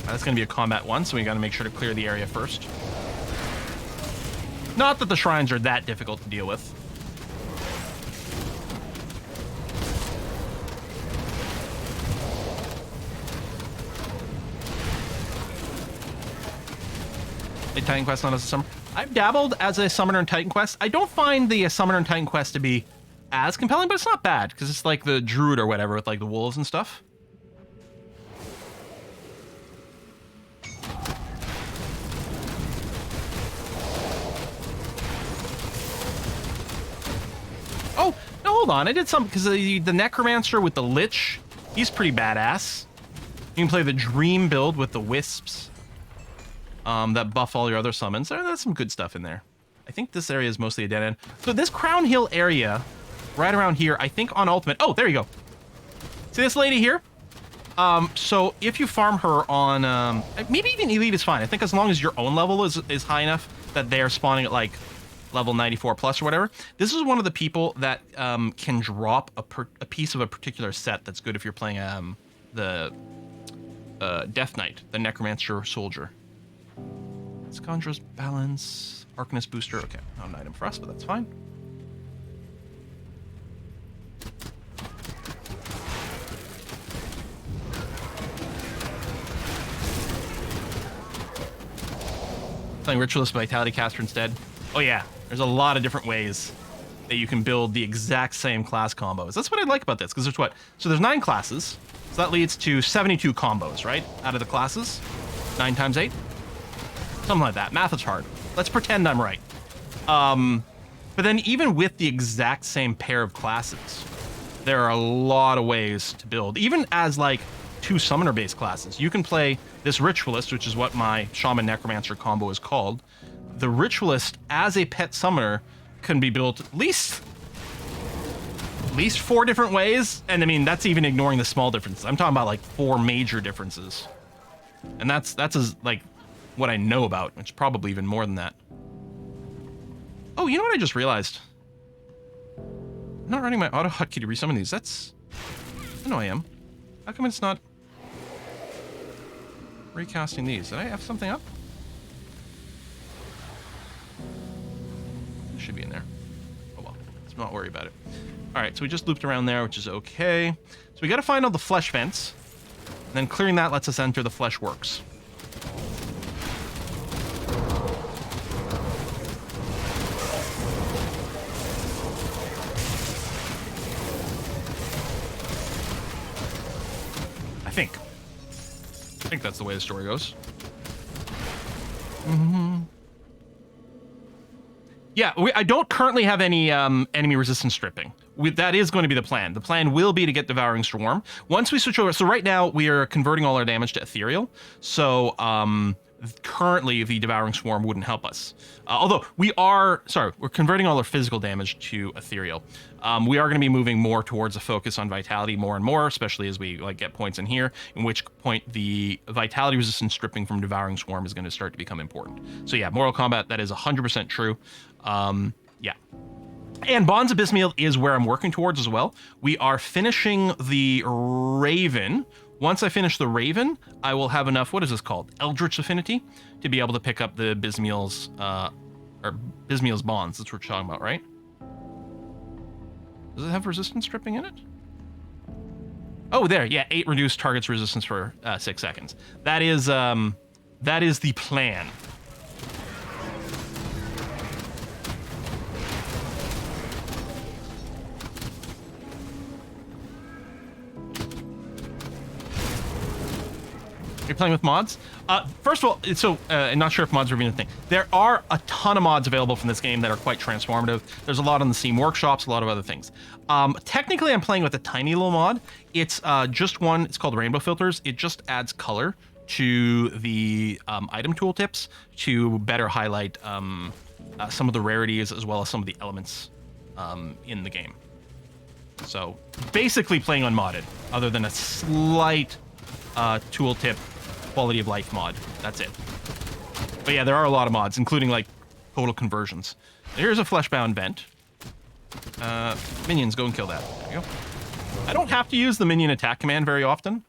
That's going to be a combat one, so we got to make sure to clear the area first. Not that the shrines are that difficult to deal with. A Titan Quest not as a summoner. I've dabbled as a summoner in Titan Quest. I don't find the summoner in Titan Quest to be as compelling, but it's not bad, because it's like the druid or whatever with like the wolves and stuff. Oh, no, hold on. I did something, because the Necromancer with the Lich, he's pretty badass. You can play the Dream build with the Wisps. That buff all your other summons. There's some good stuff in there. I think this area is mostly a dead end. So this Crown Hill area, right around here, I think on Ultimate... Oh, there you go. See this lady here? So if you farm her on... maybe even Elite is fine. I think as long as your own level is high enough that they're spawning at like level 94 plus or whatever. This is one of the people that can drop a piece of a particular set that's good if you're playing the Death Knight, the Necromancer Soldier. It's Conjurer's Balance, Arcanist Booster. Okay, not an item for us, but that's fine. Playing Ritualist Vitality Caster instead. Oh yeah, there's a lot of different ways that you can build the exact same class combos. That's what I like about this, because there's what? So there's 9 classes, so that leads to 72 combos, right? Out of the classes? 9 times 8? Something like that. Math is hard. Let's pretend I'm right. But then even with the exact same pair of classes, there are a lot of ways to build. Even as like 2 summoner-based classes. You can play this Ritualist, which is what my Shaman Necromancer combo is called. The Ritualist as a pet summoner can be built at least 4 different ways. And I mean, that's even ignoring the small differences. I'm talking about like 4 major differences. And that's as like what I know about, which is probably even more than that. Oh, you know what I just realized? I'm not running my auto hotkey to resummon these. That's... I know I am. How come it's not recasting these? Did I have something up? It should be in there. Oh well, let's not worry about it. Alright, so we just looped around there, which is okay. So we gotta find all the flesh vents. And then clearing that lets us enter the Fleshworks. I think that's the way the story goes. Yeah, I don't currently have any enemy resistance stripping. That is going to be the plan. The plan will be to get Devouring Storm. Once we switch over, so right now we are converting all our damage to Ethereal. So currently the Devouring Swarm wouldn't help us. Although we're converting all our physical damage to Ethereal. We are going to be moving more towards a focus on Vitality more and more, especially as we like get points in here, in which point the Vitality resistance stripping from Devouring Swarm is going to start to become important. So yeah, Mortal Kombat, that is 100% true. Yeah. And Bonds of Bismiel is where I'm working towards as well. We are finishing the Raven. Once I finish the Raven, I will have enough, what is this called? Eldritch Affinity, to be able to pick up the Bismiel's, or Bismiel's Bonds. That's what we're talking about, right? Does it have resistance stripping in it? Oh, there, yeah, 8 reduced targets resistance for 6 seconds. That is the plan. You're playing with mods? First of all, so I'm not sure if mods are even a thing. There are a ton of mods available from this game that are quite transformative. There's a lot on the Steam Workshops, a lot of other things. Technically, I'm playing with a tiny little mod. It's just one. It's called Rainbow Filters. It just adds color to the item tooltips to better highlight some of the rarities as well as some of the elements in the game. So basically playing unmodded, other than a slight tooltip quality of life mod. That's it. But yeah, there are a lot of mods, including like total conversions. Here's a fleshbound vent. Minions, go and kill that. There you go. I don't have to use the minion attack command very often,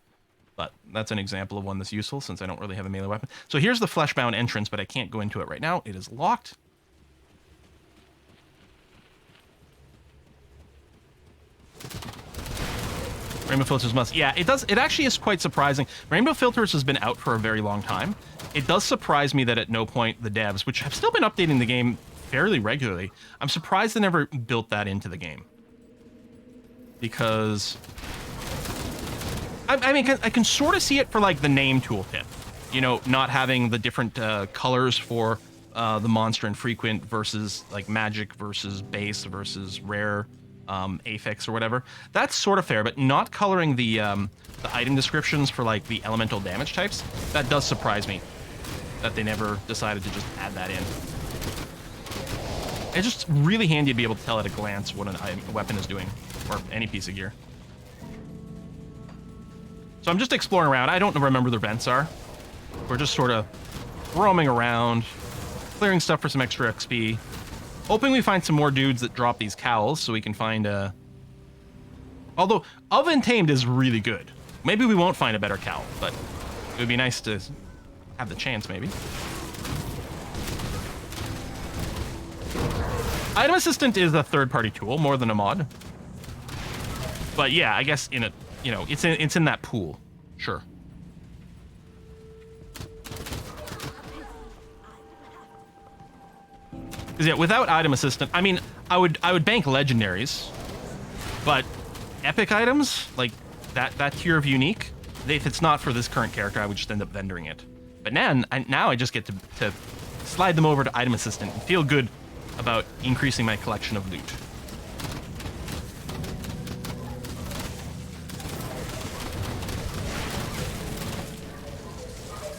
but that's an example of one that's useful since I don't really have a melee weapon. So here's the fleshbound entrance, but I can't go into it right now. It is locked. Rainbow Filters must. Yeah, it does. It actually is quite surprising. Rainbow Filters has been out for a very long time. It does surprise me that at no point the devs, which have still been updating the game fairly regularly, I'm surprised they never built that into the game. Because I mean, I can sort of see it for like the name tooltip. You know, not having the different colors for the monster and frequent versus like magic versus base versus rare. Affix or whatever. That's sort of fair, but not coloring the item descriptions for like the elemental damage types, that does surprise me that they never decided to just add that in. It's just really handy to be able to tell at a glance what a weapon is doing, or any piece of gear. So I'm just exploring around. I don't remember where the vents are. We're just sort of roaming around, clearing stuff for some extra XP. Hoping we find some more dudes that drop these cowls so we can find a... Although, Of Untamed is really good. Maybe we won't find a better cowl, but it would be nice to have the chance, maybe. Item Assistant is a third-party tool, more than a mod. But yeah, I guess in a, you know, it's in that pool. Sure. Because yeah, without Item Assistant, I mean, I would bank legendaries, but epic items like that tier of unique, if it's not for this current character, I would just end up vendoring it. But now I just get to slide them over to item assistant and feel good about increasing my collection of loot.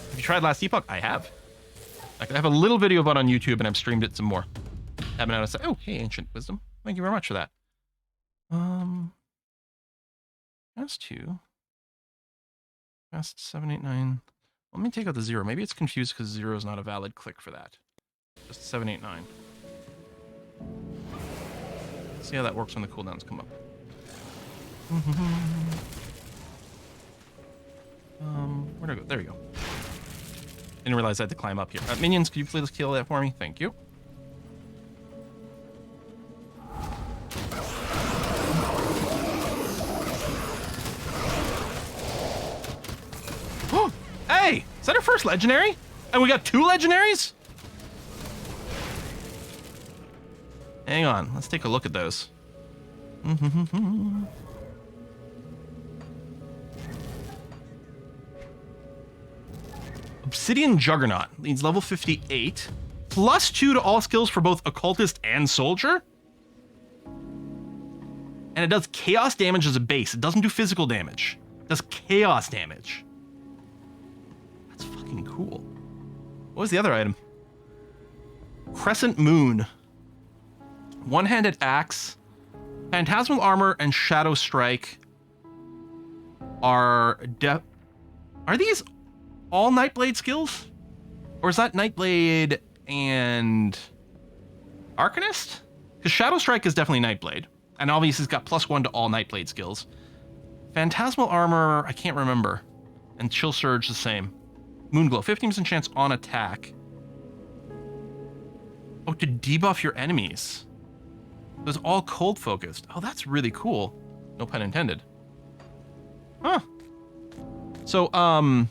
Have you tried last Epoch? I have. I have a little video of it on YouTube, and I've streamed it some more. Haven't noticed. Oh, hey, Ancient Wisdom. Thank you very much for that. Cast 2. Cast 7, 8, 9. Let me take out the 0. Maybe it's confused because 0 is not a valid click for that. Just 7, 8, 9. See how that works when the cooldowns come up. Where'd I go? There you go. Didn't realize I had to climb up here. Minions, could you please kill that for me? Thank you. Hey! Is that our first legendary? And we got 2 legendaries? Hang on, let's take a look at those. Obsidian Juggernaut leads level 58. +2 to all skills for both Occultist and Soldier. And it does chaos damage as a base. It doesn't do physical damage. It does chaos damage. That's fucking cool. What was the other item? Crescent Moon. One-handed axe. Phantasmal Armor and Shadow Strike are these all Nightblade skills? Or is that Nightblade and Arcanist? Because Shadow Strike is definitely Nightblade. And obviously it's got +1 to all Nightblade skills. Phantasmal Armor, I can't remember. And Chill Surge the same. Moonglow, 15% chance on attack. Oh, to debuff your enemies. It was all cold focused. Oh, that's really cool. No pun intended. Huh. So, Paul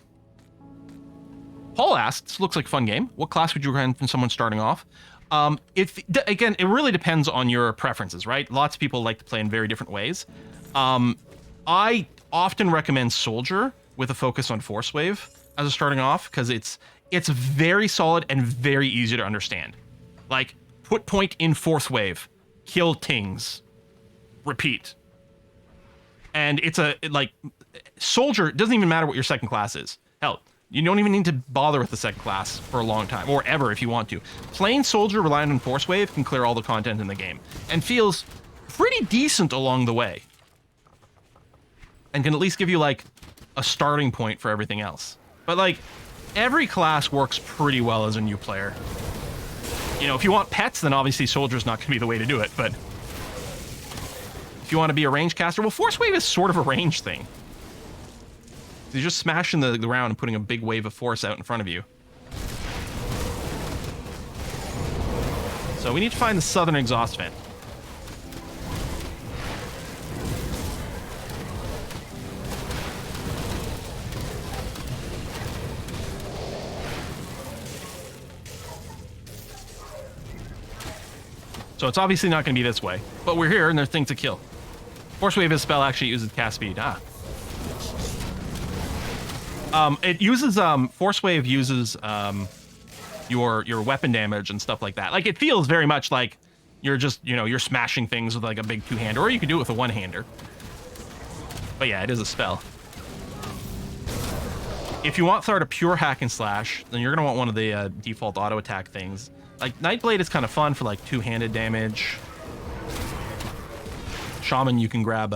asked, this looks like a fun game. What class would you recommend from someone starting off? Again, it really depends on your preferences, right? Lots of people like to play in very different ways. I often recommend Soldier with a focus on Force Wave as a starting off, because it's very solid and very easy to understand. Like, put point in Force Wave, kill Tings, repeat. And it's Soldier, it doesn't even matter what your second class is. Hell, you don't even need to bother with the second class for a long time, or ever if you want to. Plain Soldier relying on Force Wave can clear all the content in the game, and feels pretty decent along the way. And can at least give you, like, a starting point for everything else. But, like, every class works pretty well as a new player. You know, if you want pets, then obviously Soldier's not going to be the way to do it, but if you want to be a range caster, well, Force Wave is sort of a range thing. You're just smashing the ground and putting a big wave of force out in front of you. So we need to find the southern exhaust vent. So it's obviously not going to be this way, but we're here and there's things to kill. Force Wave, his spell actually uses cast speed. It uses Force Wave uses your weapon damage and stuff like that. Like, it feels very much like you're just, you're smashing things with like a big two-hander, or you can do it with a one-hander. But yeah, it is a spell. If you want to start a pure hack and slash, then you're gonna want one of the default auto attack things. Like, Nightblade is kind of fun for like two-handed damage. Shaman, you can grab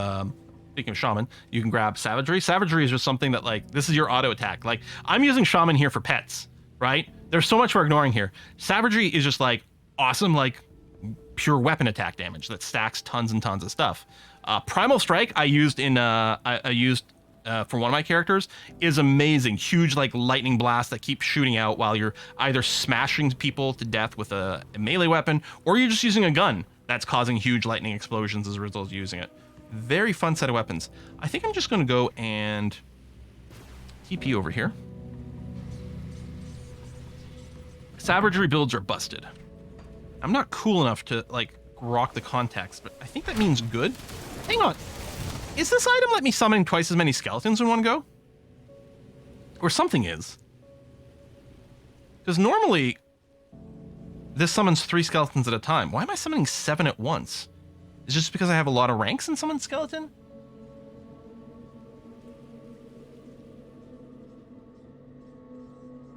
speaking of Shaman, you can grab Savagery. Savagery is just something that, like, this is your auto attack. Like, I'm using Shaman here for pets, right? There's so much we're ignoring here. Savagery is just, like, awesome, like, pure weapon attack damage that stacks tons and tons of stuff. Primal Strike I used in, for one of my characters, is amazing. Huge, like, lightning blast that keeps shooting out while you're either smashing people to death with a melee weapon, or you're just using a gun that's causing huge lightning explosions as a result of using it. Very fun set of weapons. I think I'm just going to go and TP over here. Savagery builds are busted. I'm not cool enough to, like, grok the context, but I think that means good. Hang on. Is this item let me summon twice as many skeletons in one go? Or something is. Because normally, this summons 3 skeletons at a time. Why am I summoning 7 at once? Is it just because I have a lot of ranks in summon skeleton?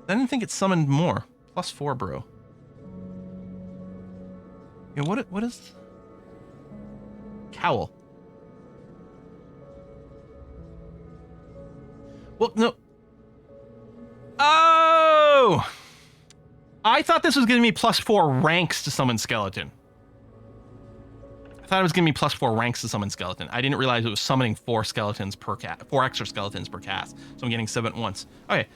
I didn't think it summoned more. +4, bro. Yeah, what is... Cowl. Well, no. Oh! I thought this was giving me +4 ranks to summon skeleton. I thought it was giving me +4 ranks to summon skeleton. I didn't realize it was summoning 4 skeletons per cast, 4 extra skeletons per cast. So I'm getting 7 at once. Okay.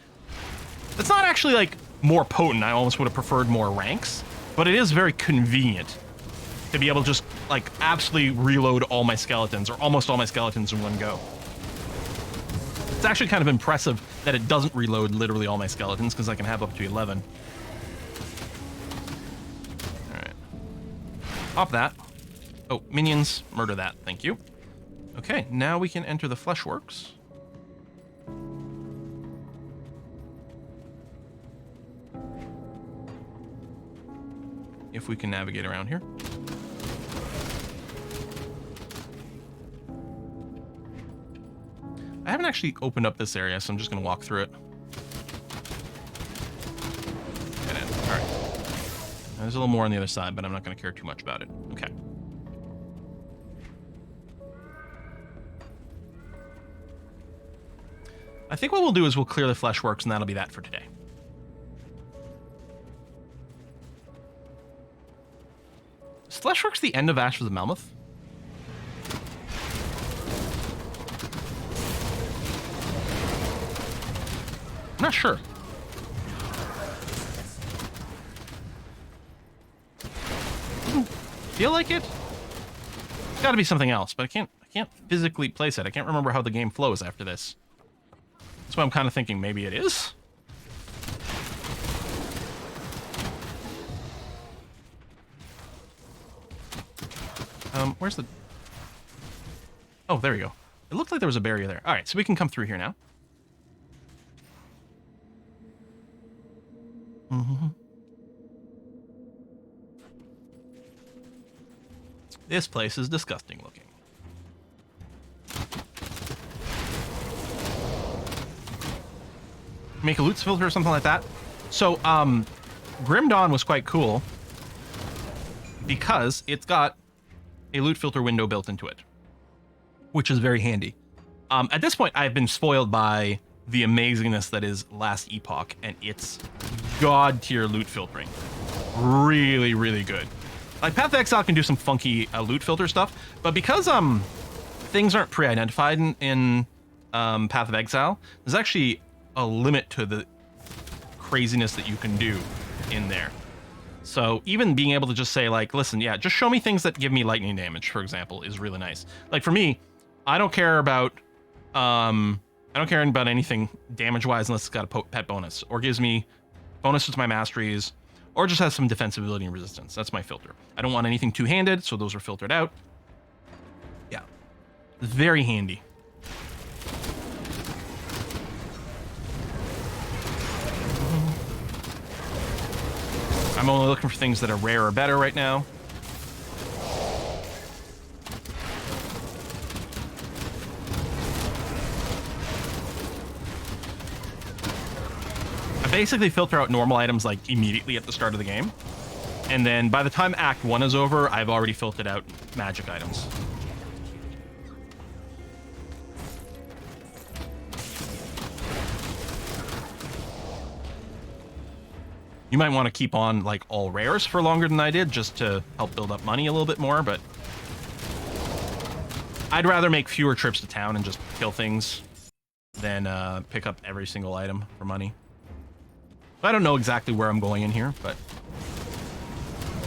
It's not actually like more potent. I almost would have preferred more ranks, but it is very convenient to be able to just like absolutely reload all my skeletons or almost all my skeletons in one go. It's actually kind of impressive that it doesn't reload literally all my skeletons because I can have up to 11. All right. Pop that. Oh, minions, murder that. Thank you. Okay, now we can enter the Fleshworks. If we can navigate around here. I haven't actually opened up this area, so I'm just going to walk through it. Get in. All right. There's a little more on the other side, but I'm not going to care too much about it. Okay. I think what we'll do is we'll clear the Fleshworks, and that'll be that for today. Is Fleshworks the end of Ashes of Malmouth? I'm not sure. Doesn't feel like it. It's got to be something else, but I can't physically place it. I can't remember how the game flows after this. That's why I'm kind of thinking maybe it is. Where's the... Oh, there we go. It looked like there was a barrier there. All right, so we can come through here now. Mm-hmm. This place is disgusting looking. Make a loot filter or something like that. So, Grim Dawn was quite cool because it's got a loot filter window built into it, which is very handy. At this point, I've been spoiled by the amazingness that is Last Epoch and its god tier loot filtering. Really, really good. Like Path of Exile can do some funky loot filter stuff, but because things aren't pre-identified in Path of Exile, there's actually a limit to the craziness that you can do in there. So even being able to just say like, listen, yeah, just show me things that give me lightning damage, for example, is really nice. Like for me, I don't care about anything damage-wise unless it's got a pet bonus or gives me bonuses to my masteries or just has some defensibility and resistance. That's my filter. I don't want anything two-handed, so those are filtered out. Yeah, very handy. I'm only looking for things that are rare or better right now. I basically filter out normal items like immediately at the start of the game. And then by the time Act 1 is over, I've already filtered out magic items. You might want to keep on like all rares for longer than I did just to help build up money a little bit more, but I'd rather make fewer trips to town and just kill things than pick up every single item for money. I don't know exactly where I'm going in here, but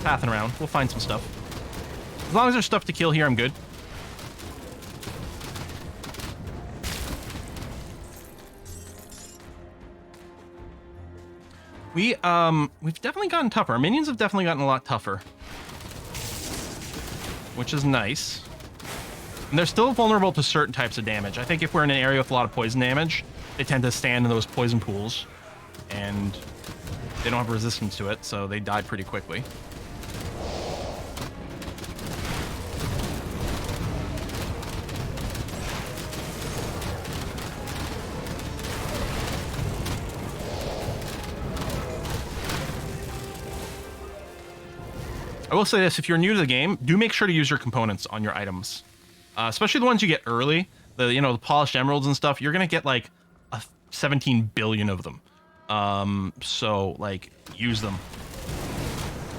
pathing around, we'll find some stuff. As long as there's stuff to kill here, I'm good. We've definitely gotten tougher. Our minions have definitely gotten a lot tougher. which is nice. And they're still vulnerable to certain types of damage. I think if we're in an area with a lot of poison damage, they tend to stand in those poison pools, and they don't have resistance to it, so they die pretty quickly. I will say this, if you're new to the game, do make sure to use your components on your items. Especially the ones you get early, the polished emeralds and stuff, you're gonna get like 17 billion of them. So like, use them.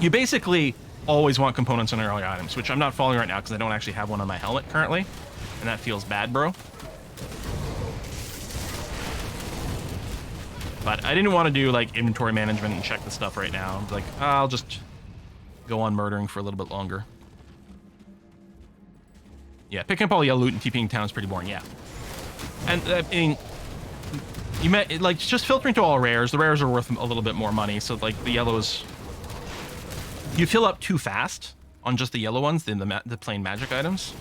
You basically always want components on early items, which I'm not following right now because I don't actually have one on my helmet currently, and that feels bad, bro. But I didn't want to do like inventory management and check the stuff right now. Like, I'll just go on murdering for a little bit longer. Yeah, picking up all the yellow loot and TPing town is pretty boring, yeah. And, I mean, like, just filtering to all rares. The rares are worth a little bit more money, so, like, the yellows... You fill up too fast on just the yellow ones, the plain magic items.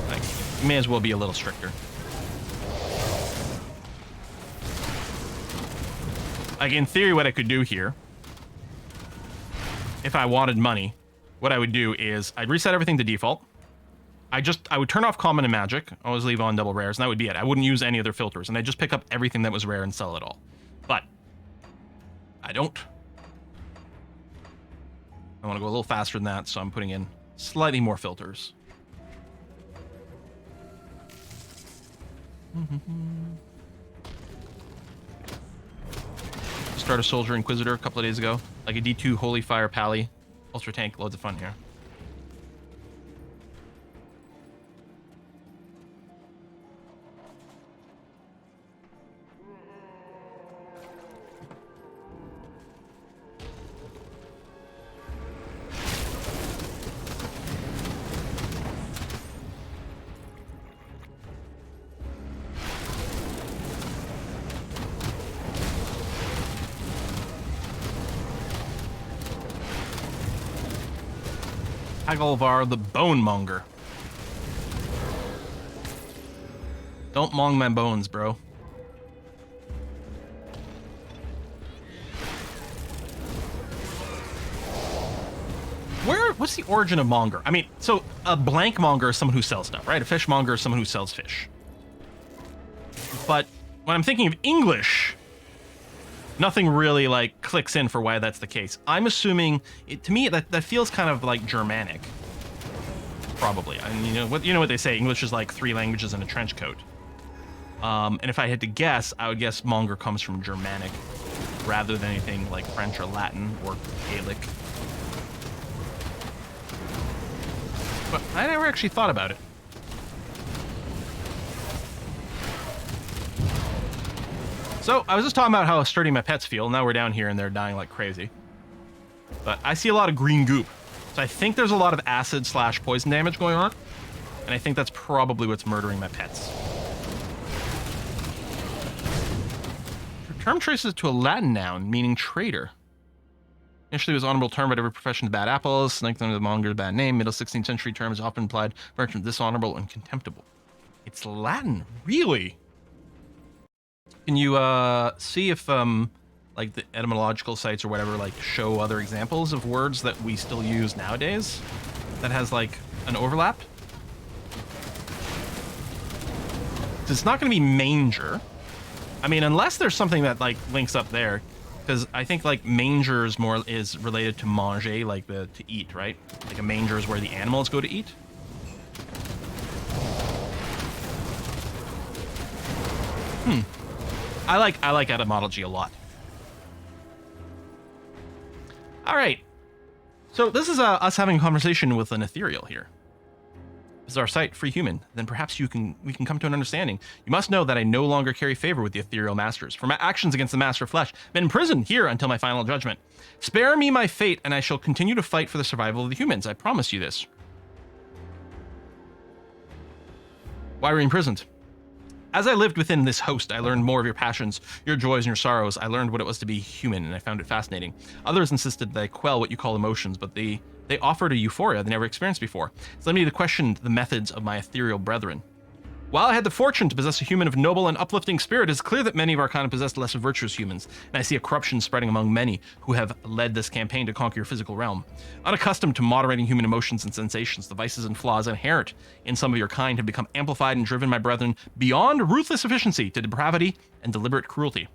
Like, you may as well be a little stricter. Like, in theory, what I could do here, if I wanted money, what I would do is I'd reset everything to default. I would turn off common and magic, always leave on double rares, and that would be it. I wouldn't use any other filters, and I'd just pick up everything that was rare and sell it all. But I don't. I want to go a little faster than that, so I'm putting in slightly more filters. Start a Soldier Inquisitor a couple of days ago. Like a D2 Holy Fire Pally. Ultra Tank, loads of fun here. Hagalvar the Bone Monger. Don't mong my bones, bro. What's the origin of monger? I mean, so a blank monger is someone who sells stuff, right? A fish monger is someone who sells fish. But when I'm thinking of English, nothing really like clicks in for why that's the case. I'm assuming to me that feels kind of like Germanic, probably. I mean, you know what they say, English is like 3 languages in a trench coat. And if I had to guess, I would guess monger comes from Germanic rather than anything like French or Latin or Gaelic. But I never actually thought about it. So, I was just talking about how sturdy my pets feel. Now we're down here and they're dying like crazy. But I see a lot of green goop. So I think there's a lot of acid/poison damage going on. And I think that's probably what's murdering my pets. Term traces to a Latin noun, meaning traitor. Initially, it was honorable term, but every profession is bad apples. Snake under the monger, bad name. Middle 16th century term is often implied merchant dishonorable and contemptible. It's Latin, really? Can you see if like the etymological sites or whatever like show other examples of words that we still use nowadays that has like an overlap? It's not going to be manger. I mean, unless there's something that like links up there, because I think like manger is related to manger, like to eat, right? Like a manger is where the animals go to eat. I like etymology a lot. All right, so this is us having a conversation with an ethereal here. This is our site, Free Human. Then perhaps we can come to an understanding. You must know that I no longer carry favor with the ethereal masters. For my actions against the master of flesh, I've been imprisoned here until my final judgment. Spare me my fate, and I shall continue to fight for the survival of the humans. I promise you this. Why were you imprisoned? As I lived within this host, I learned more of your passions, your joys, and your sorrows. I learned what it was to be human, and I found it fascinating. Others insisted that I quell what you call emotions, but the They offered a euphoria they never experienced before. It's led me to question the methods of my ethereal brethren. While I had the fortune to possess a human of noble and uplifting spirit, it is clear that many of our kind possess less virtuous humans, and I see a corruption spreading among many who have led this campaign to conquer your physical realm. Unaccustomed to moderating human emotions and sensations, the vices and flaws inherent in some of your kind have become amplified and driven my brethren beyond ruthless efficiency to depravity and deliberate cruelty.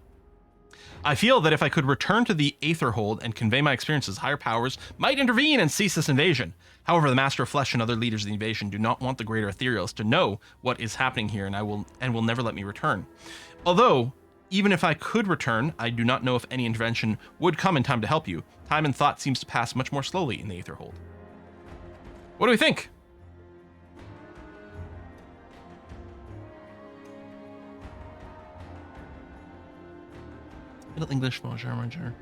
I feel that if I could return to the Aether Hold and convey my experiences, higher powers might intervene and cease this invasion. However, the Master of Flesh and other leaders of the invasion do not want the greater ethereals to know what is happening here, and will never let me return. Although, even if I could return, I do not know if any intervention would come in time to help you. Time and thought seems to pass much more slowly in the Aether Hold. What do we think? Middle English, bonjour.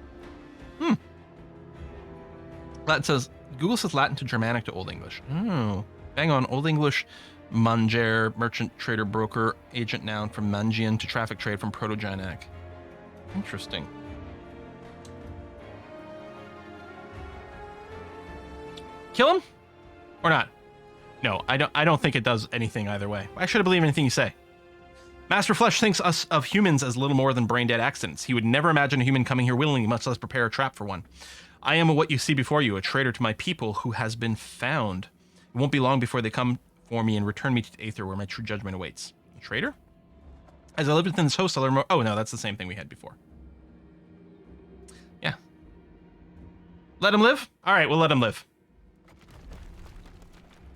That says, Google says Latin to Germanic to Old English. Oh, bang on. Old English, manger, merchant, trader, broker, agent, noun, from Mangian to traffic trade from Proto-Germanic. Interesting. Kill him? Or not? No, I don't think it does anything either way. Why should I believe anything you say? Master Flesh thinks us of humans as little more than brain-dead accidents. He would never imagine a human coming here willingly, much less prepare a trap for one. I am what you see before you, a traitor to my people who has been found. It won't be long before they come for me and return me to the Aether where my true judgment awaits. A traitor? As I lived within this host, I learned more. Oh, no, that's the same thing we had before. Yeah. Let him live? All right, we'll let him live.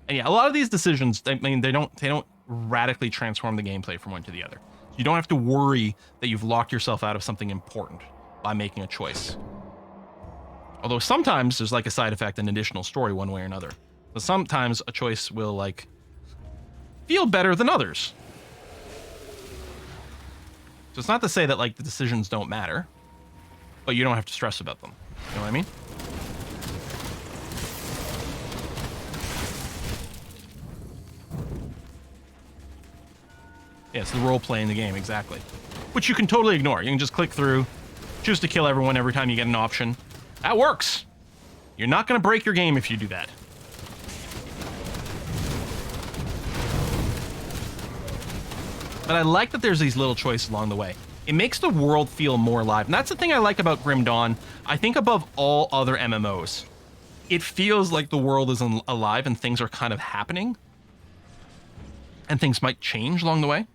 And yeah, a lot of these decisions, I mean, they don't radically transform the gameplay from one to the other. You don't have to worry that you've locked yourself out of something important by making a choice. Although sometimes there's like a side effect, an additional story one way or another. So sometimes a choice will like feel better than others. So it's not to say that like the decisions don't matter, but you don't have to stress about them. You know what I mean? Yeah, it's the role play in the game, exactly. Which you can totally ignore. You can just click through, choose to kill everyone every time you get an option. That works. You're not going to break your game if you do that. But I like that there's these little choices along the way. It makes the world feel more alive. And that's the thing I like about Grim Dawn. I think above all other MMOs, it feels like the world is alive and things are kind of happening. And things might change along the way.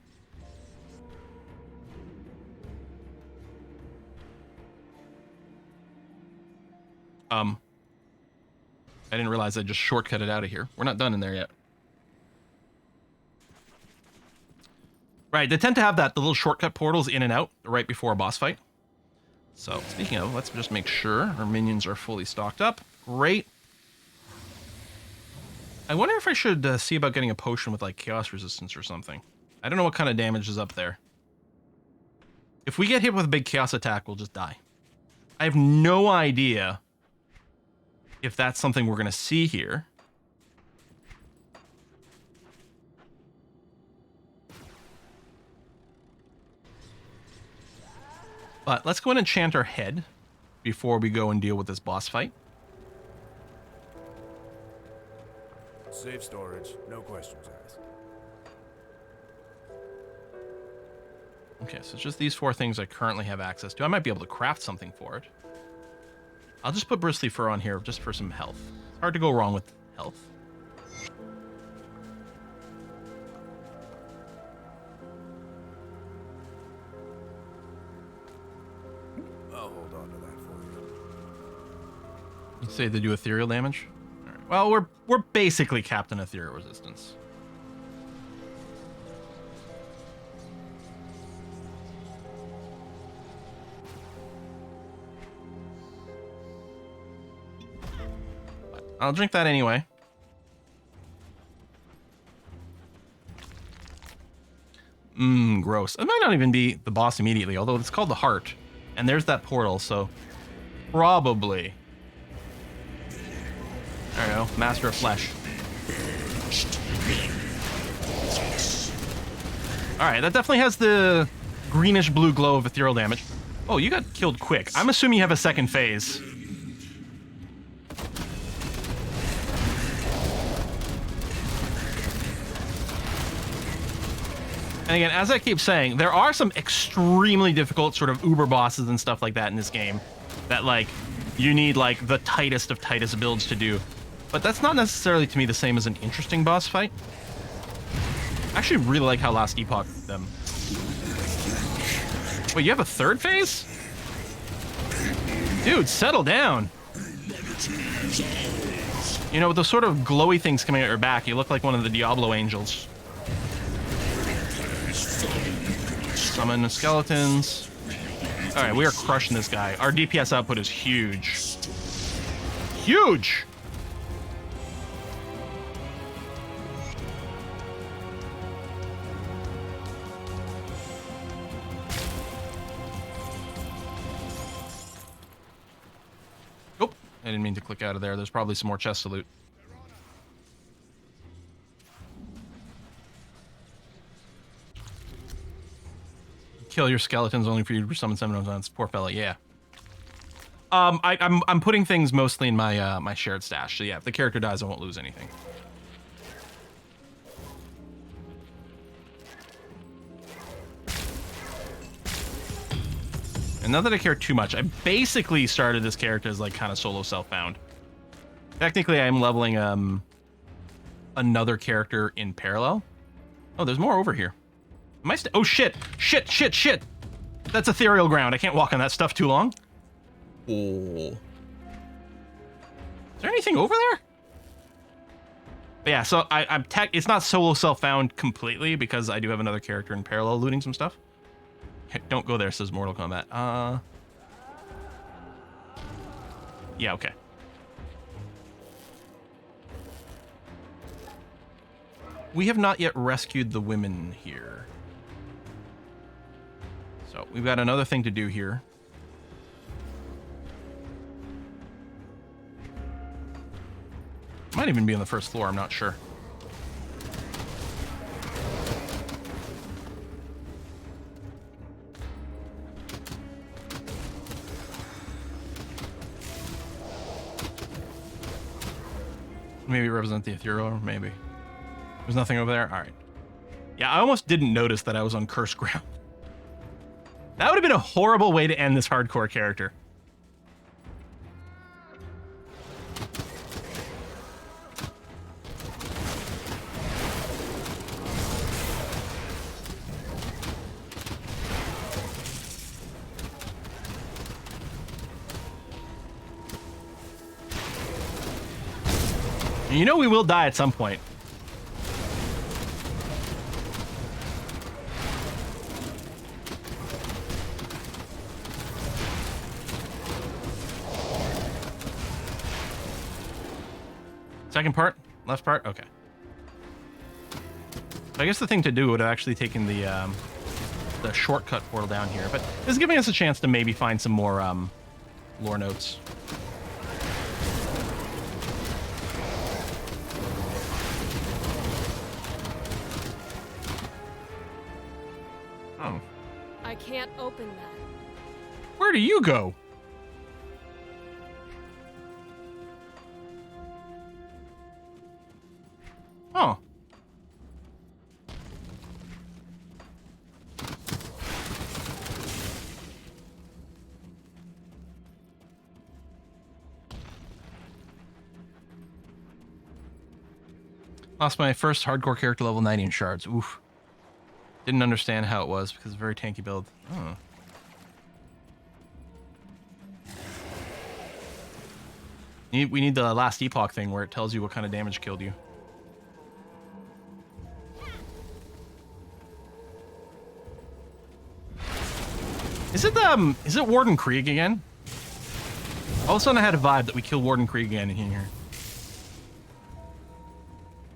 I didn't realize I just shortcutted out of here. We're not done in there yet. Right, they tend to have the little shortcut portals in and out right before a boss fight. So, speaking of, let's just make sure our minions are fully stocked up. Great. I wonder if I should see about getting a potion with like chaos resistance or something. I don't know what kind of damage is up there. If we get hit with a big chaos attack, we'll just die. I have no idea if that's something we're going to see here. But let's go and enchant our head before we go and deal with this boss fight. Safe storage, no questions asked. Okay, so it's just these 4 things I currently have access to. I might be able to craft something for it. I'll just put bristly fur on here just for some health. It's hard to go wrong with health. I'll hold on to that for you. You say they do ethereal damage? All right. Well, we're basically capped in ethereal resistance. I'll drink that anyway. Gross. It might not even be the boss immediately, although it's called the Heart. And there's that portal, so probably. There we go. Master of Flesh. Alright, that definitely has the greenish blue glow of ethereal damage. Oh, you got killed quick. I'm assuming you have a second phase. And again, as I keep saying, there are some extremely difficult sort of uber bosses and stuff like that in this game that, like, you need, like, the tightest of tightest builds to do. But that's not necessarily, to me, the same as an interesting boss fight. I actually really like how last Epoch did them. Wait, you have a third phase? Dude, settle down. You know, with those sort of glowy things coming out your back, you look like one of the Diablo angels. Summon the skeletons. Alright, we are crushing this guy. Our DPS output is huge. Huge! Oh, I didn't mean to click out of there. There's probably some more chests to loot. Kill your skeletons only for you to summon 7 times. Poor fella, yeah. I'm putting things mostly in my my shared stash. So yeah, if the character dies, I won't lose anything. And not that I care too much. I basically started this character as like kind of solo self-found. Technically, I'm leveling another character in parallel. Oh, there's more over here. Am I oh shit! Shit! That's ethereal ground. I can't walk on that stuff too long. Oh. Is there anything over there? But yeah, so I'm it's not solo self-found completely because I do have another character in parallel looting some stuff. Hey, don't go there, says Mortal Kombat. Yeah, okay. We have not yet rescued the women here. So we've got another thing to do here. Might even be on the first floor, I'm not sure. Maybe represent the ethereal, maybe. There's nothing over there? Alright. Yeah, I almost didn't notice that I was on cursed ground. That would have been a horrible way to end this hardcore character. You know we will die at some point. Second part? Left part? Okay. I guess the thing to do would have actually taken the shortcut portal down here, but this is giving us a chance to maybe find some more lore notes. Oh. I can't open that. Where do you go? Oh. Lost my first hardcore character level 90 in shards. Oof. Didn't understand how it was because it's a very tanky build. Oh. We need the last Epoch thing where it tells you what kind of damage killed you. Is it Warden Krieg again? All of a sudden I had a vibe that we kill Warden Krieg again in here.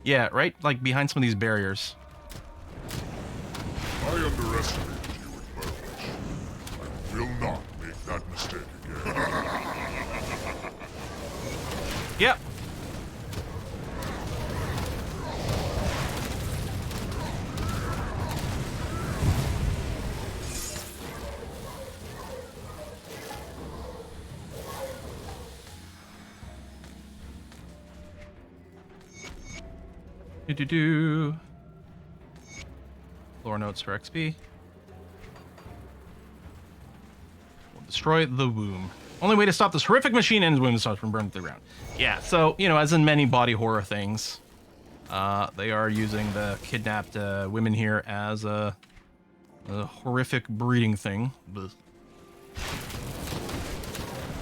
Yeah, right? Like behind some of these barriers. I underestimated you in Barrowholm. I will not make that mistake again. Yep. Do. Lore notes for XP. We'll destroy the womb. Only way to stop this horrific machine ends womb starts from burning to the ground. Yeah, so, you know, as in many body horror things, they are using the kidnapped women here as a horrific breeding thing. Blech.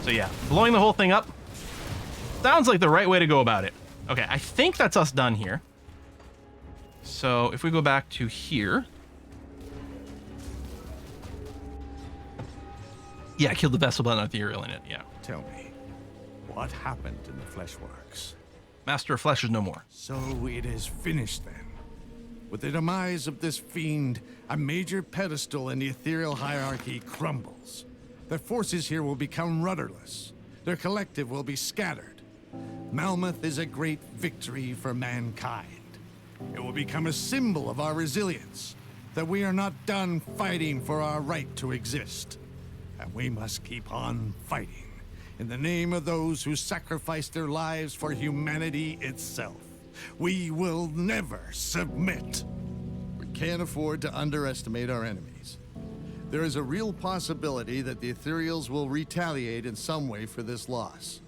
So yeah, blowing the whole thing up sounds like the right way to go about it. Okay, I think that's us done here. So if we go back to here. Yeah, I killed the vessel, but not the ethereal in it, yeah. Tell me, what happened in the Fleshworks? Master of Flesh is no more. So it is finished then. With the demise of this fiend, a major pedestal in the ethereal hierarchy crumbles. Their forces here will become rudderless. Their collective will be scattered. Malmouth is a great victory for mankind. It will become a symbol of our resilience, that we are not done fighting for our right to exist. And we must keep on fighting, in the name of those who sacrificed their lives for humanity itself. We will never submit. We can't afford to underestimate our enemies. There is a real possibility that the Ethereals will retaliate in some way for this loss.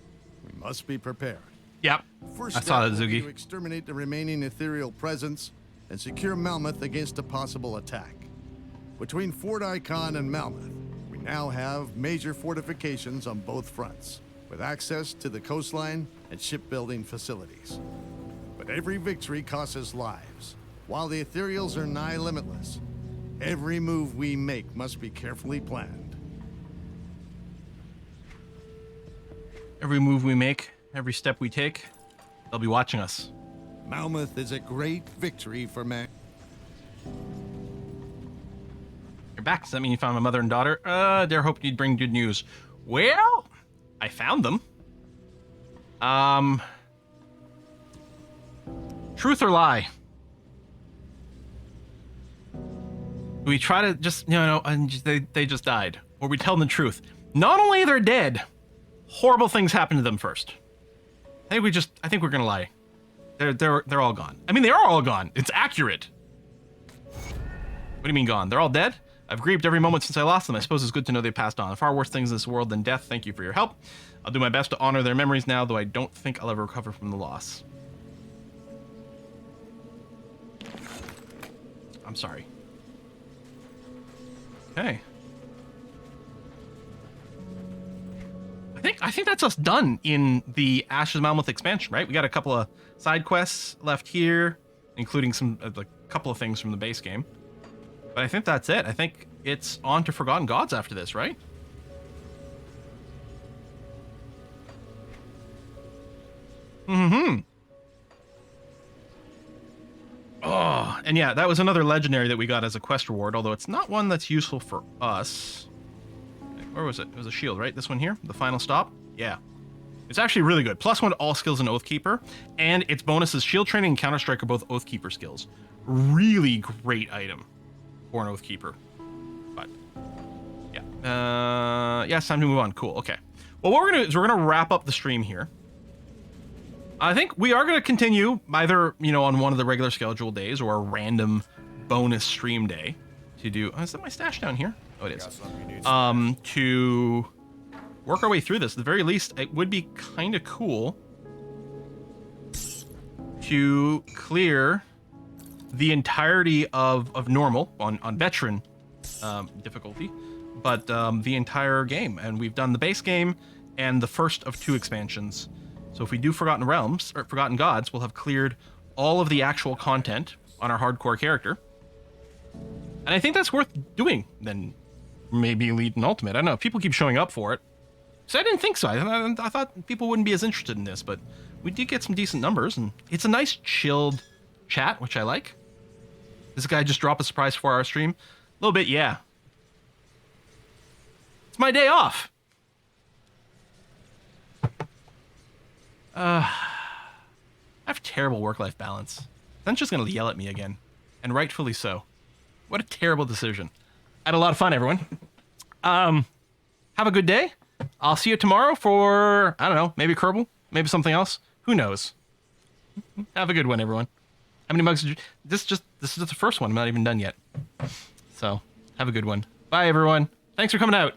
We must be prepared. Yep, First I saw that, step will be Zugi. to exterminate the remaining ethereal presence and secure Malmouth against a possible attack. Between Fort Icon and Malmouth, we now have major fortifications on both fronts, with access to the coastline and shipbuilding facilities. But every victory costs us lives. While the ethereals are nigh limitless, every move we make must be carefully planned. Every move we make, every step we take, they'll be watching us. Malmouth is a great victory for man. You're back. Does that mean you found my mother and daughter? They're hoping you'd bring good news. Well, I found them. Truth or lie? We try to just, you know, and they just died. Or we tell them the truth. Not only they're dead, horrible things happen to them first. I think we're gonna lie. They're all gone. I mean, they are all gone. It's accurate. What do you mean gone? They're all dead? I've grieved every moment since I lost them. I suppose it's good to know they passed on. Far worse things in this world than death. Thank you for your help. I'll do my best to honor their memories now, though I don't think I'll ever recover from the loss. I'm sorry. Okay. I think that's us done in the Ashes of Malmouth expansion, right? We got a couple of side quests left here, including some a couple of things from the base game. But I think that's it. I think it's on to Forgotten Gods after this, right? Mm-hmm. Oh, and yeah, that was another legendary that we got as a quest reward, although it's not one that's useful for us. Where was it? It was a shield, right? This one here, the final stop. Yeah. It's actually really good. +1 to all skills in Oathkeeper, and its bonuses shield training and Counter-Strike are both Oathkeeper skills. Really great item for an Oathkeeper. But, yeah. Yeah, it's time to move on. Cool, okay. Well, what we're going to do is we're going to wrap up the stream here. I think we are going to continue either, you know, on one of the regular scheduled days or a random bonus stream day to do... Oh, is that my stash down here? Oh, it is. To work our way through this. At the very least, it would be kind of cool to clear the entirety of normal on veteran difficulty, but the entire game. And we've done the base game and the first of 2 expansions. So if we do Forgotten Realms, or Forgotten Gods, we'll have cleared all of the actual content on our hardcore character. And I think that's worth doing than maybe Elite and Ultimate. I don't know. People keep showing up for it. So I didn't think so. I thought people wouldn't be as interested in this, but we did get some decent numbers, and it's a nice chilled chat, which I like. This guy just dropped a surprise 4-hour stream. A little bit, yeah. It's my day off. I have terrible work-life balance. Then she's gonna yell at me again, and rightfully so. What a terrible decision. I had a lot of fun, everyone. Have a good day. I'll see you tomorrow for, I don't know, maybe Kerbal, maybe something else. Who knows? Have a good one, everyone. How many mugs did you... This is just the first one. I'm not even done yet. So, have a good one. Bye, everyone. Thanks for coming out.